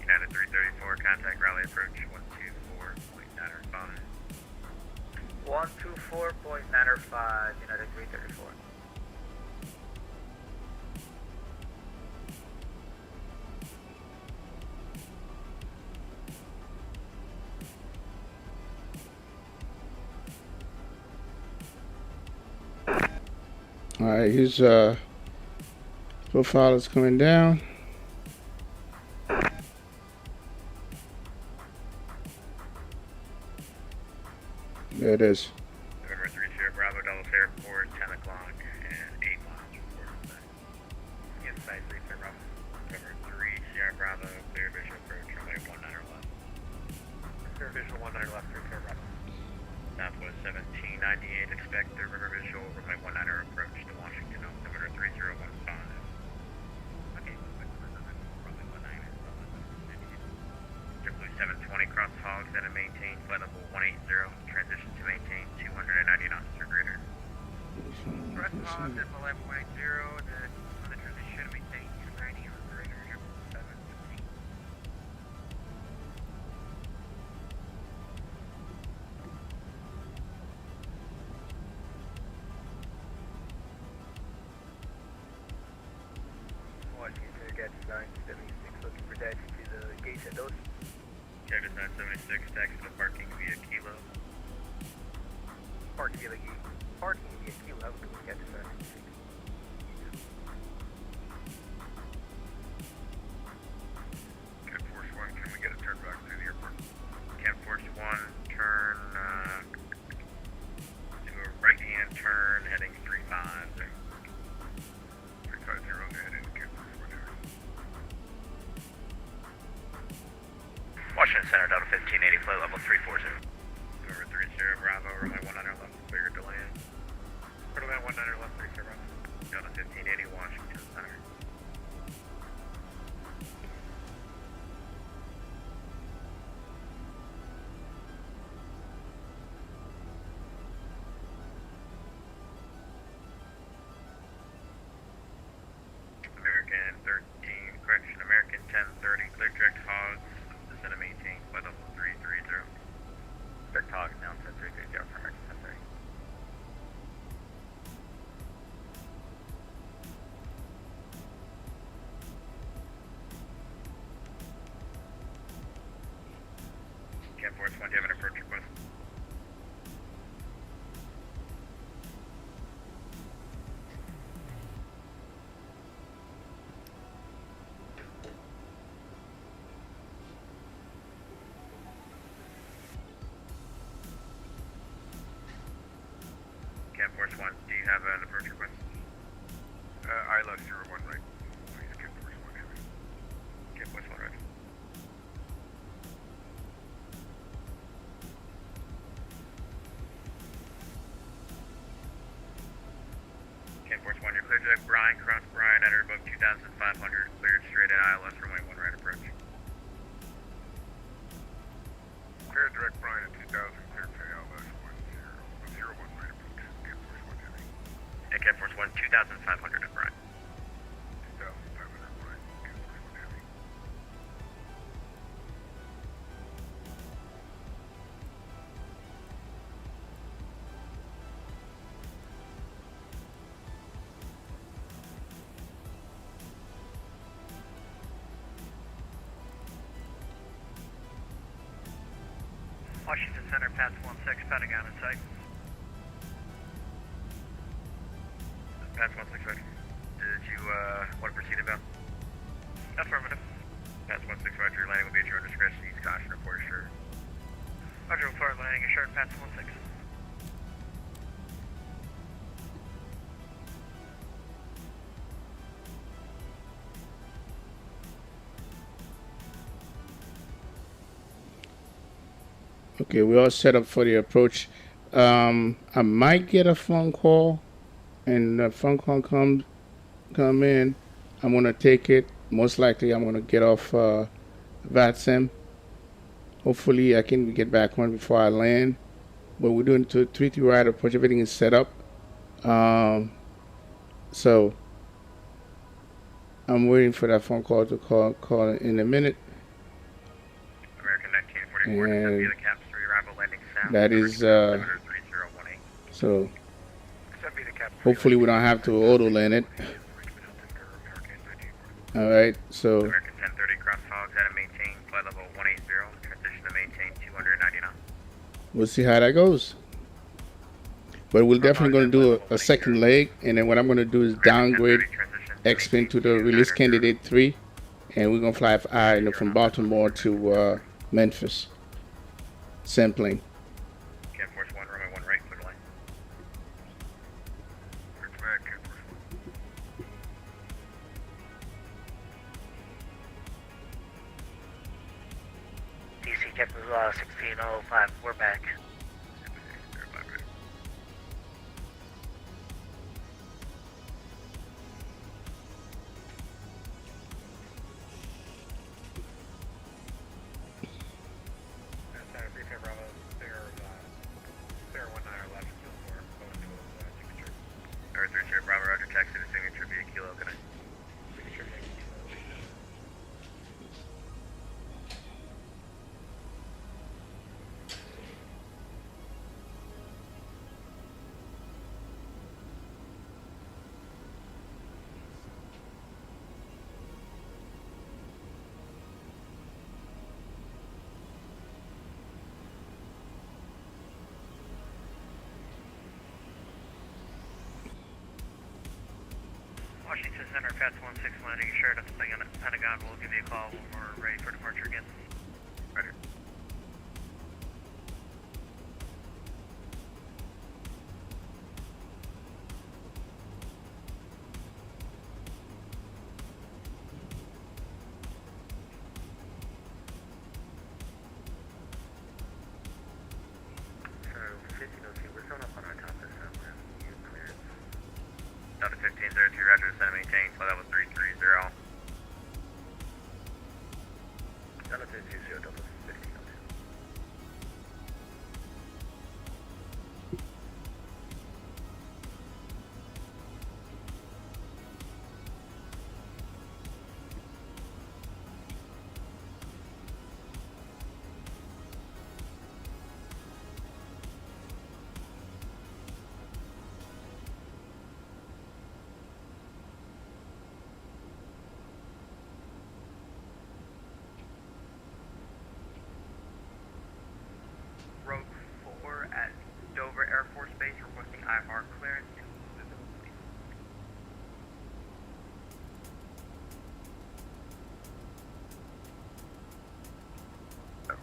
United 334, contact rally approach 124.905. 124.905, United 334. Alright, his profile is coming down. There it is. November 30 Bravo, Dulles Airport, 10 o'clock and 8 miles report. Inside 3 Bravo. November 3 Sierra Bravo, clear visual approach, runway 19 left. Clear visual 19 left, 3 Bravo. Southwest 1798, expect the river visual, runway 19 approach to Washington, altimeter 3015. Okay, runway 19 is JetBlue 720, cross hogs, and maintain flight level 180, transition to maintain 290 knots. positive 11.0, then on the transition, maintain 290 on the radar, 715. Washington Center, Gadget 976, looking for taxi to the gate at those. Gadget 976, taxi to parking via Kilo. Parking via Kilo, have a good one, Gadget 976. Cat Force 1, can we get a turn back through the airport? Cat Force 1, turn, do a right-hand turn, heading 350. 350 to head into Cat Force 1 area. Washington Center, Delta 1580, flight level 340. Over 30 Bravo, runway 19 left, clear to land. Runway 19 left, 30 Bravo. Delta 1580, Washington Center. American 13, correction, American 1030, clear direct hogs, descend and maintain, flight level 330. Direct hogs down to 330 for American 1030. Cat Force 1, do you have an approach request? Cat Force 1, do you have an approach request? ILS 01 right. Please, Cat Force 1 heavy. Cat Force 1, right. Cat Force 1, you're clear to Bryan, cross Bryan, enter above 2,500, cleared straight at ILS, runway 1 right approach. Clear direct Bryan at 2000, clear to ILS 101 right approach. Cat Force 1 heavy. Yeah, Cat Force 1, 2,500 at Bryan. 2,500 Bryan, Cat Force 1 heavy. Washington Center, pass 16, Pentagon in sight. Pass 16, right. Did you want to proceed about? Affirmative. Pass 16, right, your landing will be at your own discretion, use caution, report assured. Roger, report landing assured, pass 16. Okay, we're all set up for the approach. I might get a phone call, and the phone call come in. I'm gonna take it. Most likely, I'm gonna get off Vatsim. Hopefully, I can get back on before I land. But we're doing 3-3 right approach. Everything is set up. So I'm waiting for that phone call to call in a minute. American 1944, descend via the Caps 3, arrival landing sound. That is so. Hopefully, we don't have to auto land it. All right, so American 1030, cross hogs, head and maintain, flight level 180, transition to maintain 299. we'll see how that goes. But we're definitely going to do a second leg, and then what I'm going to do is downgrade X-Spin to the release candidate 3, and we're going to fly from Baltimore to Memphis. Same plane. Cat Force 1, runway 1 right, clear to land. Clear to land, Cat Force 1. DC Captain 1605, we're back. This is Center Fats 161. You sure that's thing on the Pentagon. We'll give you a call when we're ready for departure again. Right here. So, 1502, what's going up on our top of this you clearance? Delta 1502, roger, descend and maintain, so that was 330. Delta 220, Delta 1502. Rogue 4 at Dover Air Force Base requesting IR clearance.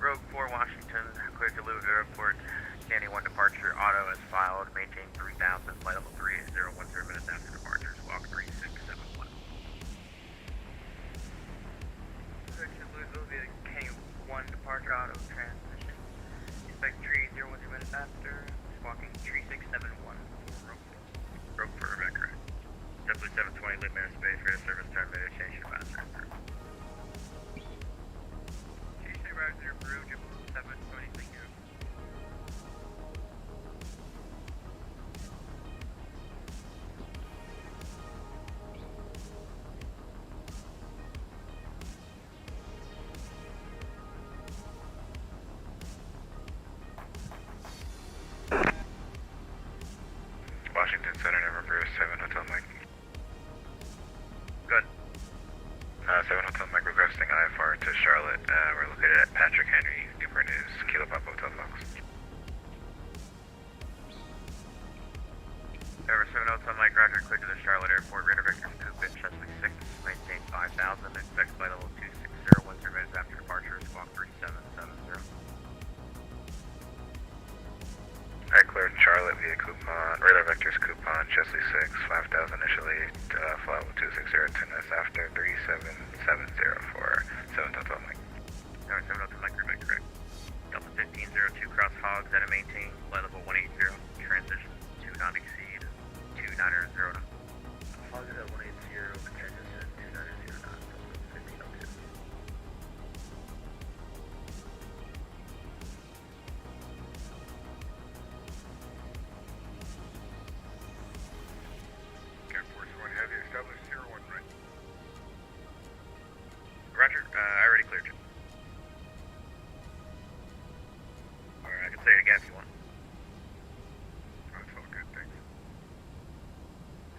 Rogue 4, Washington, clear to Louisville Airport. Standing 1 departure, auto as filed, maintain 3000, flight level 3010 minutes after departure, squawk 3671. Clear to Louisville via K1 departure auto transmission. Expect 3010 minutes after, squawking 3671. Rogue 4, Rebecca, correct. W720, leave airspace, radar service terminated, change to faster. Tuesday Riser, Brew, 720, thank you. Washington Center, November 7 Hotel Mike. Good. 7 Hotel Mike requesting IFR to Charlotte. We're located at Patrick Henry, Newport News, Kilo Papa Hotel Fox. November 7 Hotel Mike, roger, clear to the Charlotte Airport, radar vector scoop in Chesley 6, maintain 5000, expect flight level 260, 10 minutes after departure, squawk 3770. Alright, cleared Charlotte via coupon, radar vectors coupon, Chesley 6, 5000 initially, flight level 260, 10 minutes after, 3770 for 7 Hotel Mike. November 7 Hotel Mike, Rebecca, correct. Delta 1502, cross hogs, at a maintain, flight level 180, transition to not exceed 2990. Hog is at 180, transition 2909, Delta 1502. Air Force 1 Heavy, establish 01 right. Roger, I already cleared you. Or I can say it again if you want. That's all good, thanks.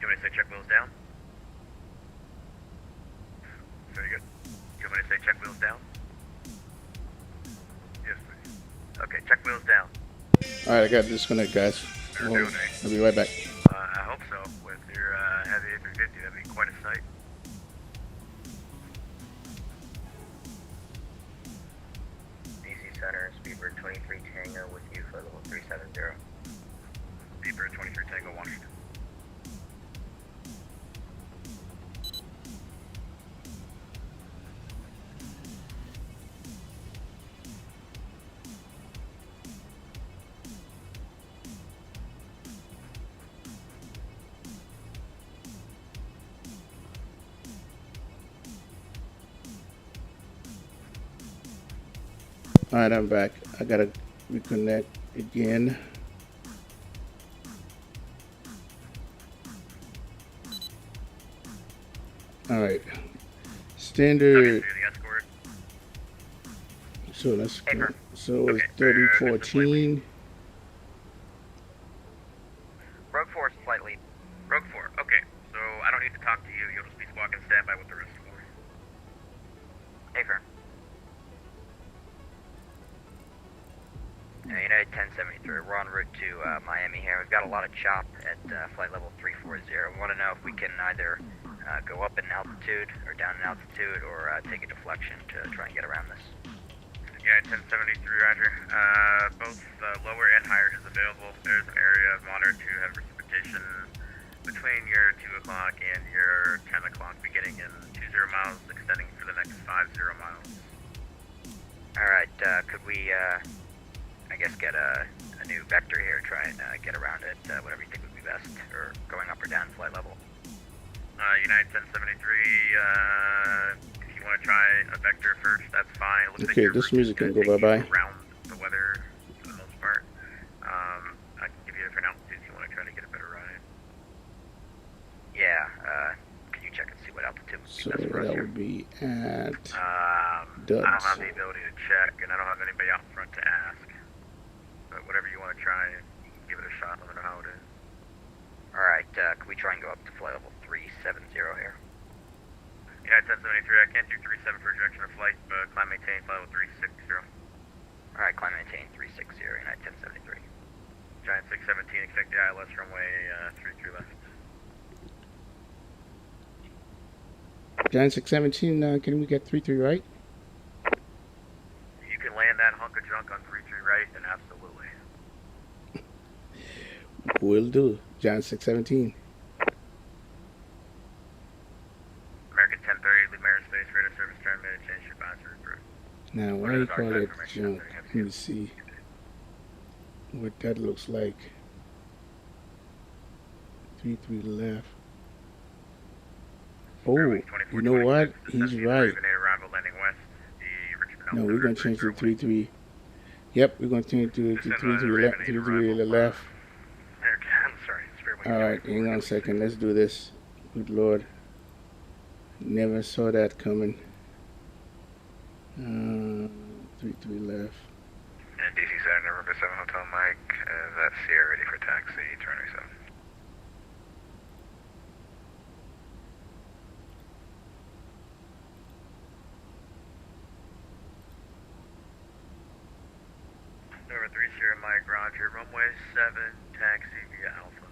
You want me to say check wheels down? Say again? You want me to say check wheels down? Yes, please. Okay, check wheels down. Alright, I got to disconnect, guys. I'll be right back. I hope so. With your heavy A350, that'd be quite a sight. DC Center, Speedbird 23 Tango with you for level 370. Speedbird 23 Tango, Washington. Alright, I'm back. I gotta reconnect again. Alright. Standard. So let's go. So it's 3014. Rogue 4 slightly. Rogue 4, okay. So I don't need to talk to you. You'll just be squawking standby with the rest of them. Affirm. United 1073, we're en route to Miami here. We've got a lot of chop at flight level 340. We want to know if we can either go up in altitude or down in altitude or take a deflection to try and get around this. United 1073, roger. Both lower and higher is available. There's an area of moderate to heavy precipitation between your 2 o'clock and your 10 o'clock, beginning in 20 miles, extending for the next 50 miles. Alright, could we, I guess, get a new vector here, try and get around it, whatever you think would be best, or going up or down flight level? United 1073, if you want to try a vector first, that's fine. It looks Okay, like this music can go bye-bye. Around the weather, for the most part. I can give you different altitudes if you want to try to get a better ride. Yeah, can you check and see what altitude would be So best for us that here? would be at I don't Duds. have the ability to check, and I don't have anybody out front to ask. But whatever you want to try, you can give it a shot, let me know how it is. Alright, can we try and go up to flight level 370 here? Yeah, 1073, I can't do 37 for direction of flight, but climb maintain flight level 360. Alright, climb maintain 360, United 1073. Giant 617, expect the ILS runway 33 left. Giant 617, can we get 33 right? You can land that hunk of junk on 33 right, then absolutely. Will do. Giant 617. American 1030, leave aerospace, radar service terminated, change your advisory approved. Now, why do you call it junk? Let me see what that looks like. 33 left. Oh, you know what? He's right. No, we're going to change to 33. Yep, we're going to change to 33 left. 33 left. Alright, hang on a second. Let's do this. Good Lord. Never saw that coming. 33 left. And DC Center, November 7 Hotel Mike, that's Sierra ready for taxi, turn 7. November 3 Sierra Mike, roger, runway 7, taxi via Alpha.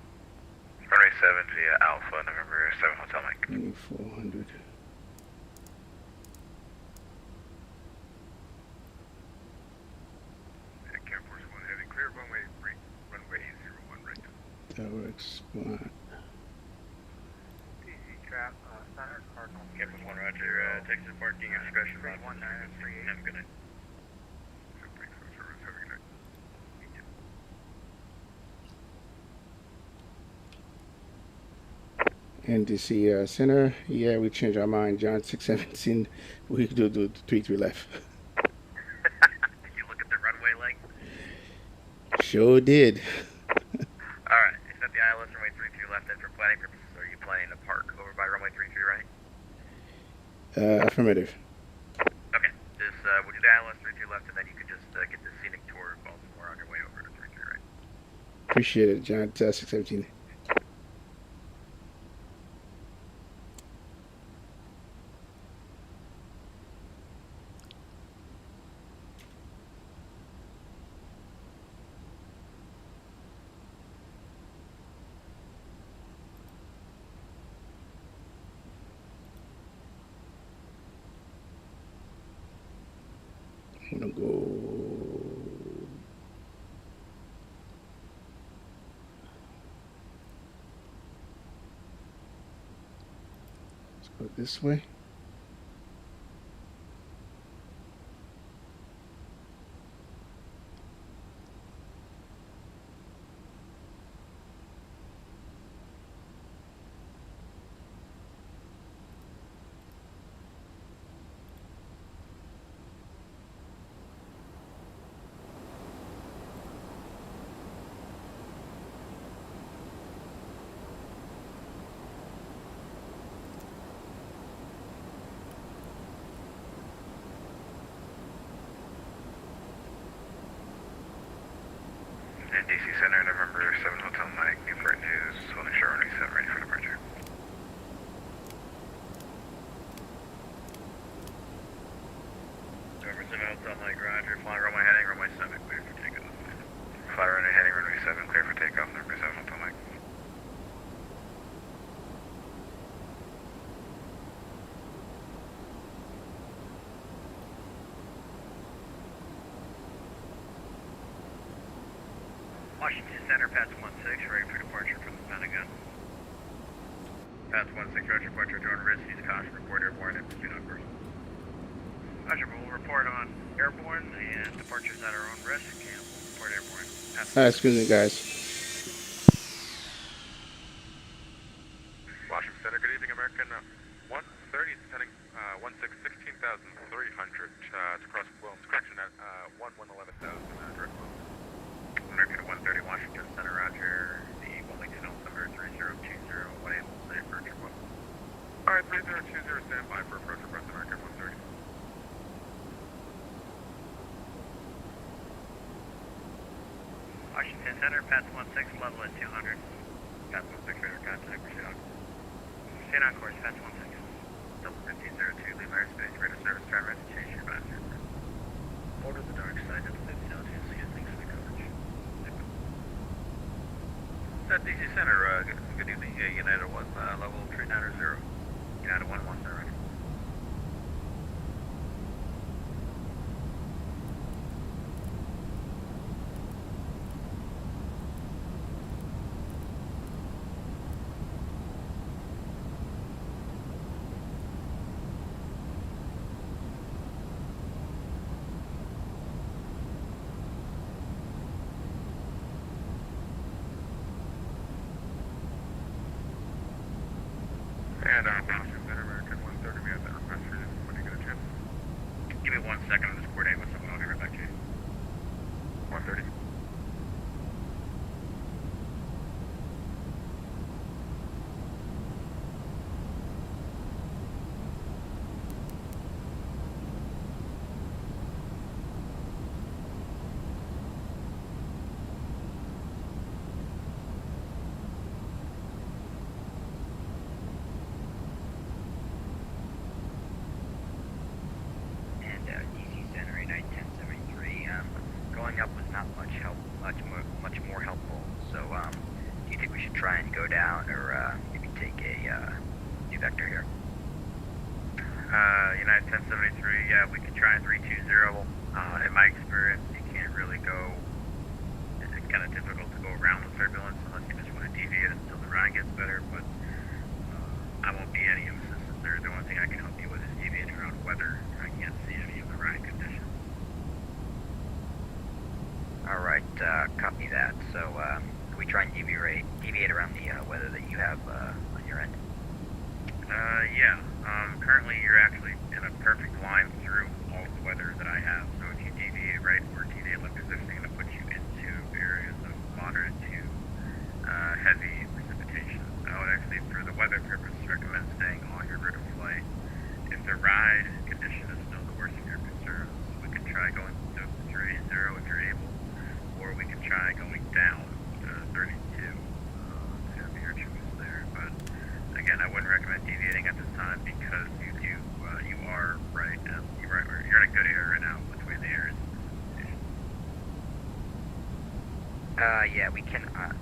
Runway 7 via Alpha, November 7 Hotel Mike. 2400. Air Force 1 heading clear, runway 3, runway 01 right now. Tower spot. Trap, Center, Cardinal. Captain 1 roger, Texas parking expression, 1938. Have a good night. NDC Center. Yeah, we changed our mind. John 617. We do 33 left. Did you look at the runway length? Sure did. Alright, you set the ILS runway 33 left, and for planning purposes, are you planning to park over by runway 33 right? Affirmative. Okay, just we'll do the ILS 33 left, and then you can just get the scenic tour of Baltimore on your way over to 33 right. Appreciate it, John 617. I'm gonna go. Let's go this way. DC Center, November 7 Hotel Mike, Newport News, Swimming Shore runway 7 ready for departure. November 7 Hotel Mike, roger, flying runway heading, runway 7, clear for takeoff. Washington Center, Pats 16, ready for departure from the Pentagon. Pats 16, roger, departure, drone risk, use caution, report airborne, and pursuit on course. Roger, we'll report on airborne and departures at our own risk, and we'll report airborne. Excuse me, guys. Washington Center, good evening, American 130, descending 16,300 to cross Williams, correction at 11,000, direct Williams. American 130, Washington Center, roger. The Wilmington altimeter 3020, what able to say approach request. Alright, 3020, stand by for approach request, American 130. Washington Center, Pats 16, level at 200. Pats 16, radar contact, pursuit on. Stay on course, Pats 16. Double 1502, leave airspace, radar service, try right to change your advisor. Order the dark side, and live down to see things for the coverage. DC Center, good evening, United 1, level 390. United 1, sir, right. And Washington Center, American 130, we have that request for you when you get a chance. Give me 1 second, I'm just coordinating with someone, I'll get right back to you. 130. DC Center, United 1073. Going up was not much more helpful. So, do you think we should try and go down, or maybe take a new vector here? United 1073, yeah, we could try 320. In my experience, you can't really go, it's kind of difficult to go around the turbulence unless you just want to deviate until the ride gets better, but I won't be any assistance there. The only thing I can help you with is deviating around weather. I can't see any of the ride conditions. Alright, copy that. So, can we try and deviate around the weather that you have on your end? Yeah. Currently you're actually in a perfect line through all the weather that I have, so if you deviate right or deviate left, it's actually going to put you into areas of moderate to heavy precipitation. I would actually, for the weather purpose, recommend staying on your route of flight. If the ride condition is still the worst of your concerns, we could try going to 30 if you're able, or we could try going down to 32. It's going to be your choice there, but again, I wouldn't recommend deviating at this time because you are right. You're in a good area right now between the areas. Yeah, we can. I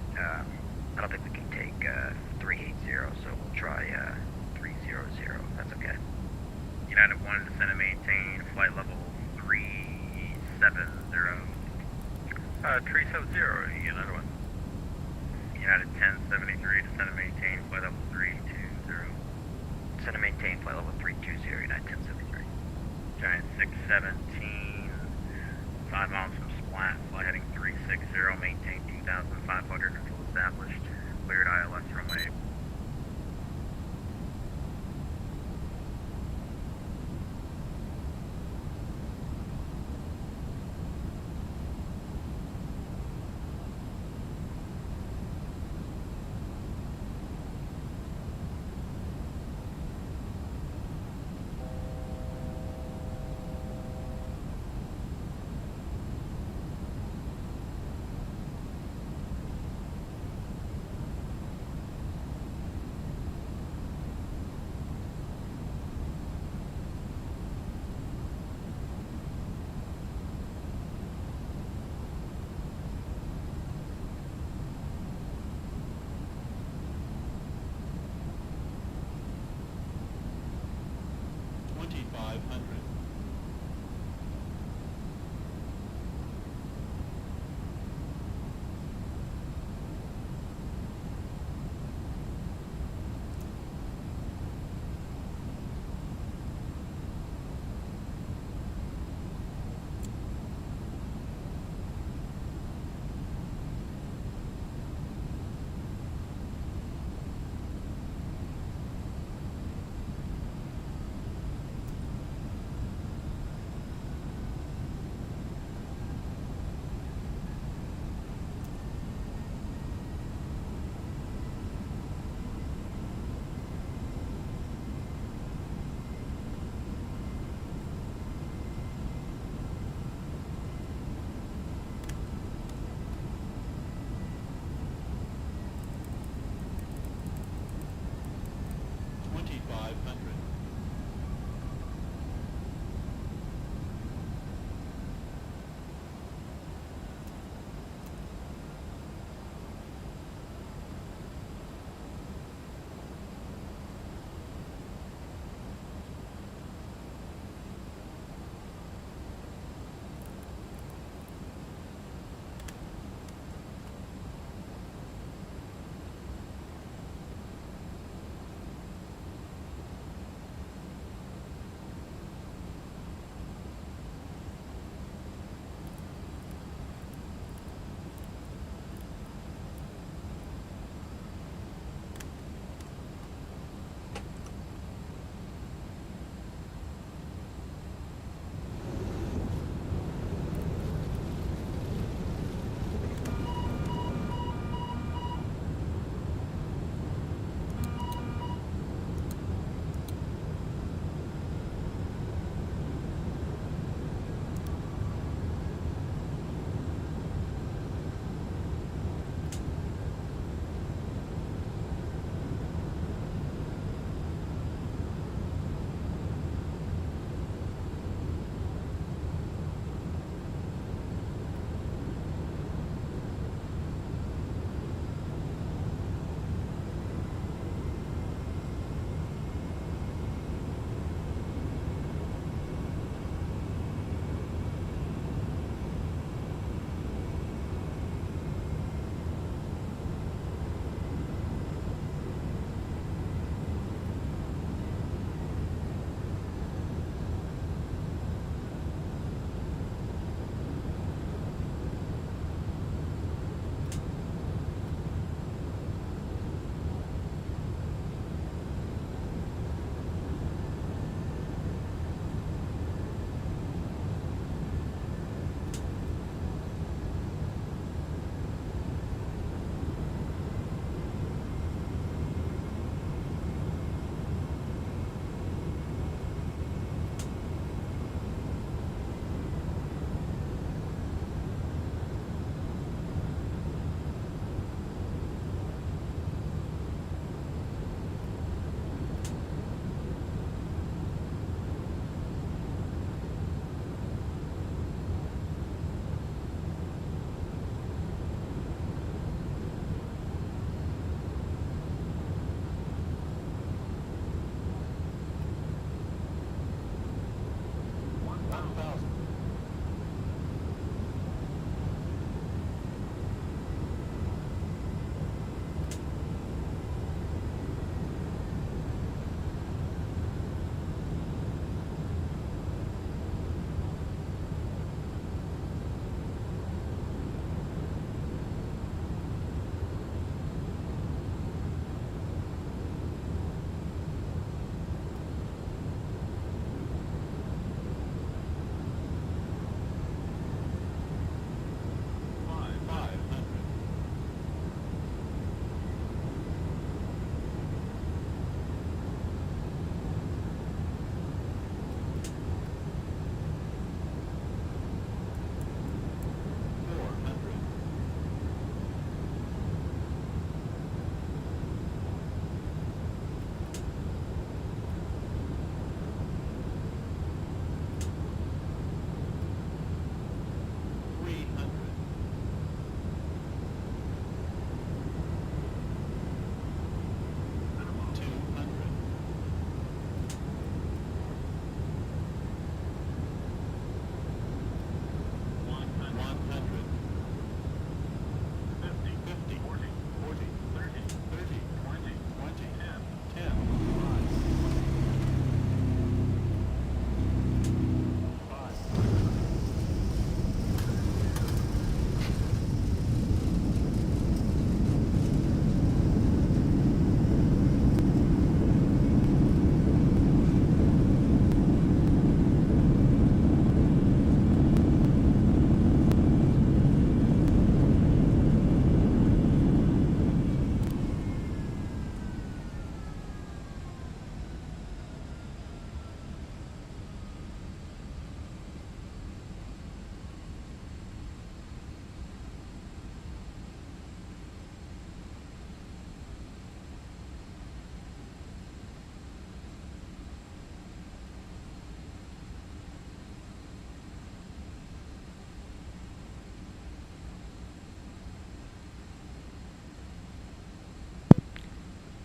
don't think we can take 380, so we'll try 300. That's okay. United 1, descend and maintain flight level 370. 370, United 1. United 1073, descend and maintain flight level 320. Descend and maintain flight level 320, United 1073. Giant 617, 5 miles from Splat, fly heading 360, maintain 2,500 until established. Cleared ILS runway.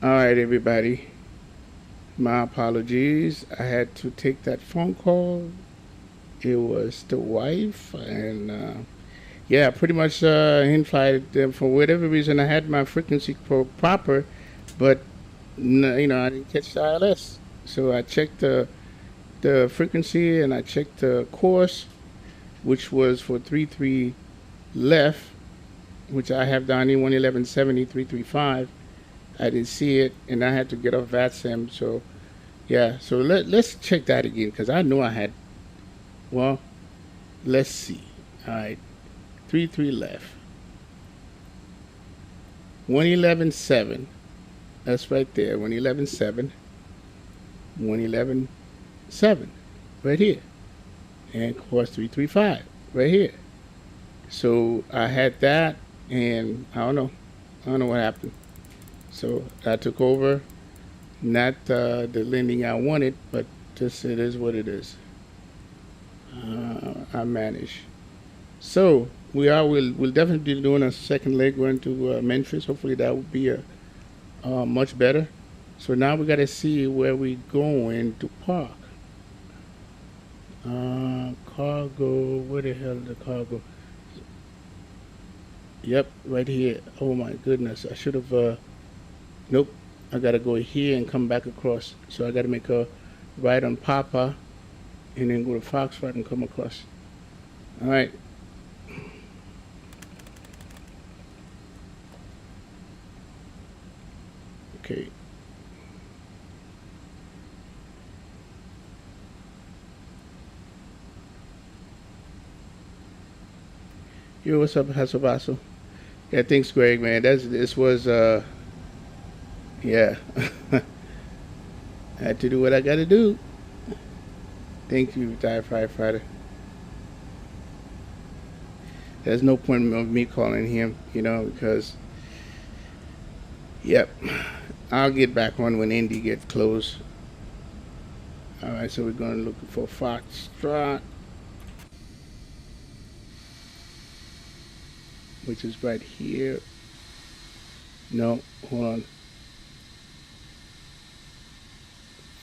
All right, everybody. My apologies. I had to take that phone call. It was the wife, and yeah, pretty much in flight. For whatever reason, I had my frequency proper, but you know, I didn't catch the ILS. So I checked the frequency and I checked the course, which was for 33 left, which I have down in 11170 335. I didn't see it, and I had to get off Vatsim. So yeah, so let's check that again because I know I had. Well, let's see. All right, 33 left. 111.7. That's right there. 111.7. 111.7. Right here. And course 335. Right here. So I had that, and I don't know. I don't know what happened. So I took over. Not the landing I wanted, but just it is what it is. I manage. So we'll definitely be doing a second leg going to Memphis. Hopefully that will be a much better. So now we got to see where we going to park. Cargo. Where the hell is the cargo? Yep, right here. Oh my goodness! I should have. Nope. I gotta go here and come back across. So I gotta make a right on Papa, and then go to Foxtrot and come across. All right. Okay. Yo, what's up, Hasabaso? Yeah, thanks, Greg, man. This was yeah. I had to do what I gotta do. Thank you, retired firefighter. There's no point of me calling him, you know, because yep. I'll get back on when Indy gets closed. Alright, so we're gonna look for Foxtrot, which is right here. No, hold on.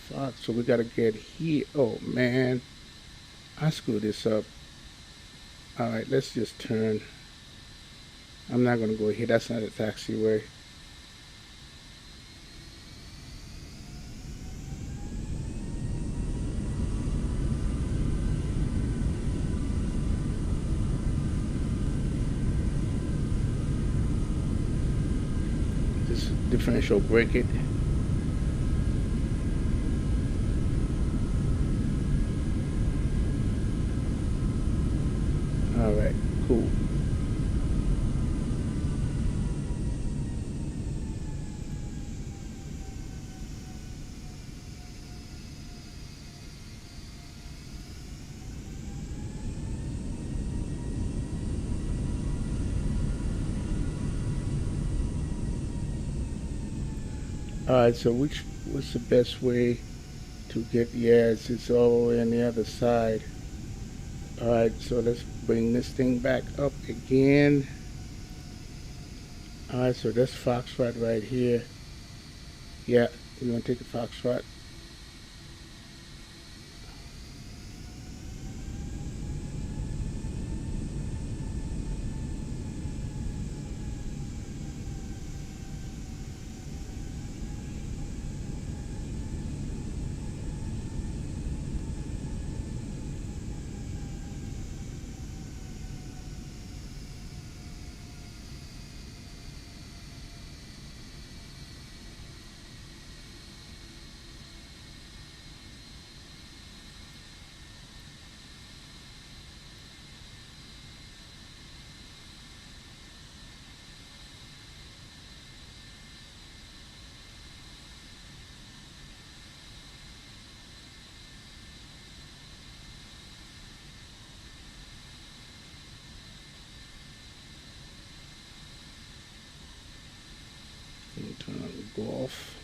Fox, so we gotta get here. Oh man, I screwed this up. Alright, let's just turn. I'm not gonna go here. That's not a taxiway. This differential break it. Alright, cool. Alright, so what's the best way to get, yeah, it's all the way on the other side. Alright, so let's bring this thing back up again. Alright, so that's Foxtrot right here. Yeah, we're gonna take a Foxtrot. Turn on the golf.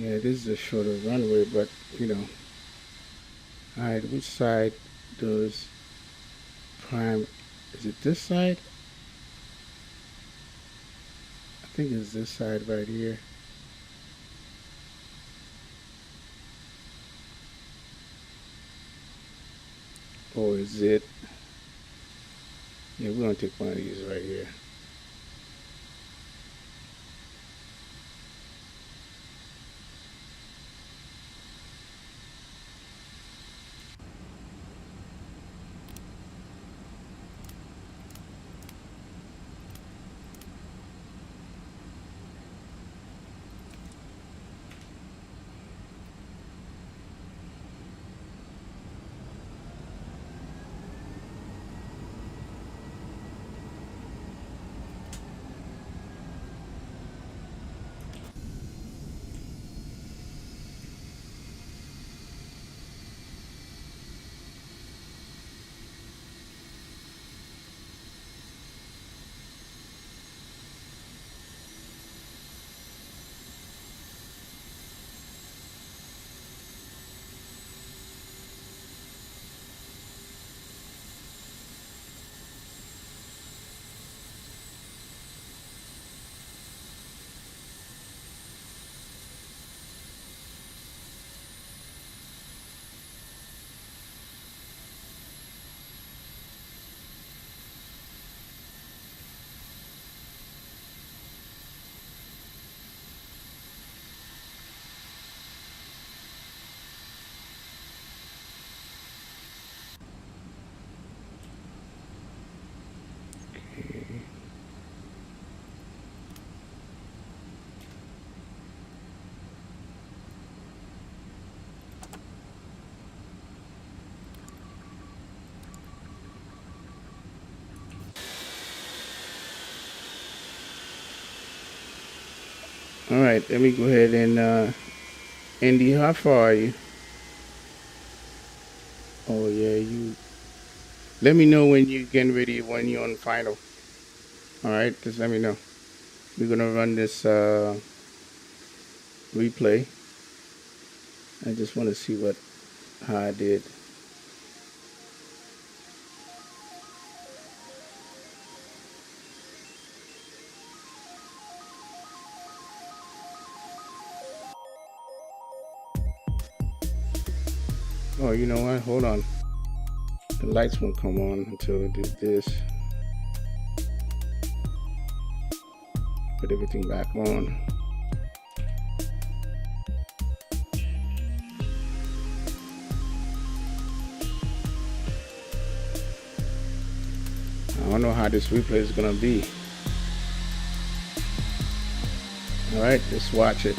Yeah, this is a shorter runway, but you know. Alright, which side does prime? Is it this side? I think it's this side right here. Or is it? Yeah, we're gonna take one of these right here. All right, let me go ahead and Andy, how far are you? Oh yeah, you. Let me know when you're getting ready, when you're on final. All right, just let me know. We're gonna run this replay. I just want to see how I did. Oh, you know what? Hold on. The lights won't come on until I do this. Put everything back on. I don't know how this replay is gonna be. All right, let's watch it.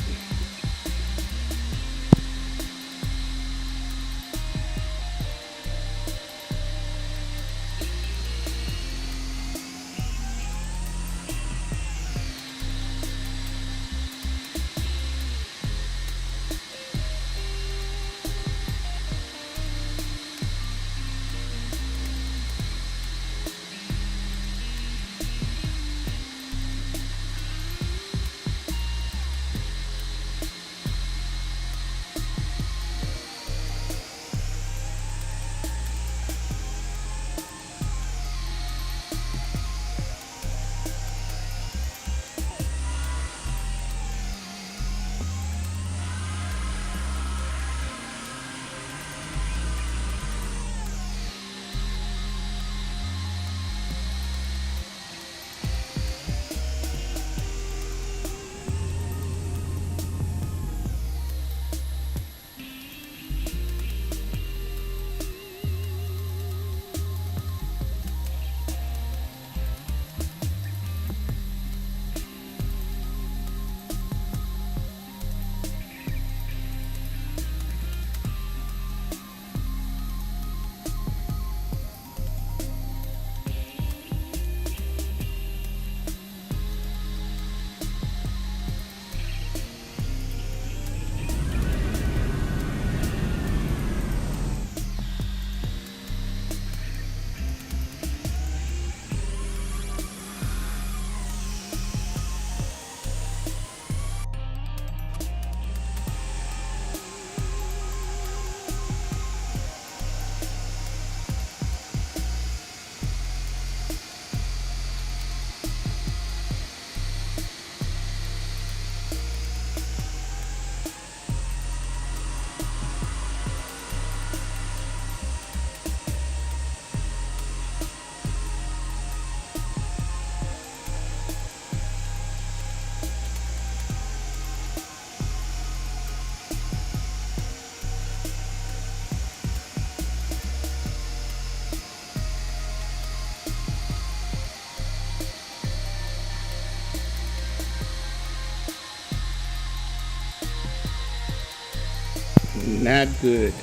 Not good.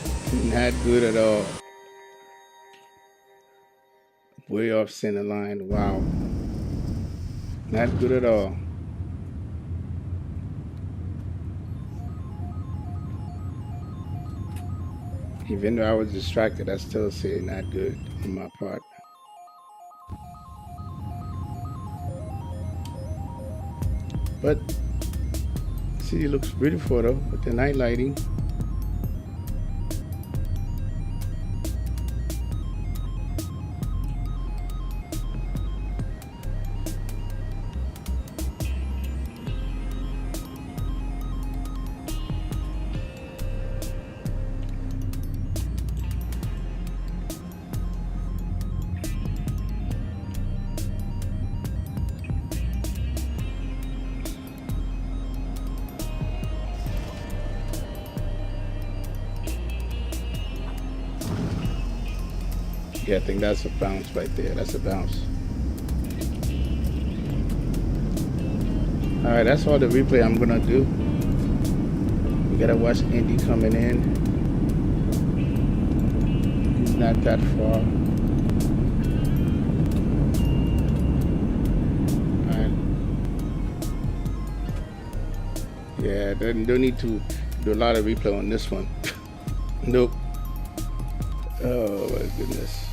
Not good at all. Way off center line. Wow. Not good at all. Even though I was distracted, I still say not good on my part. But city looks beautiful though with the night lighting. Yeah, I think that's a bounce right there. That's a bounce. All right, that's all the replay I'm gonna do. We gotta watch Indy coming in. He's not that far. All right. Yeah, don't need to do a lot of replay on this one. Nope. Oh my goodness.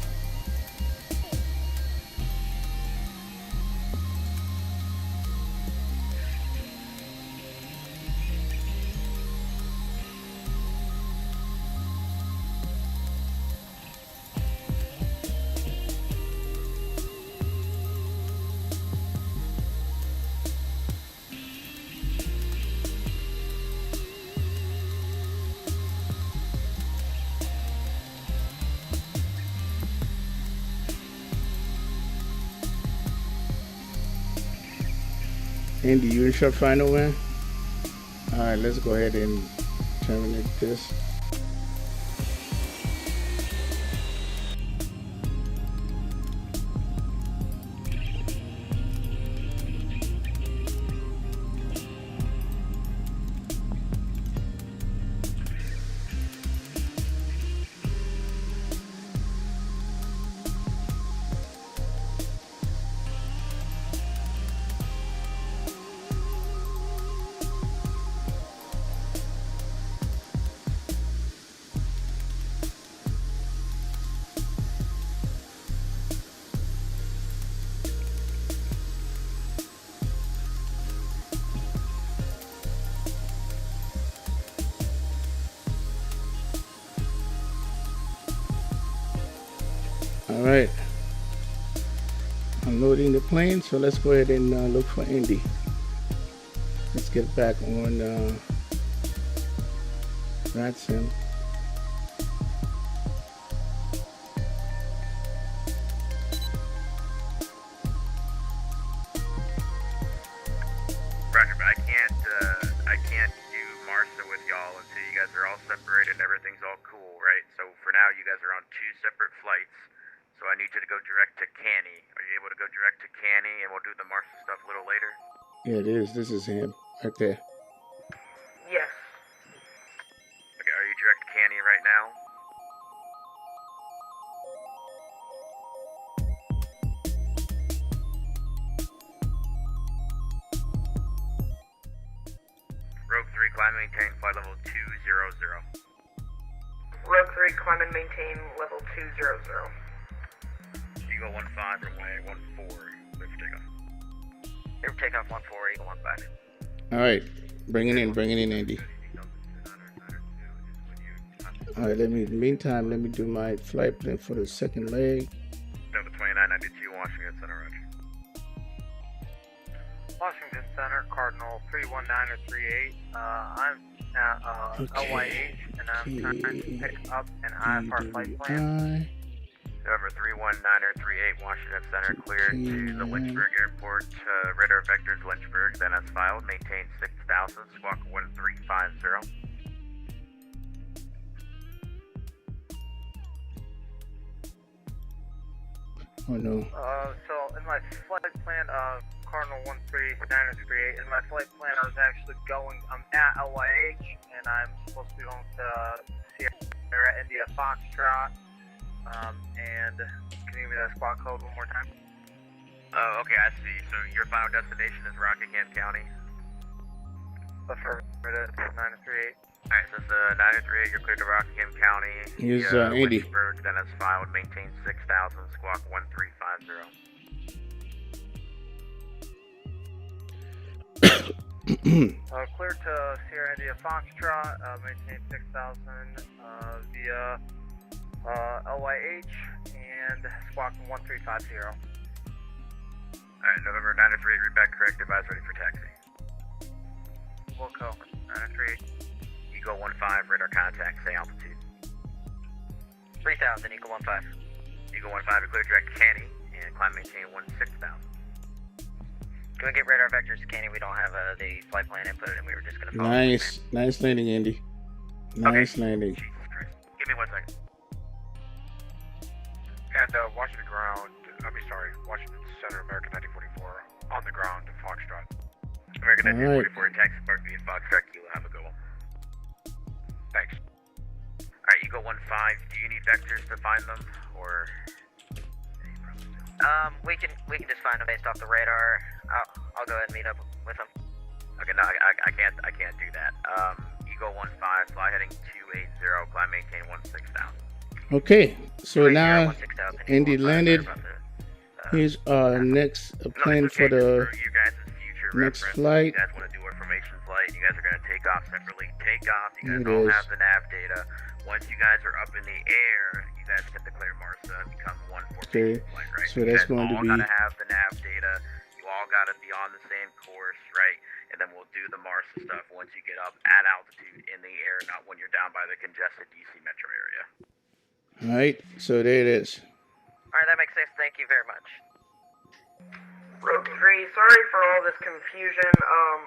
Andy, you in short final, man? All right, let's go ahead and terminate this. All right, I'm loading the plane, so let's go ahead and look for Indy. Let's get back on Vatsim. Roger, but I can't do Marsa with y'all until you guys are all separated and everything's all cool, right? So for now, you guys are on 2 separate flights. So I need you to go direct to Canny. Are you able to go direct to Canny and we'll do the Marsa stuff a little later? Yeah, it is. This is him right there. Yes. Okay, are you direct to Canny right now? Rogue 3, climb and maintain flight level 200. Rogue 3, climb and maintain level 200. Eagle 15, runway 14, clear for takeoff. Clear for takeoff 14, Eagle 15. All right, bring it in, Andy. All right, meantime, let me do my flight plan for the second leg. Delta 2992, Washington Center, roger. Washington Center, Cardinal 31938. I'm at LYH, and I'm trying to pick up an IFR flight plan. November 31938, Washington Center, cleared to the Lynchburg Airport. Radar vectors Lynchburg, then as filed. Maintain 6000, squawk 1350. Oh no. So in my flight plan, Cardinal 13-938, in my flight plan I was actually going, I'm at LYH, and I'm supposed to be going to Sierra India Foxtrot, and can you give me that squad code one more time? Oh, okay, I see. So your final destination is Rockingham County? Affirmative, 938. Alright, so it's 938, you're cleared to Rockingham County. Here's Andy. Lynchburg, then as filed, maintain 6,000, squawk 1350. Cleared to Sierra India Foxtrot, maintain 6,000 via LYH and squawk 1350. Alright, November 938, read back correct, advise ready for taxi. Wilco, 938. Eagle 15, radar contact, say altitude. 3,000, Eagle 15. Eagle 15, you're cleared direct to Canny, and climb maintain 16,000. Can we get radar vectors to Canny? We don't have the flight plan input, and we were just going to follow. Nice landing, Andy. Nice landing. Jesus Christ. Give me 1 second. And Washington ground, Washington Center, American 1944, on the ground, Foxtrot. American Alright. 1944, taxi park via Foxtrot, Kilo, have a go. Thanks. Alright, Eagle 15, do you need vectors to find them, or? We can just find them based off the radar. I'll go ahead and meet up with them. Okay, no, I can't do that. Eagle 15, fly heading 280, climb maintain 16,000. Okay, so now 16,000, Andy landed. Here's our next plan for the you guys' future next reference. flight. You guys want to do a formation flight. You guys are going to take off separately. Take off. You guys It all is. have the nav data. Once you guys are up in the air, you guys can declare Marsa and become one Okay, formation flight, right? so you that's guys going to all be- got to have the nav data. You all got to be on the same course, right? And then we'll do the Marsa stuff once you get up at altitude in the air, not when you're down by the congested DC metro area. Alright, so there it is. Alright, that makes sense. Thank you very much. Rogue 3, sorry for all this confusion.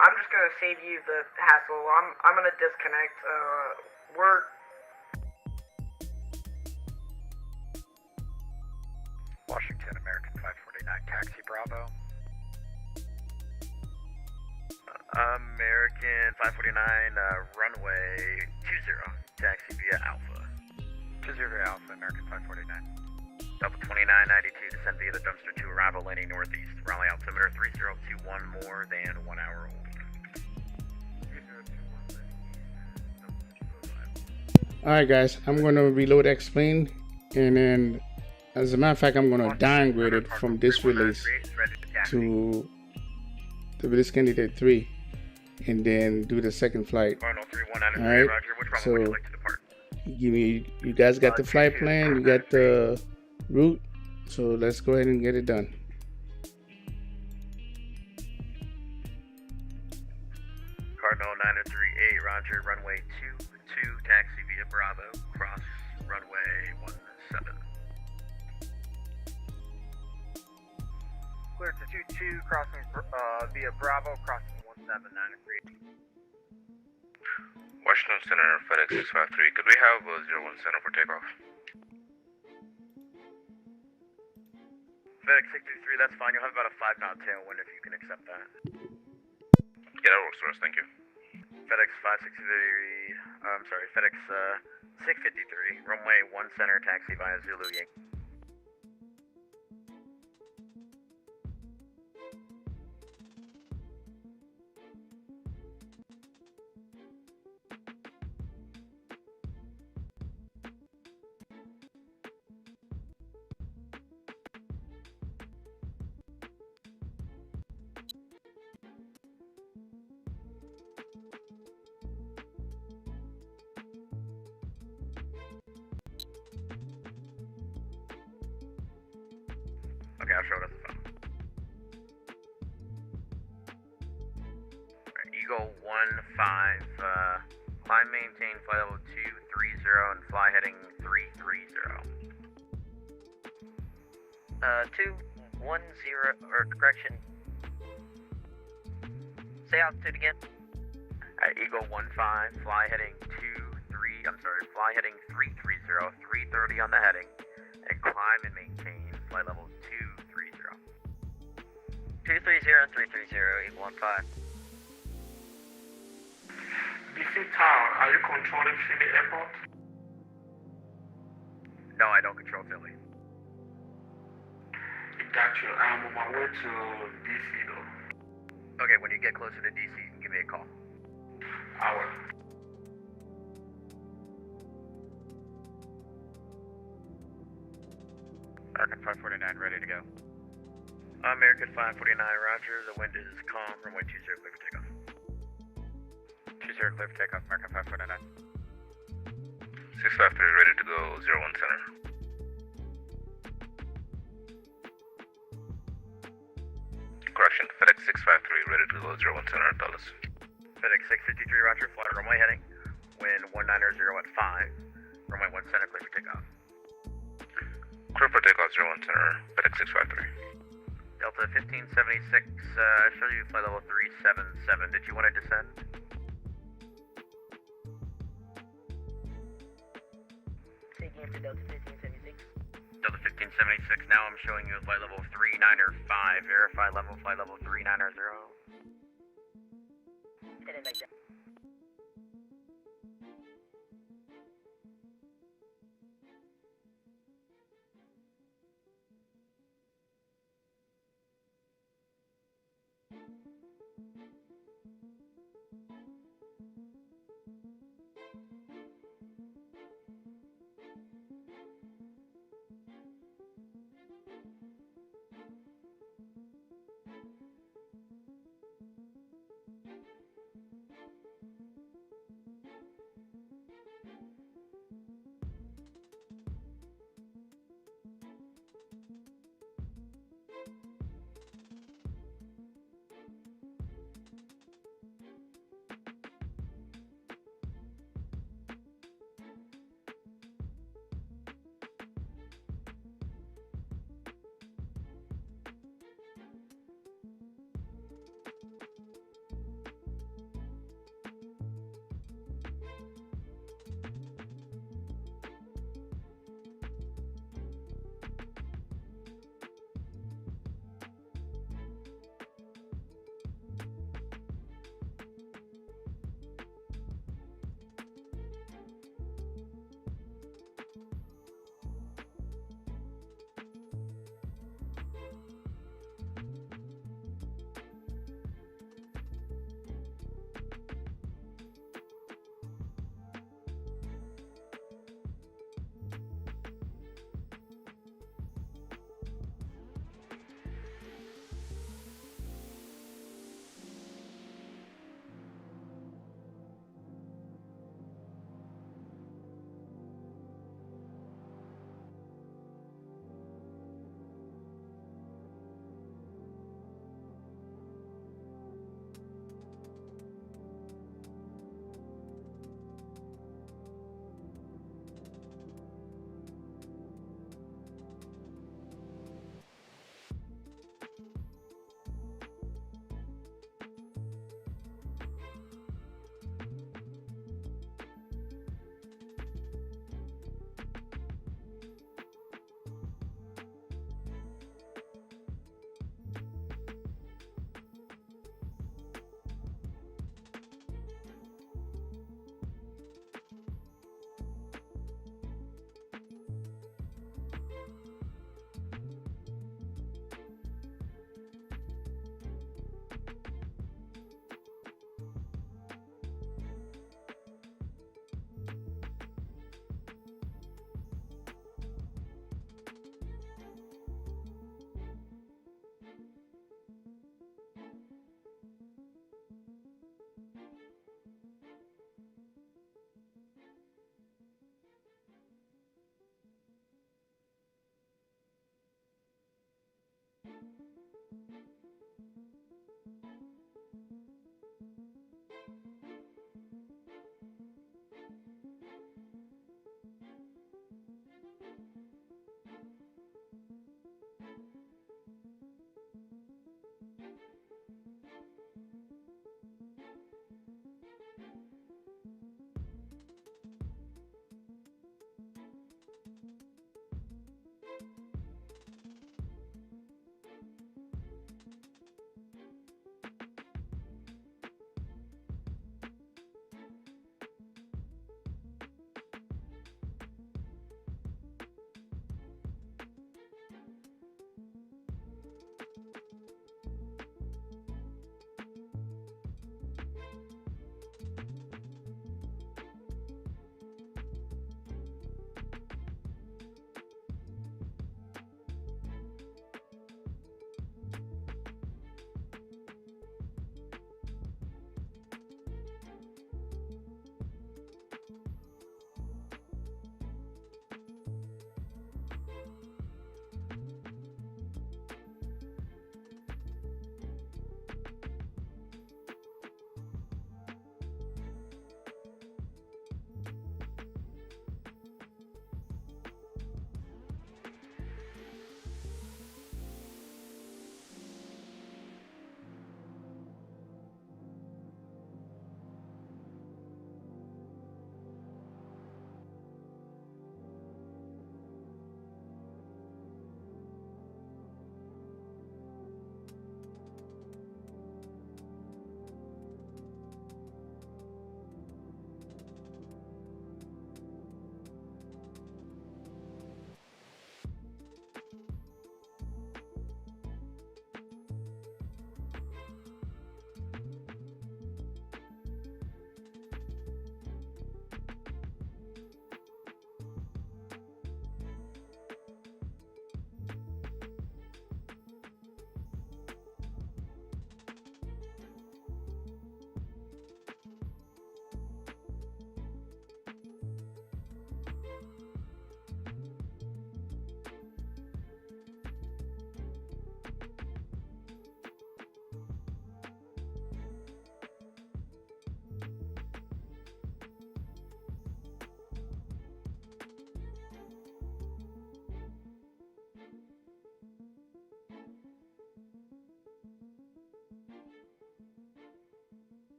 I'm just gonna save you the hassle. I'm gonna disconnect. We're Washington, American 549, taxi Bravo. American 549, runway 20, taxi via Alpha. 20 Alpha, American 549. Delta 2992, descend via the dumpster to arrival landing northeast. Raleigh altimeter 3021, more than 1 hour old. Alright guys, I'm gonna reload X-Plane, and then as a matter of fact I'm gonna downgrade it from this release to the release candidate 3 and then do the second flight. Cardinal 3193, Alright, Roger. Which runway so would you like to depart? you guys got the flight plan, you got the route, so let's go ahead and get it done. Cardinal 938, Roger. Runway 22, taxi via Bravo, cross runway 17. clear to 22, crossing via Bravo, crossing 1793. Washington Center, FedEx 653. Could we have 01 Center for takeoff? FedEx 623, that's fine. You'll have about a 5-knot tailwind if you can accept that. Yeah, that works for us, thank you. FedEx 563, FedEx 653, runway 1 center, taxi via Zulu Yankee. Okay, I'll show it as a phone. Alright, Eagle 15, climb maintain flight level 230 and fly heading 330. 210, or correction. Say altitude again. Eagle 15, fly heading 330 on the heading, and climb and maintain flight level 230. 230 and 330, 815. BC Tower, are you controlling Philly Airport? No, I don't control Philly. Got you. I'm on my way to DC though. Okay, when you get closer to DC, you can give me a call. I will. American 549, ready to go. American 549, roger. The wind is calm. Runway 20, clear for takeoff. 20, clear for takeoff. American 549. 653, ready to go. 01 center. Correction, FedEx 653, ready to go. 01 center, Dallas. FedEx 653, roger. Flight runway heading. Wind 190 at 5. Runway 1 center, clear for takeoff. Clear for takeoff, 01 center, FedEx 653. Delta 1576, show you flight level 377. Did you want to descend? Taking to Delta 1576. Delta 1576, now I'm showing you flight level 395. Verify level, flight level 390. Heading back down.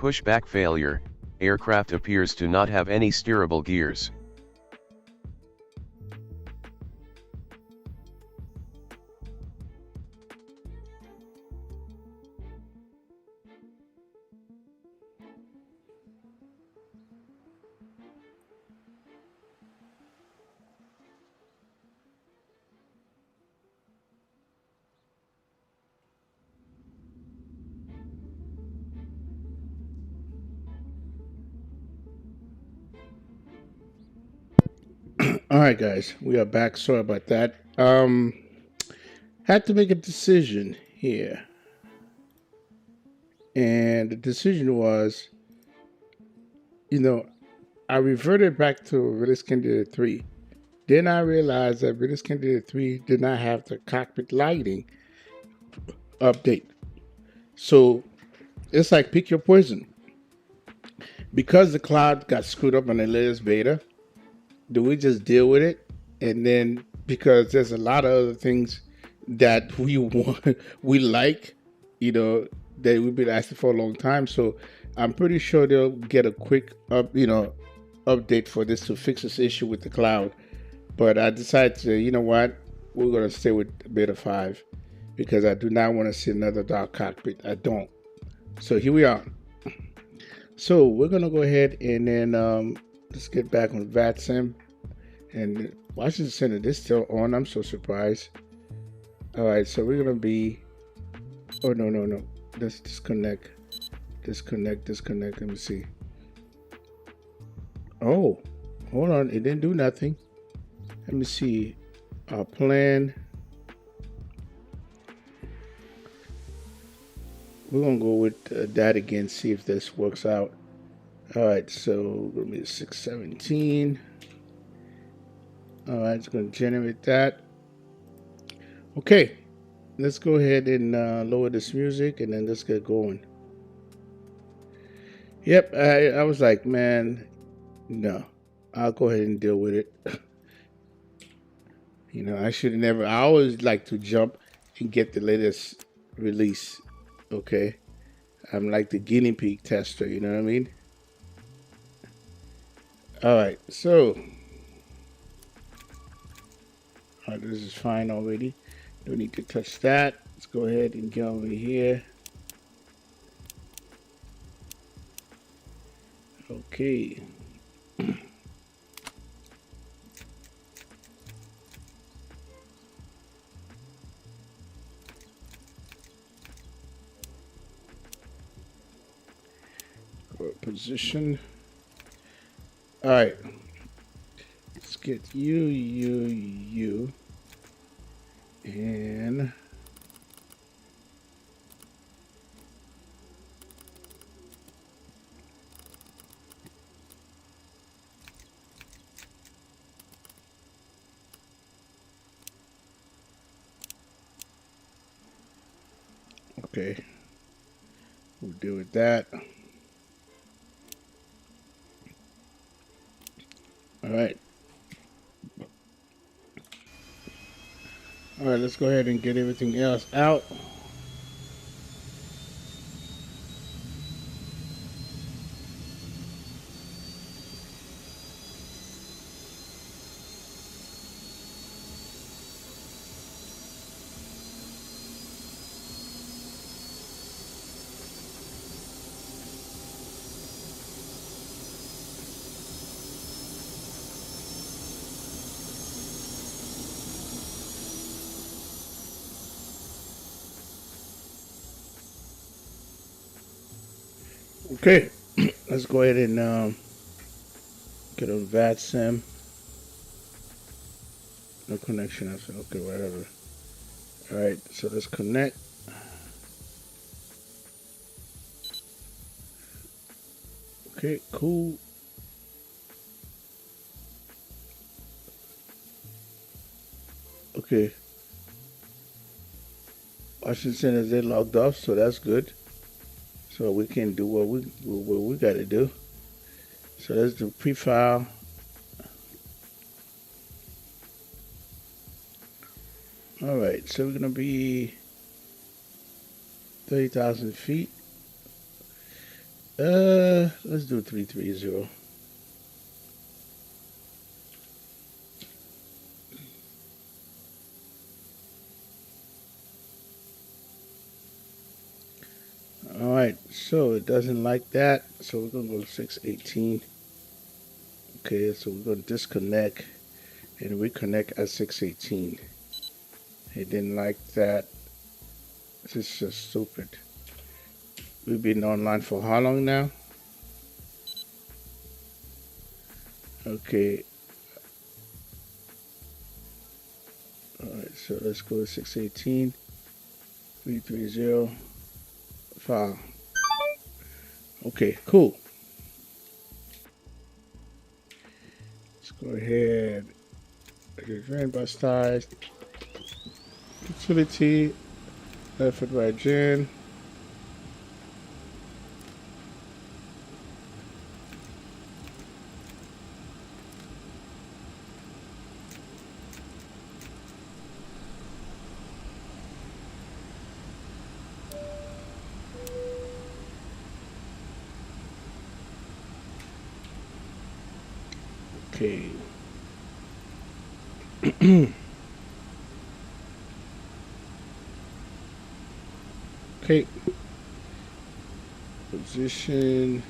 pushback failure, aircraft appears to not have any steerable gears. All right, guys, we are back. Sorry about that. Had to make a decision here, and the decision was, I reverted back to Release Candidate 3. Then I realized that Release Candidate 3 did not have the cockpit lighting update. So it's like pick your poison. Because the cloud got screwed up on the latest beta, do we just deal with it? And then because there's a lot of other things that we want, we like, that we've been asking for a long time. So I'm pretty sure they'll get a quick update for this to fix this issue with the cloud. But I decided to, you know what, we're going to stay with Beta 5 because I do not want to see another dark cockpit. I don't. So here we are. So we're going to go ahead and then let's get back on Vatsim. And Washington Center is still on. I'm so surprised. All right, so we're going to be, oh, no. Let's disconnect. Let me see. Oh, hold on. It didn't do nothing. Let me see. Our plan. We're going to go with that again, see if this works out. All right, so we're going to be 617. All right, it's going to generate that. Okay, let's go ahead and lower this music and then let's get going. Yep, I was like, man, no, I'll go ahead and deal with it. I should have never, I always like to jump and get the latest release, okay? I'm like the guinea pig tester, you know what I mean? All right, so, this is fine already. Don't need to touch that. Let's go ahead and get over here. Okay. Position. All right. Let's get you, and okay. We'll deal with that. All right. All right, let's go ahead and get everything else out. Okay, let's go ahead and get on Vatsim. No connection. I said, okay, whatever. All right, so let's connect. Okay, cool. Okay. Washington Center, they logged off, so that's good. So we can do what we got to do. So let's do pre-file. All right, so we're gonna be 30,000 feet. Let's do 330. All right, so it doesn't like that, so we're gonna go to 618. Okay, so we're gonna disconnect and reconnect at 618. It didn't like that. This is just stupid. We've been online for how long now? Okay. Alright, so let's go to 618. 330. File. Okay, cool. Let's go ahead. Just ran bus ties. Utility. Left foot right gen. Okay. Okay. Position.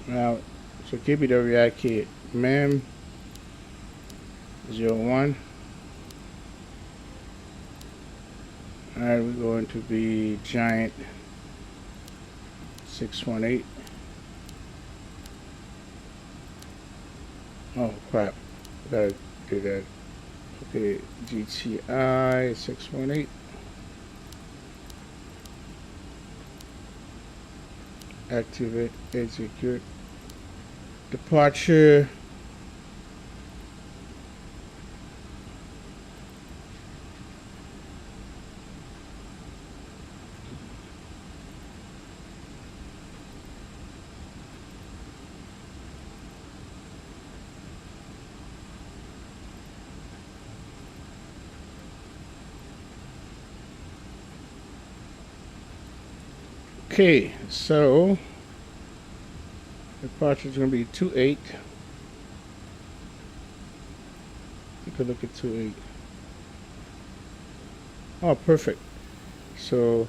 Now, so KBWI-KMEM 01. Alright, we're going to be Giant 618. Oh crap, gotta do that. Okay, GTI 618. Activate, execute. Departure. Okay, so departure is going to be 28. Take a look at 28. Oh, perfect. So,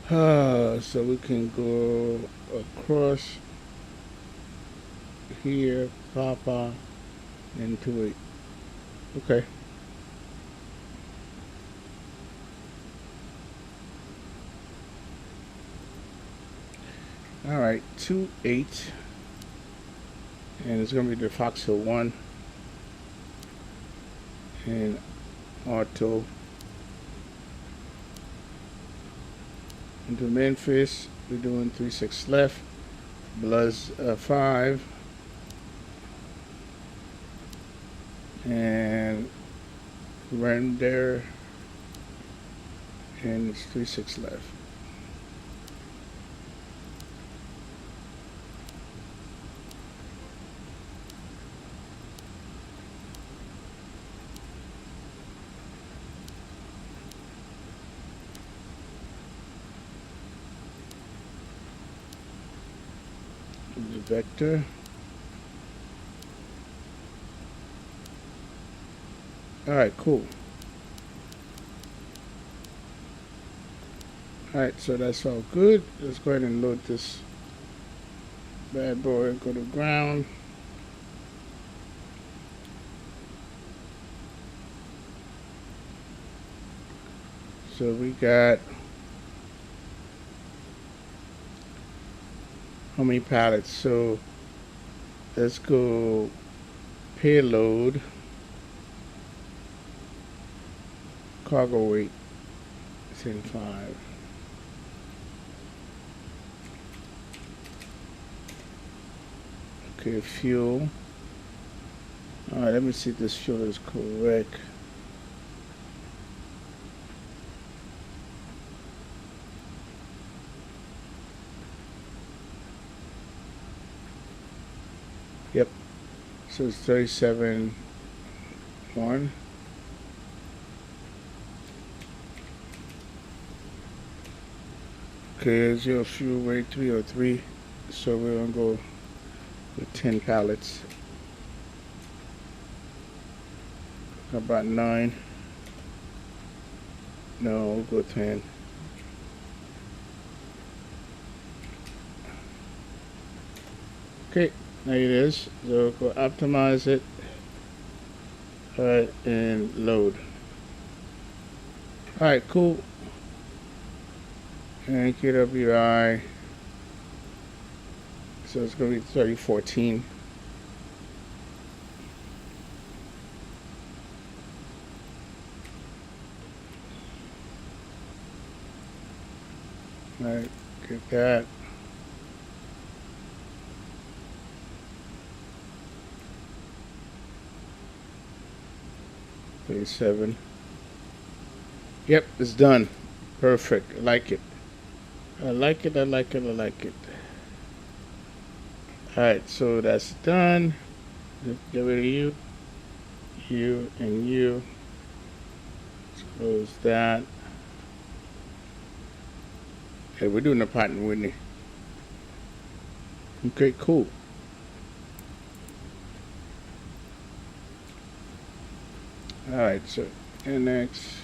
so we can go across here, Papa, and 28. Okay. All right, 28, and it's gonna be the Foxhill 1 and auto into Memphis. We're doing 36 left, Bluz 5, and render, and it's 36 left. The vector. All right, cool. All right, so that's all good. Let's go ahead and load this bad boy. Go to ground. So we got how many pallets? So let's go payload, cargo weight 10.5. Okay, fuel. All right, let me see if this fuel is correct. So it's 37.1. Okay, here's your fuel weight 303. So we're gonna go with 10 pallets. How about 9? No, we'll go 10. Okay, there it is. So go optimize it. Alright, and load. Alright, cool. And KWI. So it's going to be 3014. Alright, get that. $37. Yep, it's done. Perfect. I like it. I like it, I like it, I like it. Alright, so that's done. Get rid of you, and you. Let's close that. Hey, we're doing a partner, Whitney. Okay, cool. Alright, so NX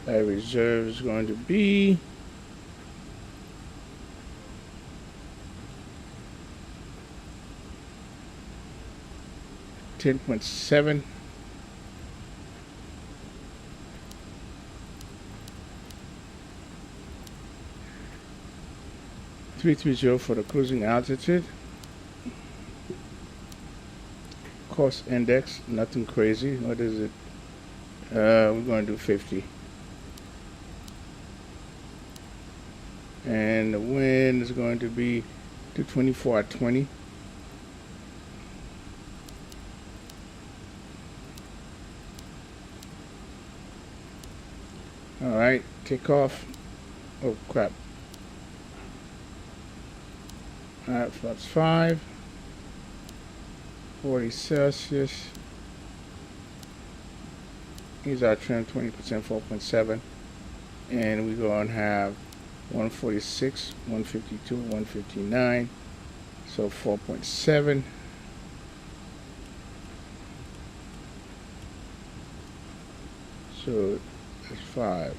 reserve is going to be 10.7. $330 for the cruising altitude. Cost index, nothing crazy. What is it? We're going to do 50. And the wind is going to be 224 at 20. Alright, takeoff. Oh crap. Alright, flaps 5. 40 Celsius. Here's our trim, 20%, 4.7. And we're going to have 146, 152, 159. So 4.7. So that's 5.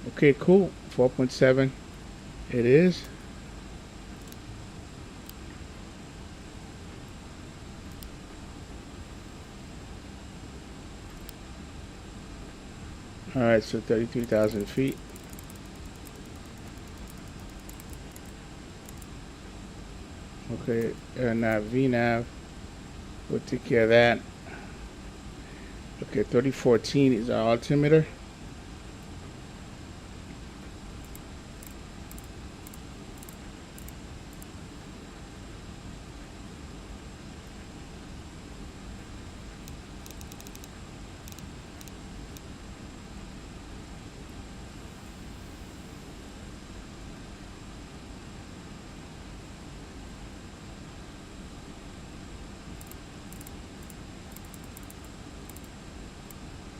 Okay, cool. 4.7. It is. Alright, so 33,000 feet. Okay, nav, VNav. We'll take care of that. Okay, 3014 is our altimeter.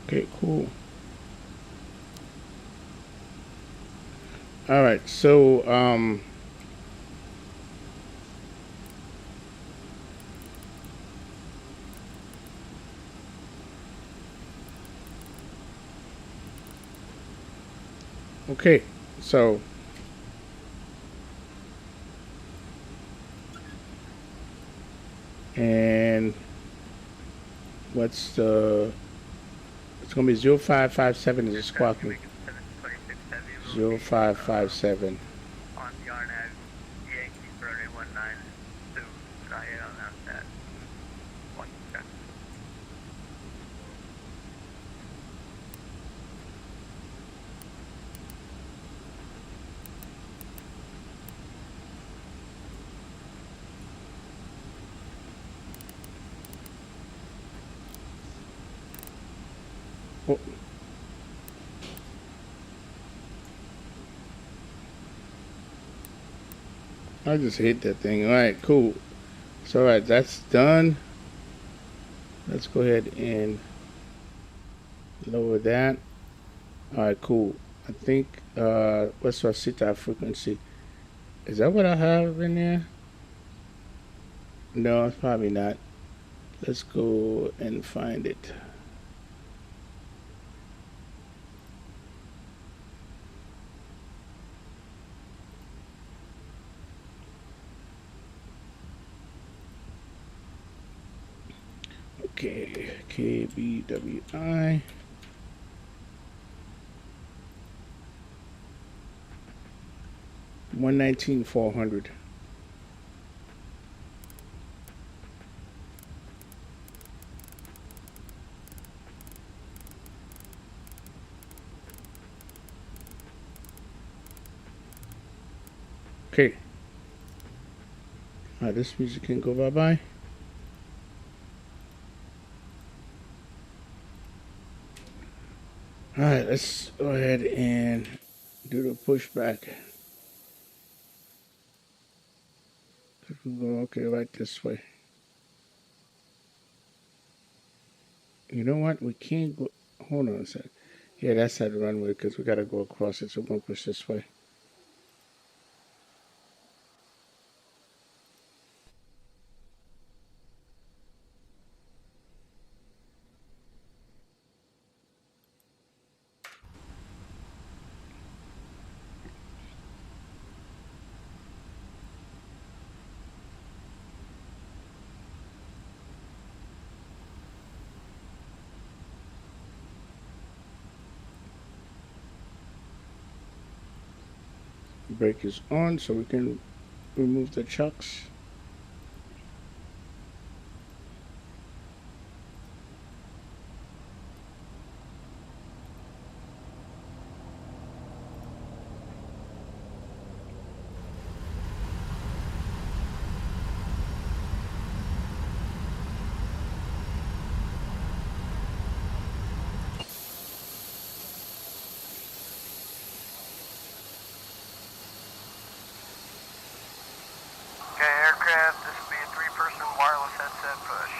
Okay, cool. All right, so okay, so and what's the, it's gonna be 0557 is a squawking. 0557. On Yarnag, Yankee Brody 19, Sue, Diane on that. One check. Oh. I just hate that thing. All right, cool. So, all right, that's done. Let's go ahead and lower that. All right, cool. I think, what's our theta frequency? Is that what I have in there? No, it's probably not. Let's go and find it. Okay, KBWI. $119,400. Okay. All right, this music can go bye-bye. All right, let's go ahead and do the pushback. Go, okay, right this way. You know what? We can't go. Hold on a sec. Yeah, that's that runway because we got to go across it. So we're going to push this way. Brake is on, so we can remove the chocks. Okay, aircraft, this will be a 3-person wireless headset push.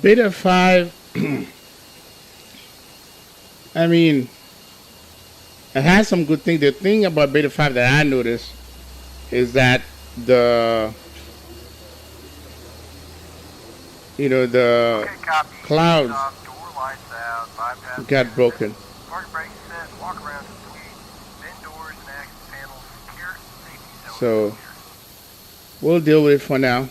Beta5, I mean, it has some good things. The thing about Beta5 that I noticed is that the Okay, copy. clouds Door lights out, bypass got broken. parking brake set, walk around complete, bin doors and access panels secure, safety zone So secure. we'll deal with it for now.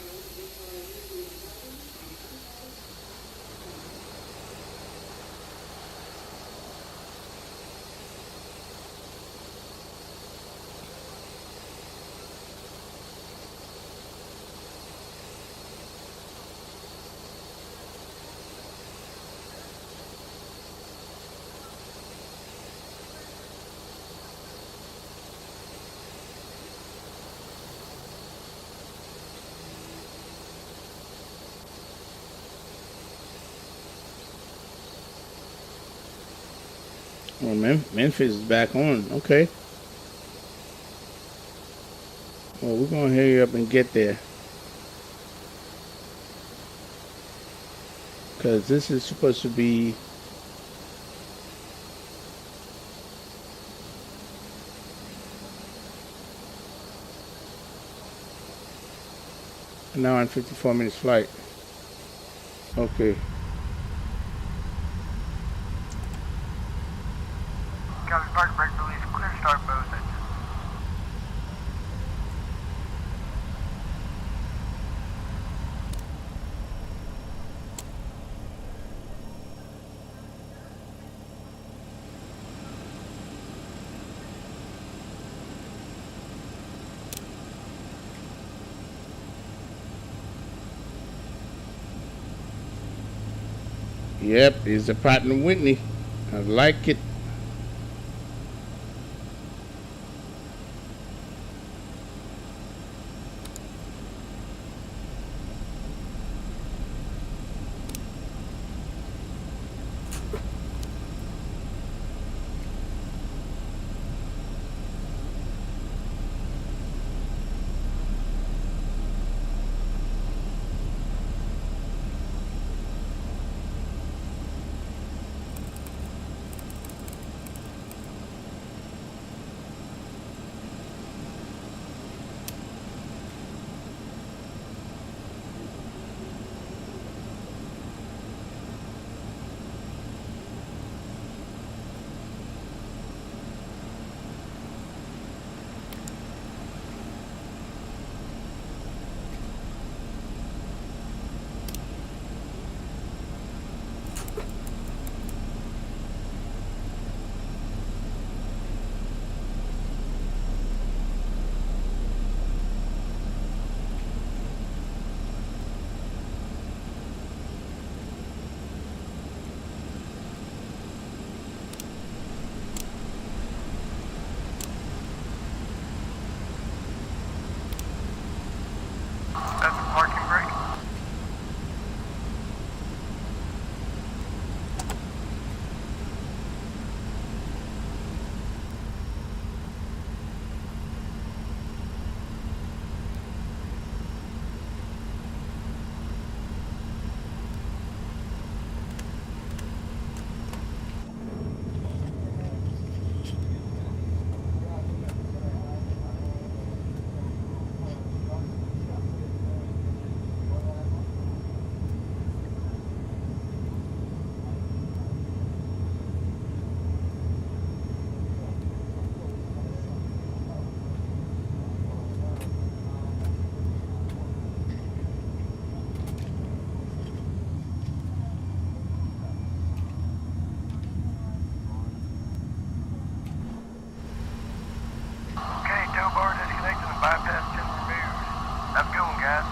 Oh, Memphis is back on. Okay. Well, we're going to hurry up and get there. Because this is supposed to be an hour and 54 minutes flight. Okay. Copy, parking brake release, clear start both engines. Yep, it's the Pratt & Whitney. I like it. That's the parking brake. Okay, tow bar disconnected and bypass pin removed. How's it going, guys?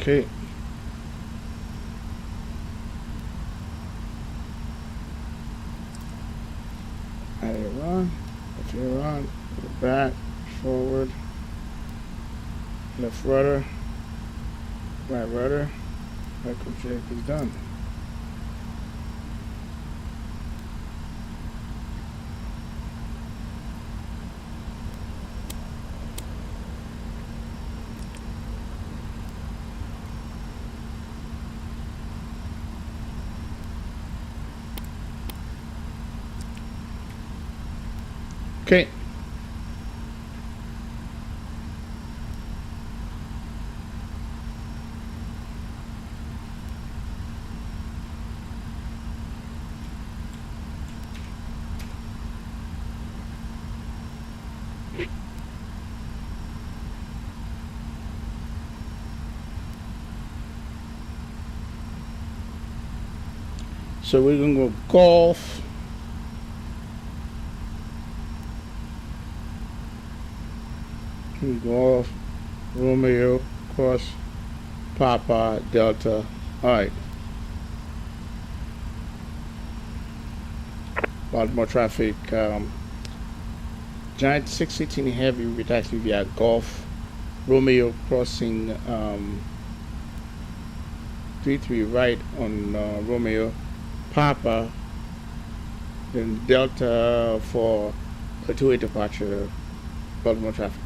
Okay. Aileron, aileron, back, forward, left rudder, right rudder, micro check is done. Okay. So we're gonna go golf. Golf, Romeo, Cross, Papa, Delta. All right. Baltimore traffic. Giant 618 heavy with taxi via Golf, Romeo crossing 33 right on Romeo, Papa, then Delta for a two-way departure, Baltimore traffic.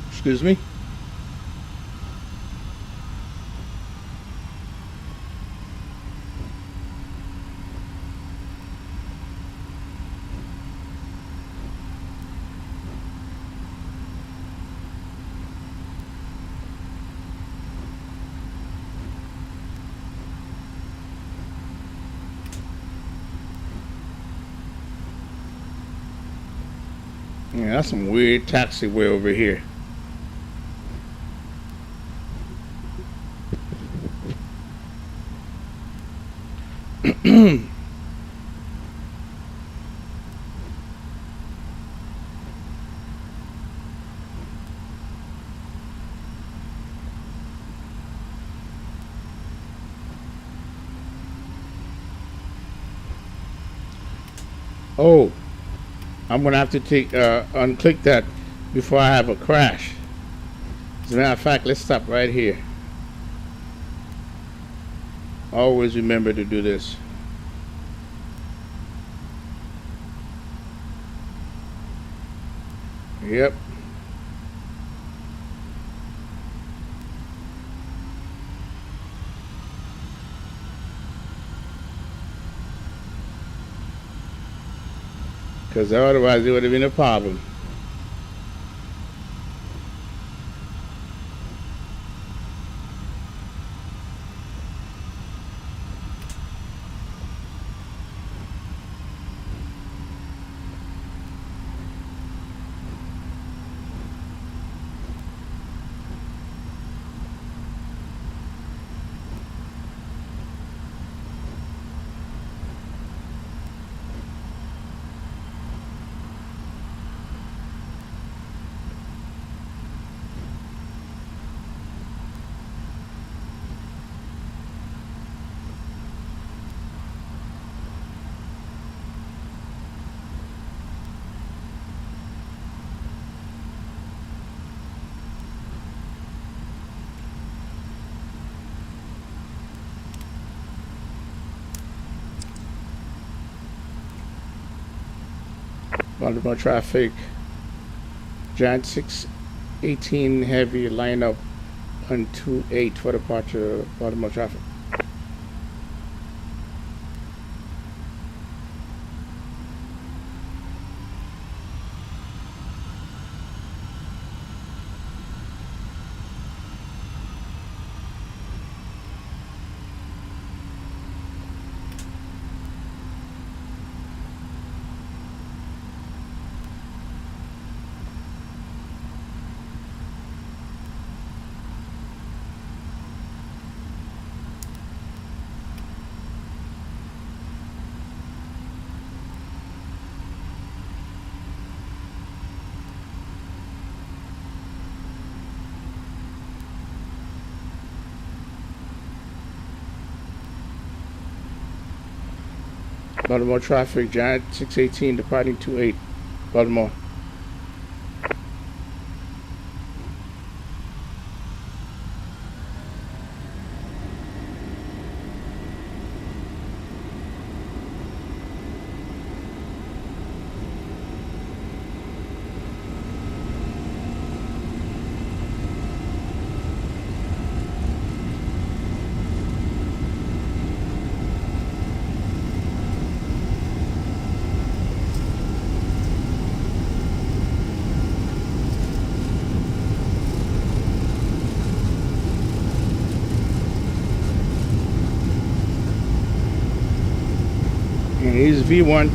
Excuse me. Yeah, that's some weird taxiway over here. Oh, I'm gonna have to take unclick that before I have a crash. As a matter of fact, let's stop right here. Always remember to do this. Yep. Because otherwise it would have been a problem. Baltimore traffic, Giant 618 heavy line up on 28 for departure, Baltimore traffic. Baltimore traffic, Giant 618 departing 28, Baltimore. And here's V1.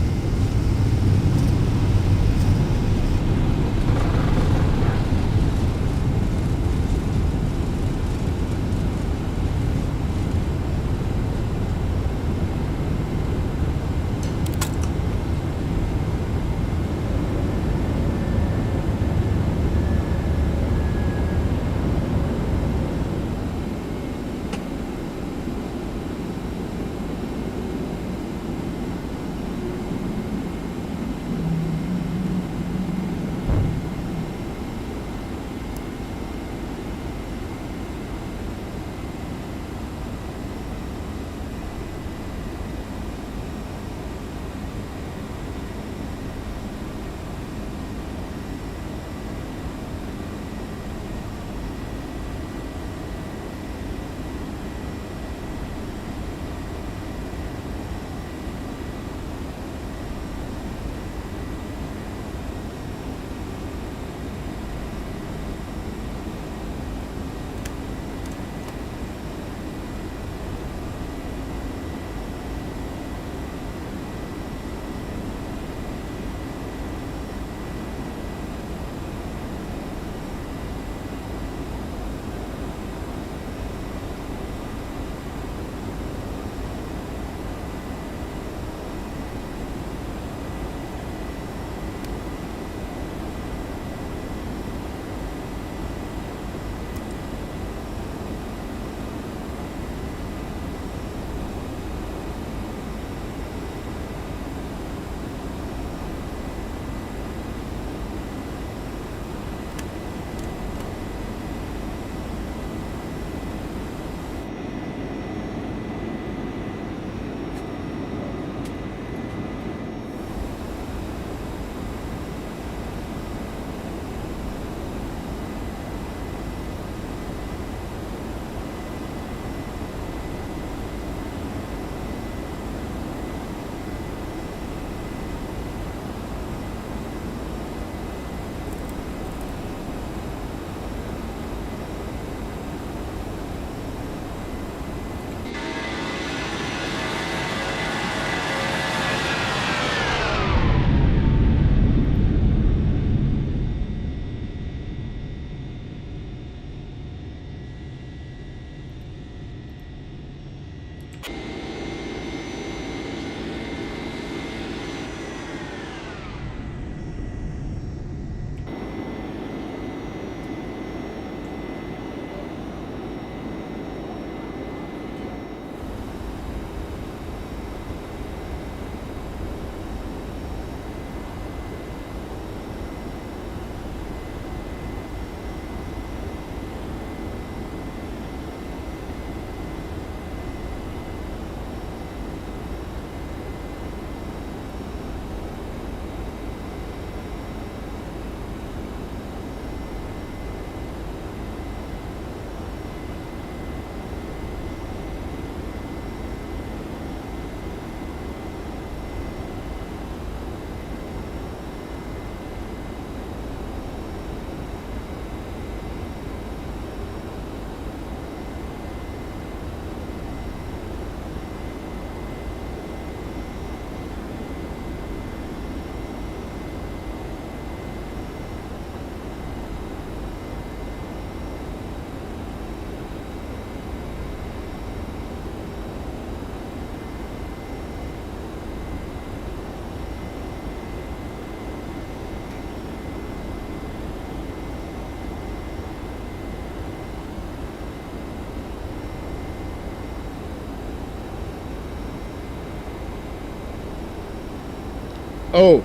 Oh,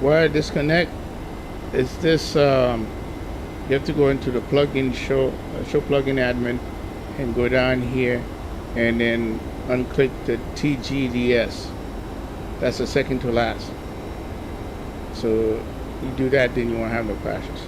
wire disconnect. Is this? You have to go into the plugin show plugin admin, and go down here, and then unclick the TGDS. That's the second to last. So you do that, then you won't have no crashes.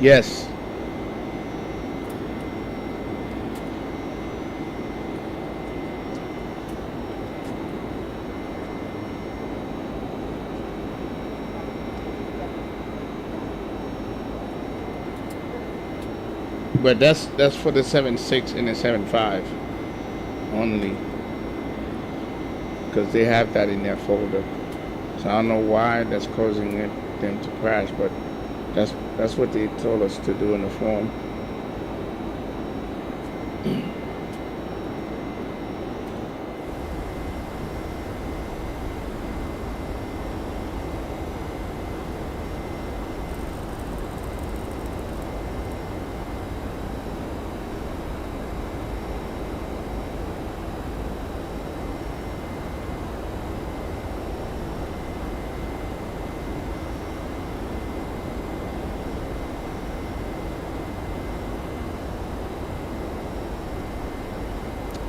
Yes. But that's for the 7.6 and the 7.5 only, because they have that in their folder. So I don't know why that's causing them to crash, but that's what they told us to do in the form.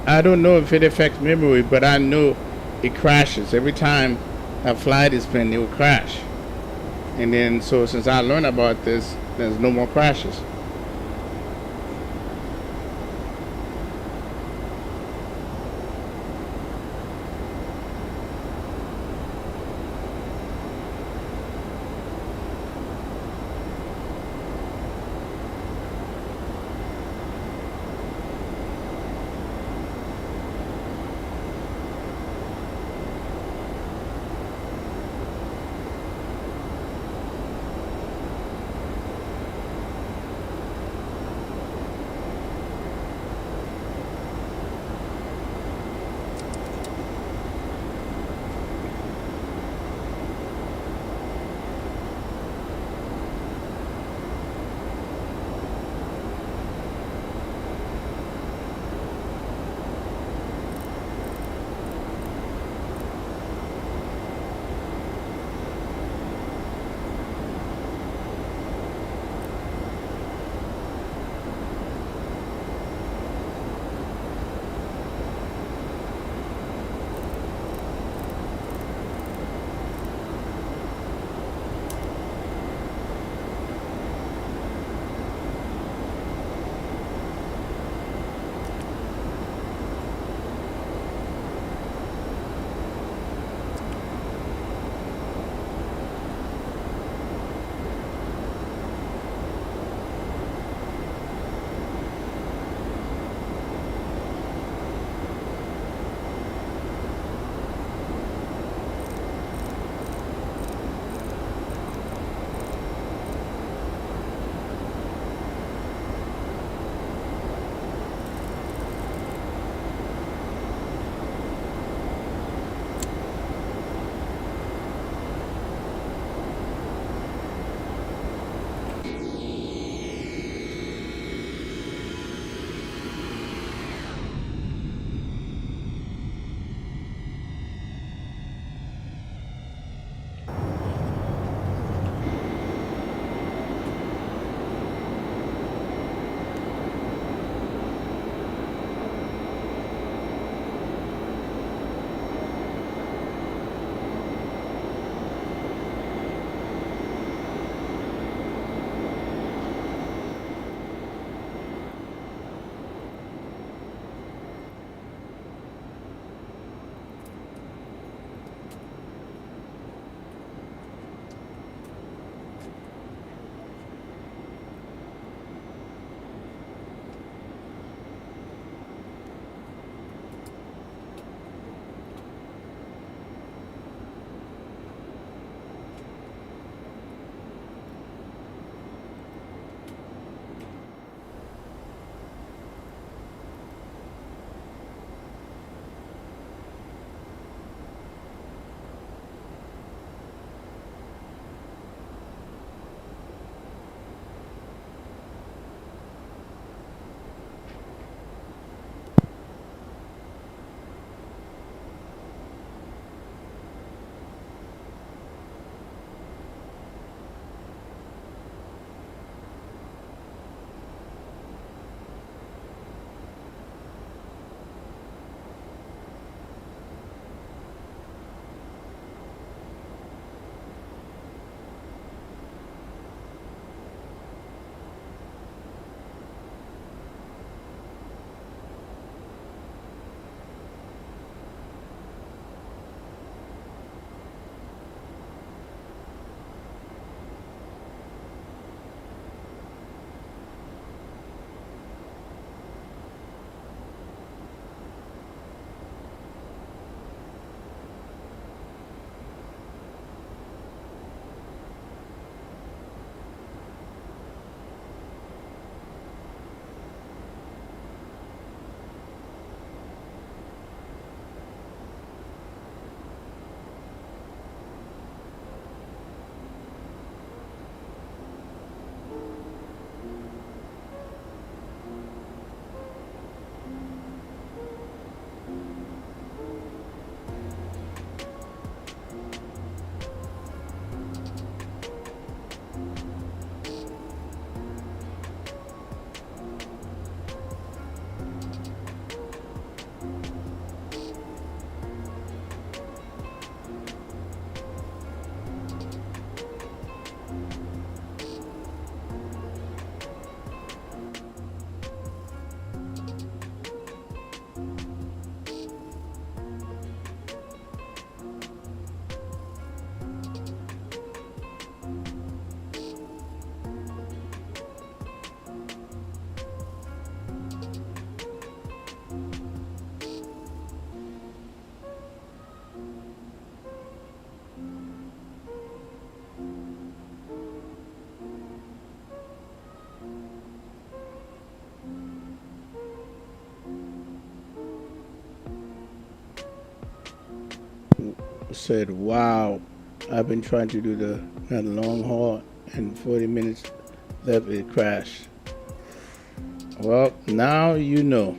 I don't know if it affects memory, but I know it crashes. Every time a flight is planned, it will crash. And then, so since I learned about this, there's no more crashes. said, wow, I've been trying to do that long haul and 40 minutes left, it crashed. Well, now you know.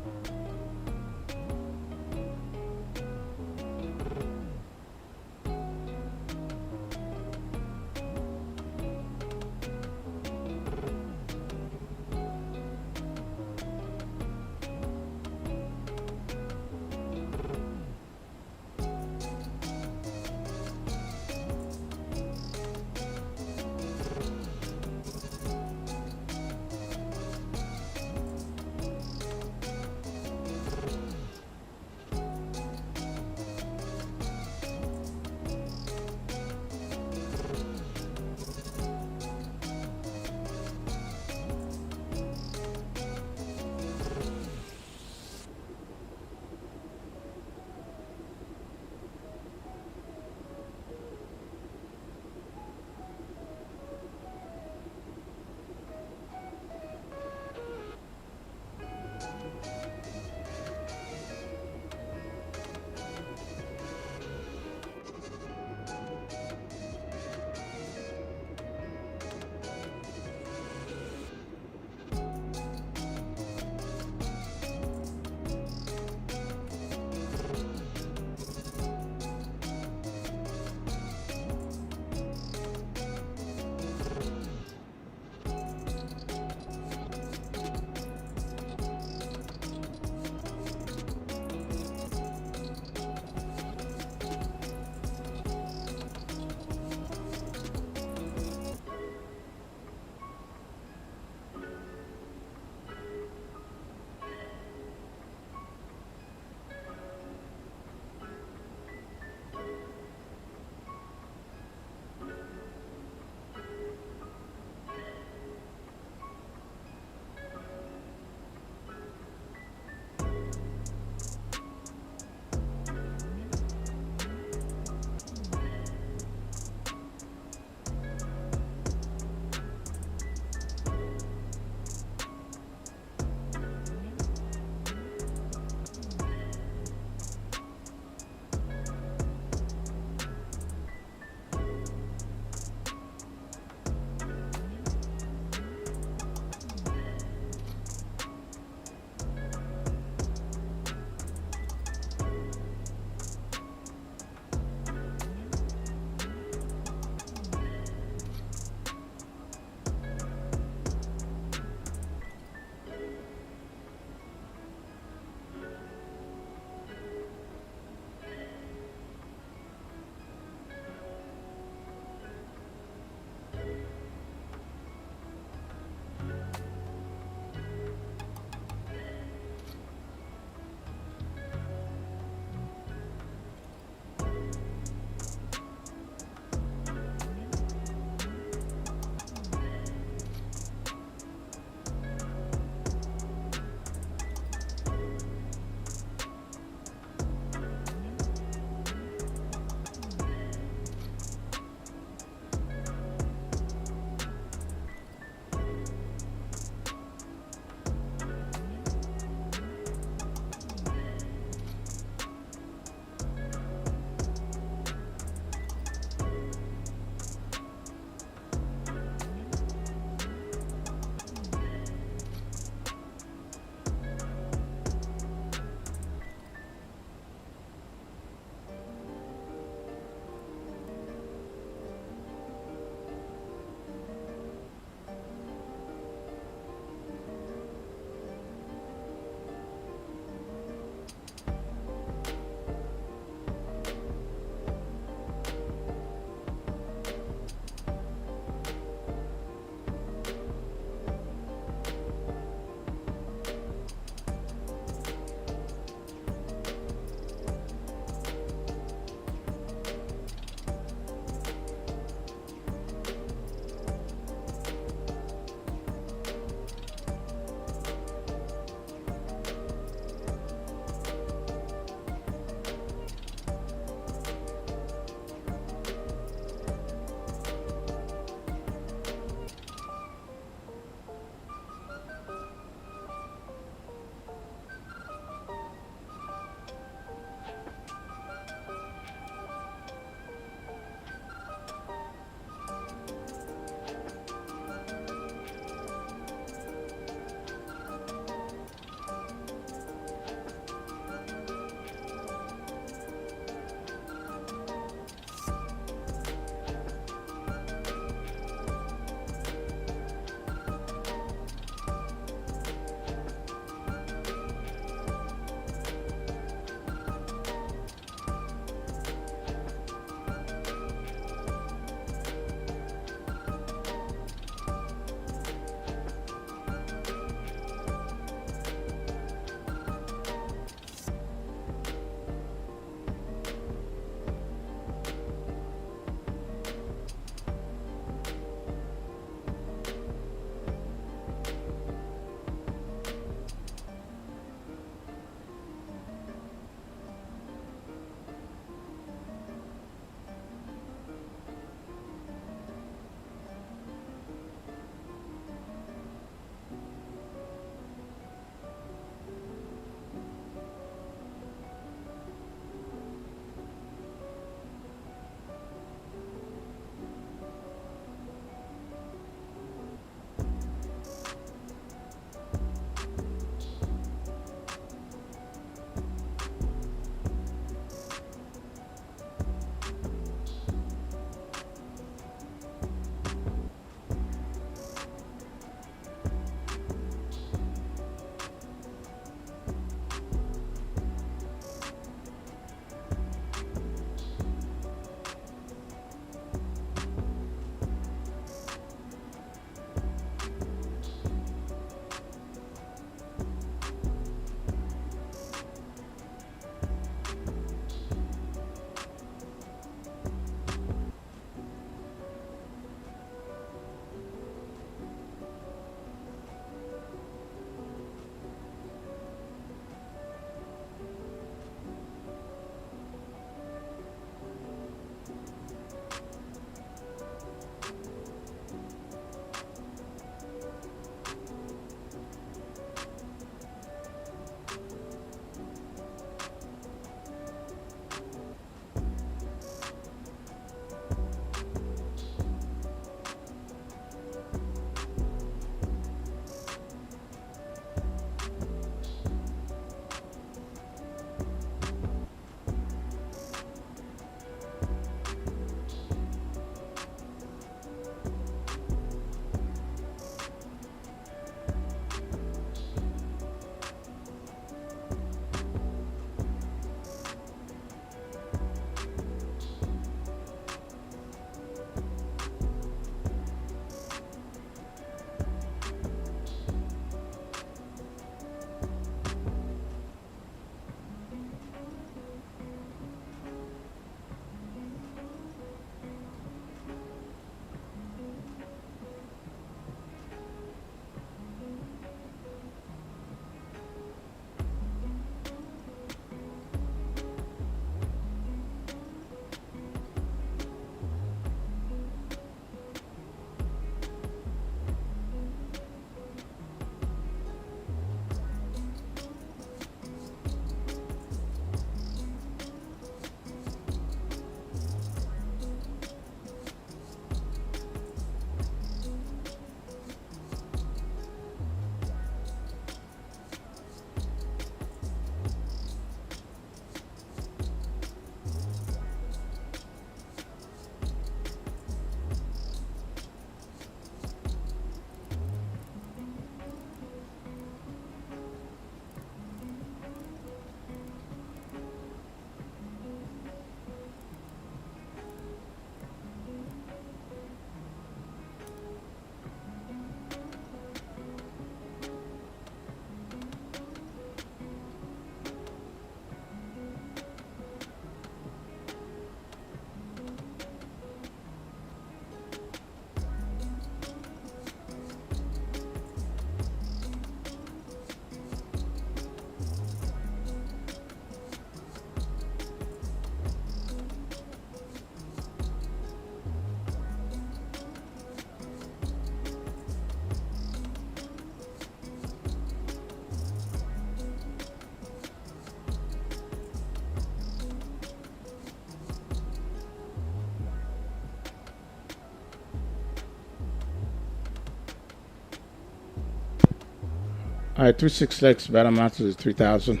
Alright, 36X, battle mounted is 3000.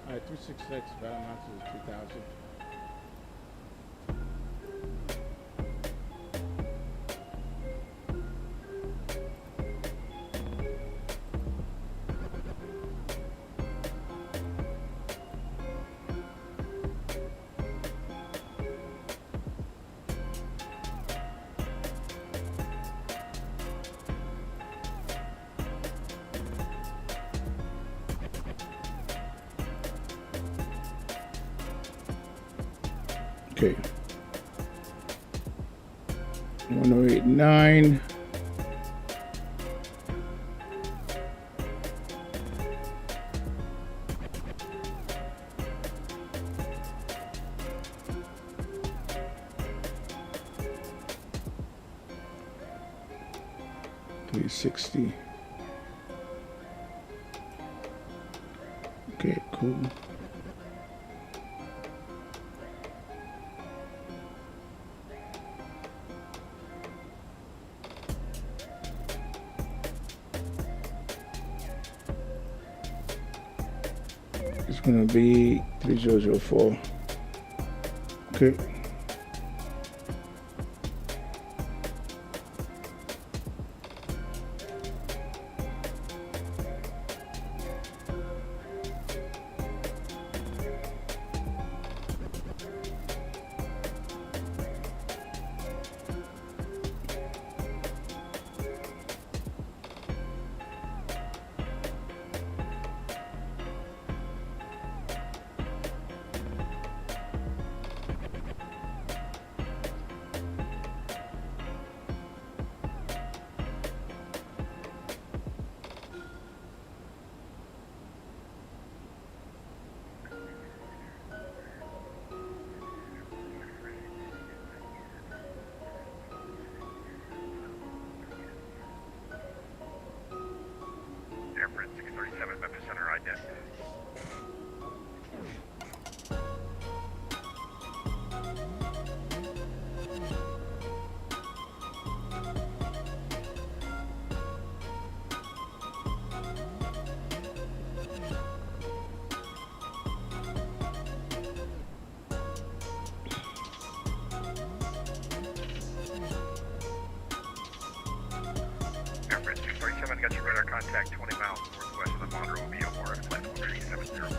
Alright, 36X, battle mounted is 3000. Okay. 1089. $360. Okay, cool. It's gonna be 3004. Okay. Airport 637, Memphis Center, ident. Airport 637, got your radar contact 20 miles northwest of the Monroe VOR at flight 1370.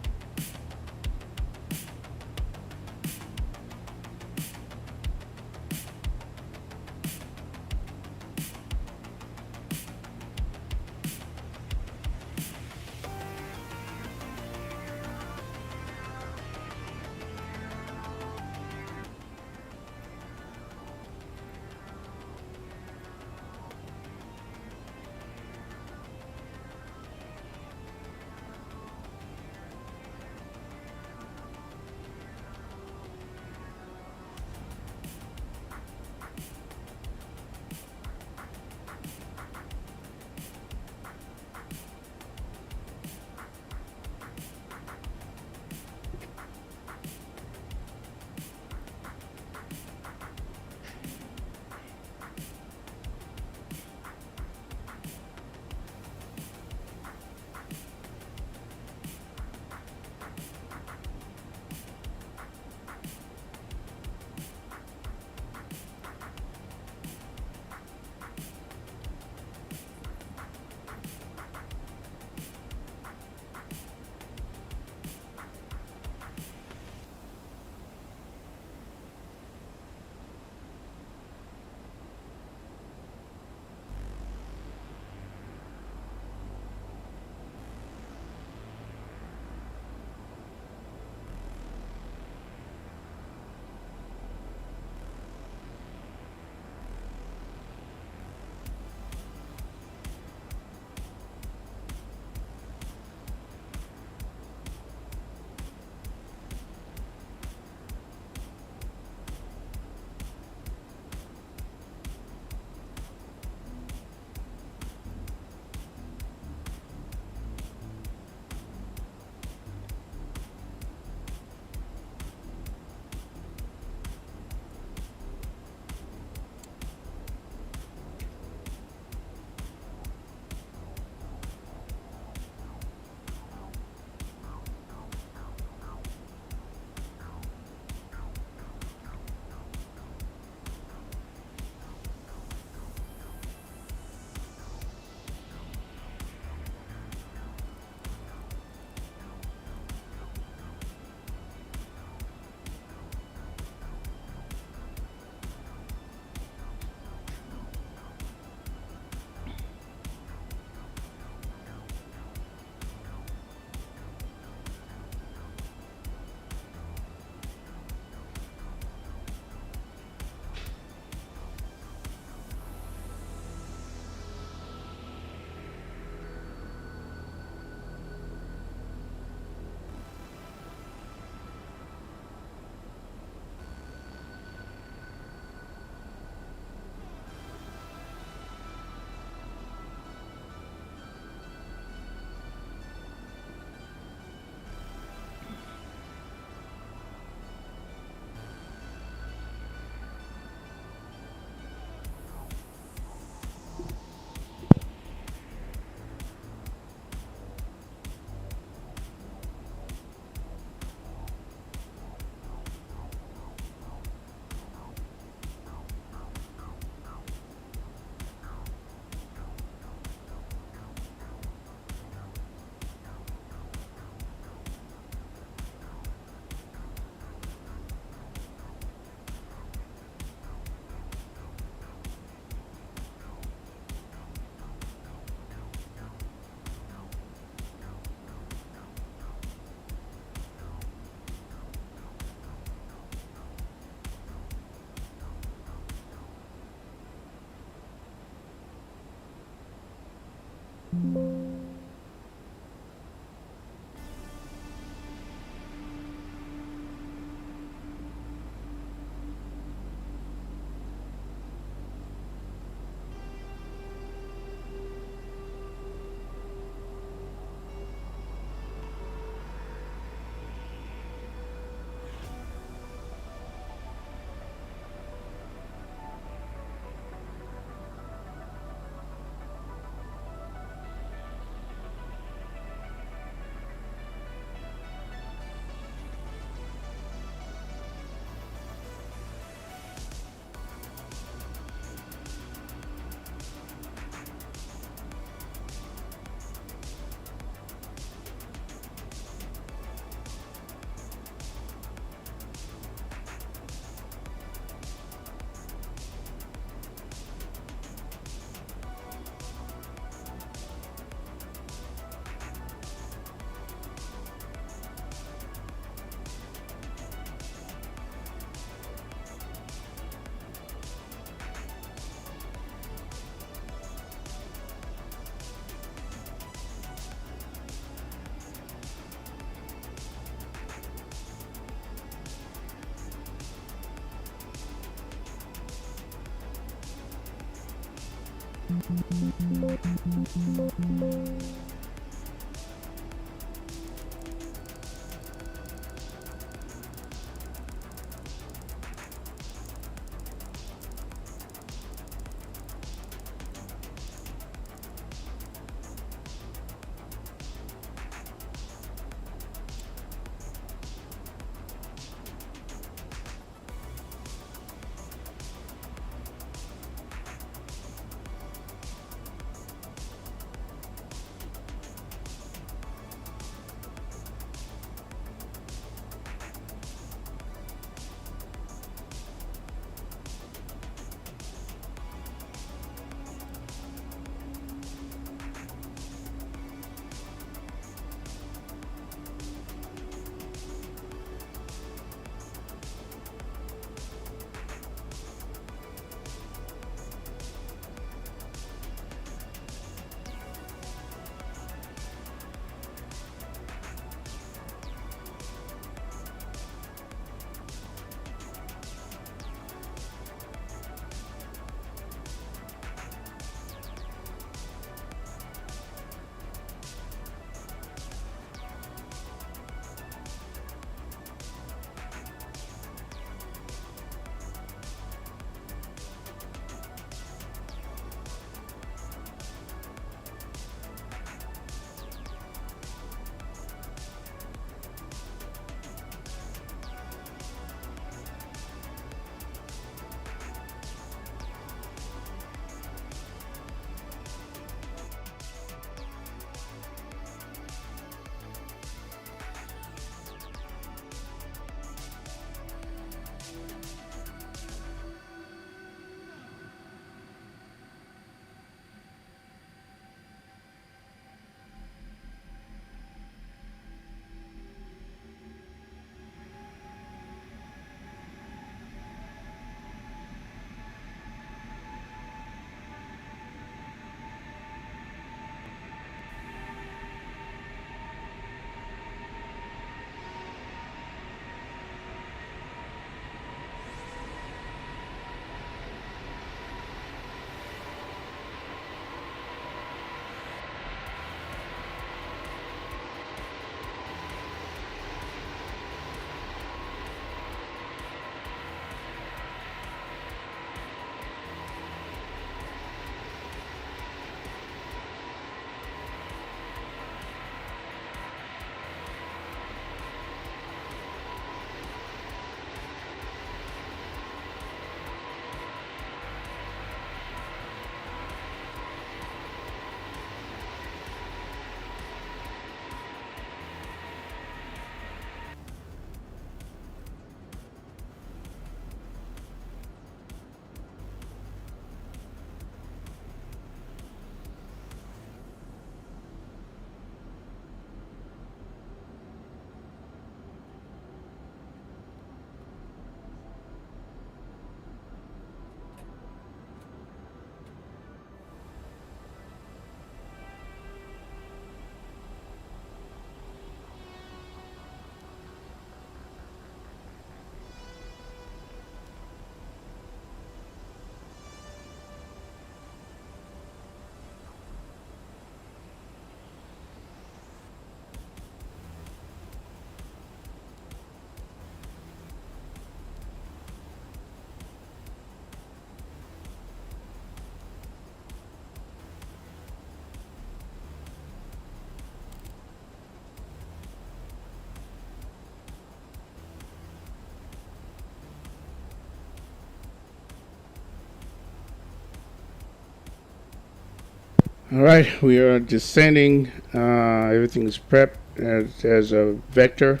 All right, we are descending. Everything is prepped. There's a vector.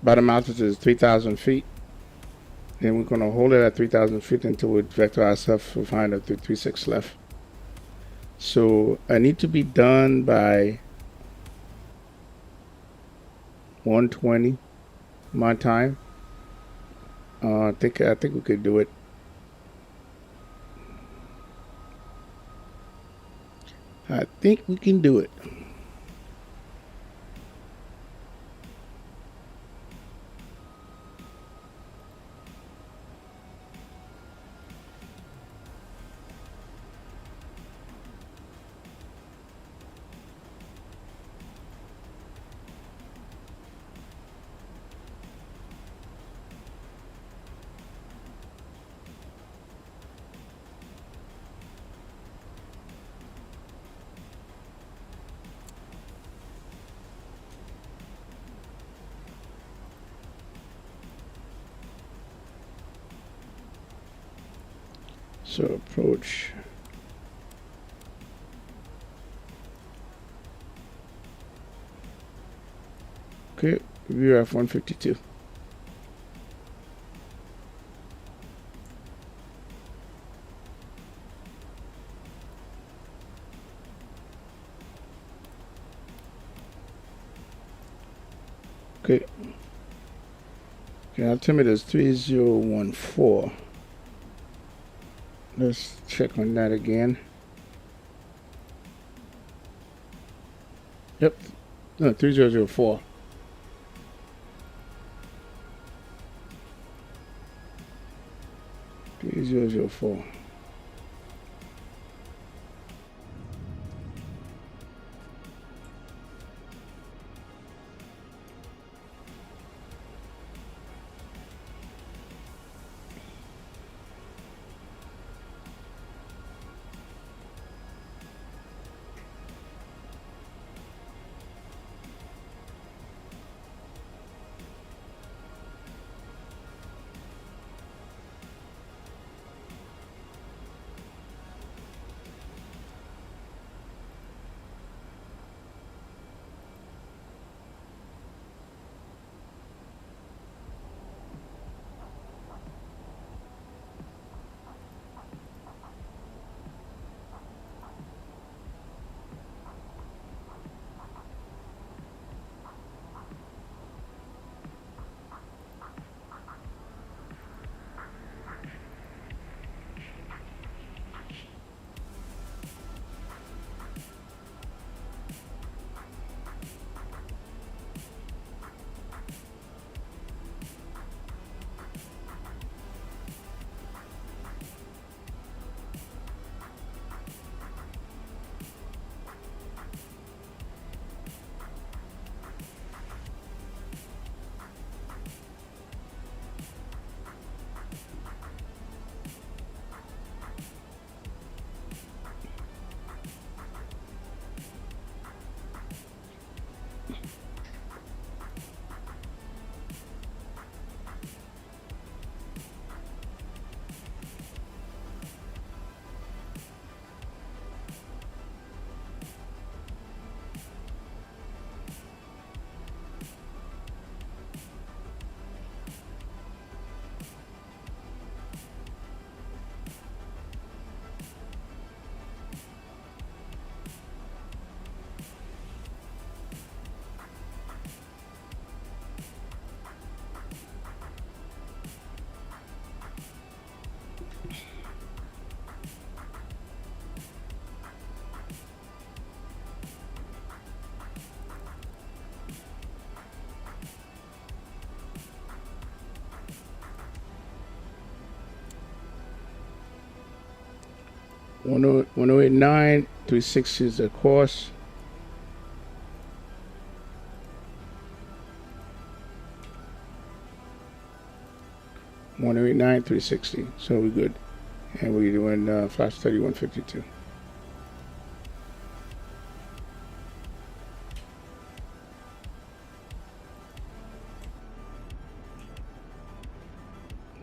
Bottom altitude is 3,000 feet. And we're going to hold it at 3,000 feet until we vector ourselves to find a 336 left. So I need to be done by 1:20 my time. I think we could do it. I think we can do it. So approach. Okay, view F-152. Okay. Okay, altimeter is 3014. Let's check on that again. Yep. No, 3004. T004. One 1089, 360 is the course. One 1089, 360. So we're good. And we're doing flash 3152.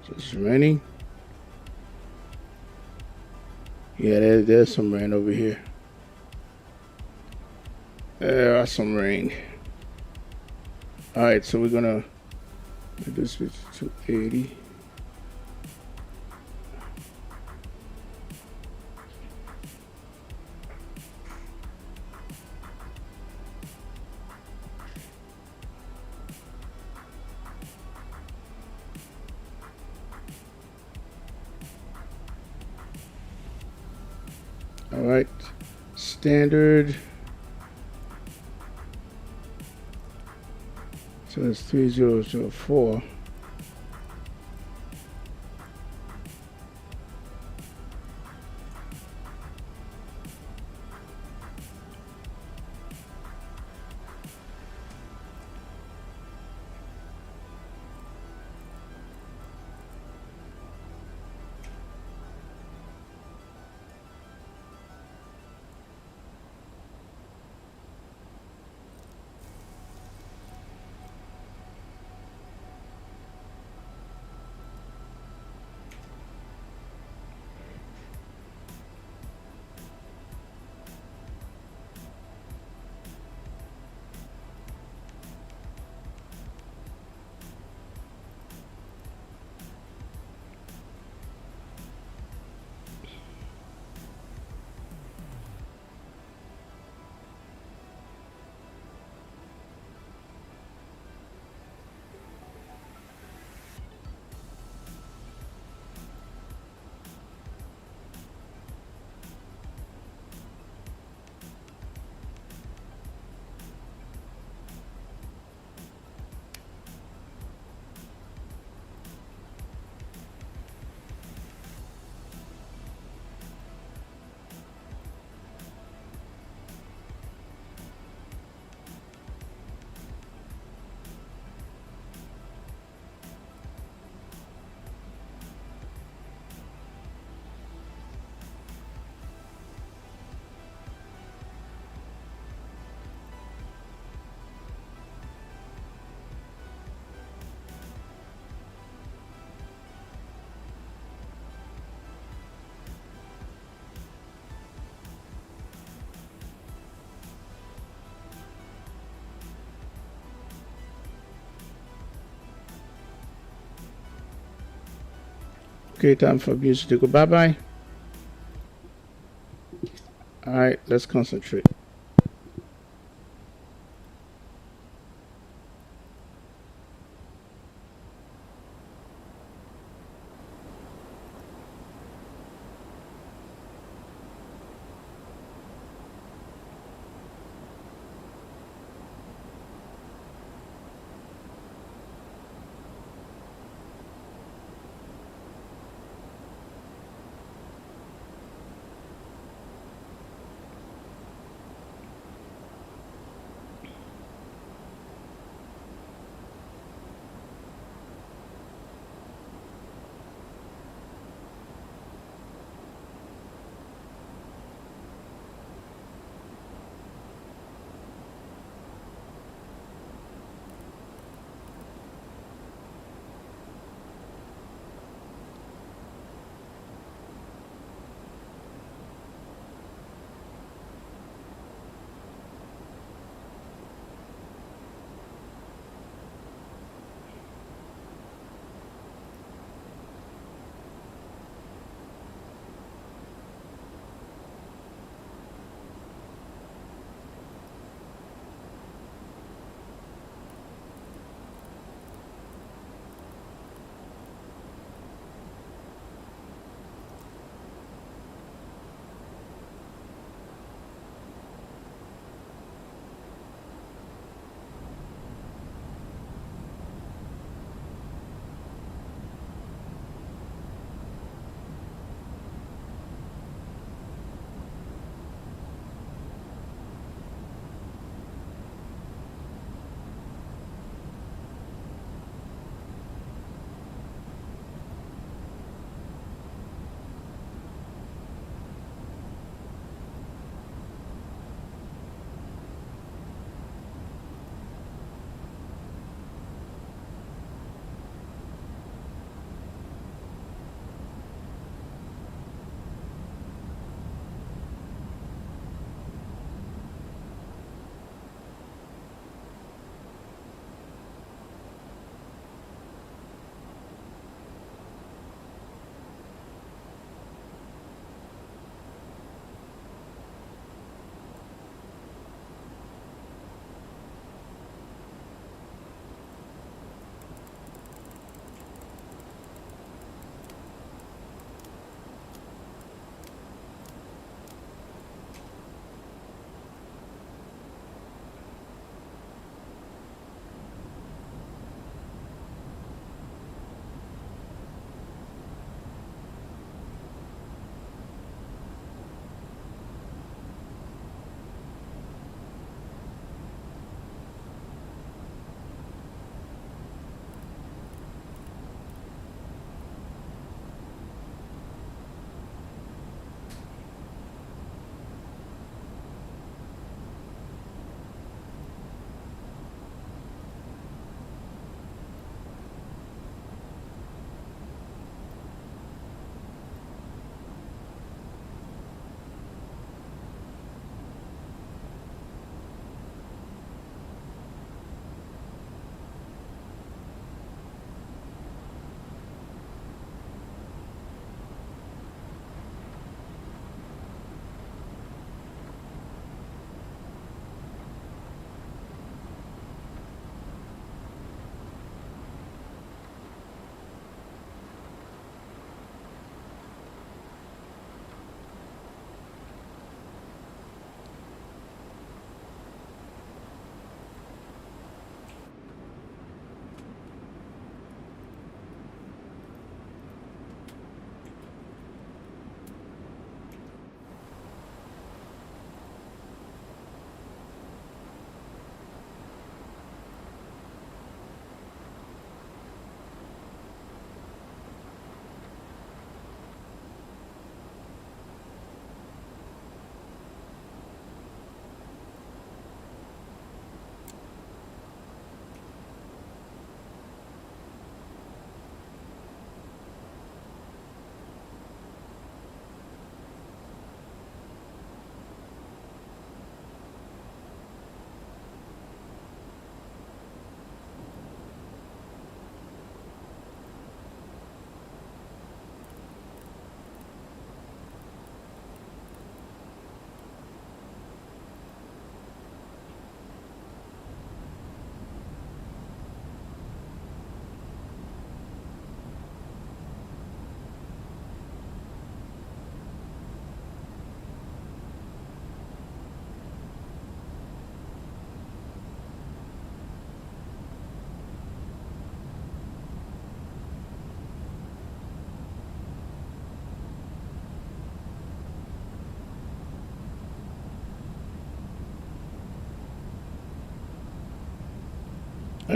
Just raining. Yeah, there's some rain over here. Some rain. Alright, so we're gonna do this with 280. All right, standard. So it's 3004. Okay, time for music to go bye-bye. All right, let's concentrate.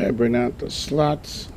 Alright, bring out the slots.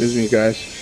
Excuse me, guys.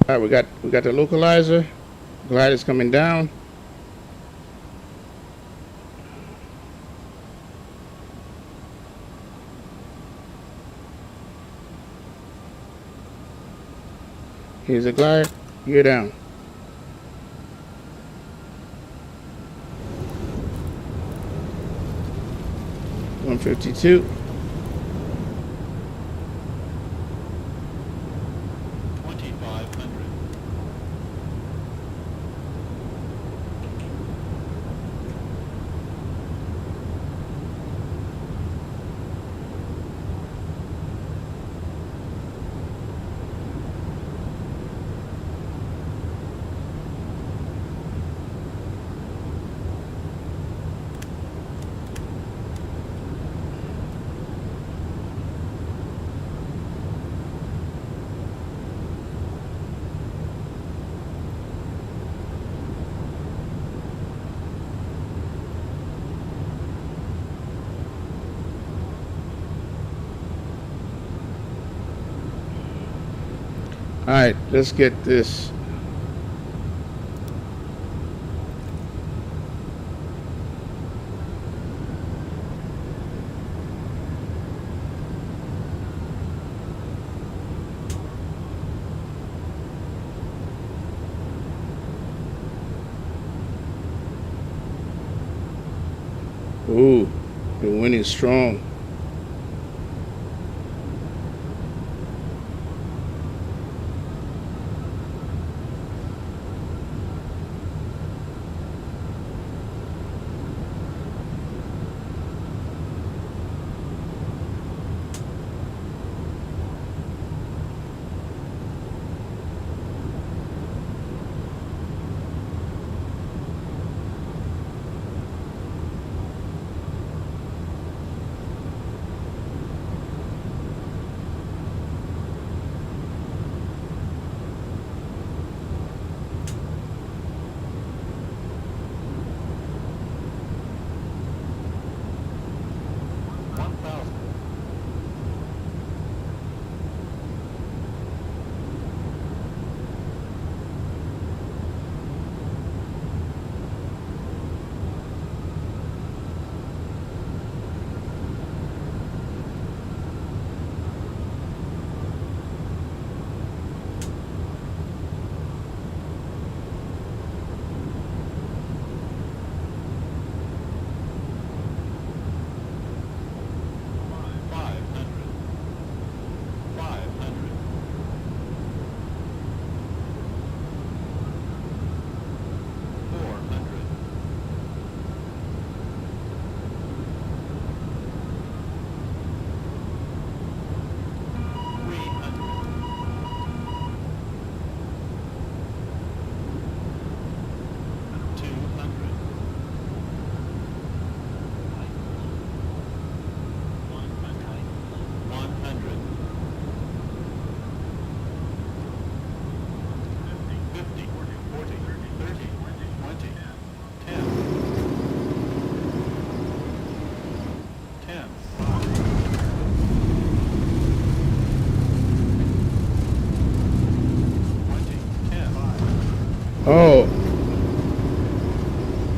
All right, we got the localizer. Glide is coming down. Here's a glide. Gear down. $152. 2,500. All right, let's get this. Ooh, the wind is strong.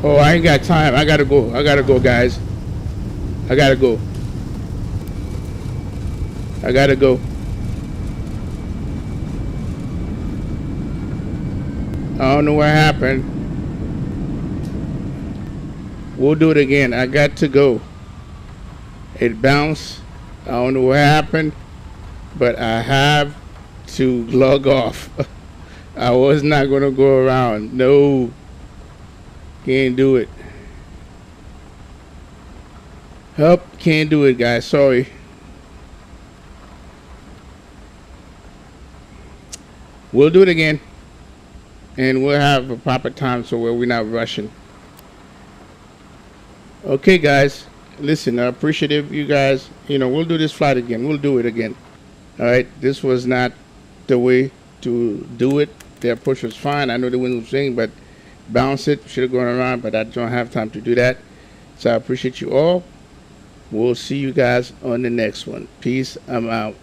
Oh, I ain't got time. I gotta go. I gotta go, guys. I gotta go. I gotta go. I don't know what happened. We'll do it again. I got to go. It bounced. I don't know what happened, but I have to log off. I was not gonna go around. No, can't do it. Help, can't do it, guys. Sorry. We'll do it again, and we'll have a proper time so where we're not rushing. Okay, guys. Listen, I appreciate you guys. You know, we'll do this flight again. We'll do it again. All right. This was not the way to do it. The approach was fine. I know the wind was swinging, but bounce it. Should have gone around, but I don't have time to do that. So I appreciate you all. We'll see you guys on the next one. Peace. I'm out.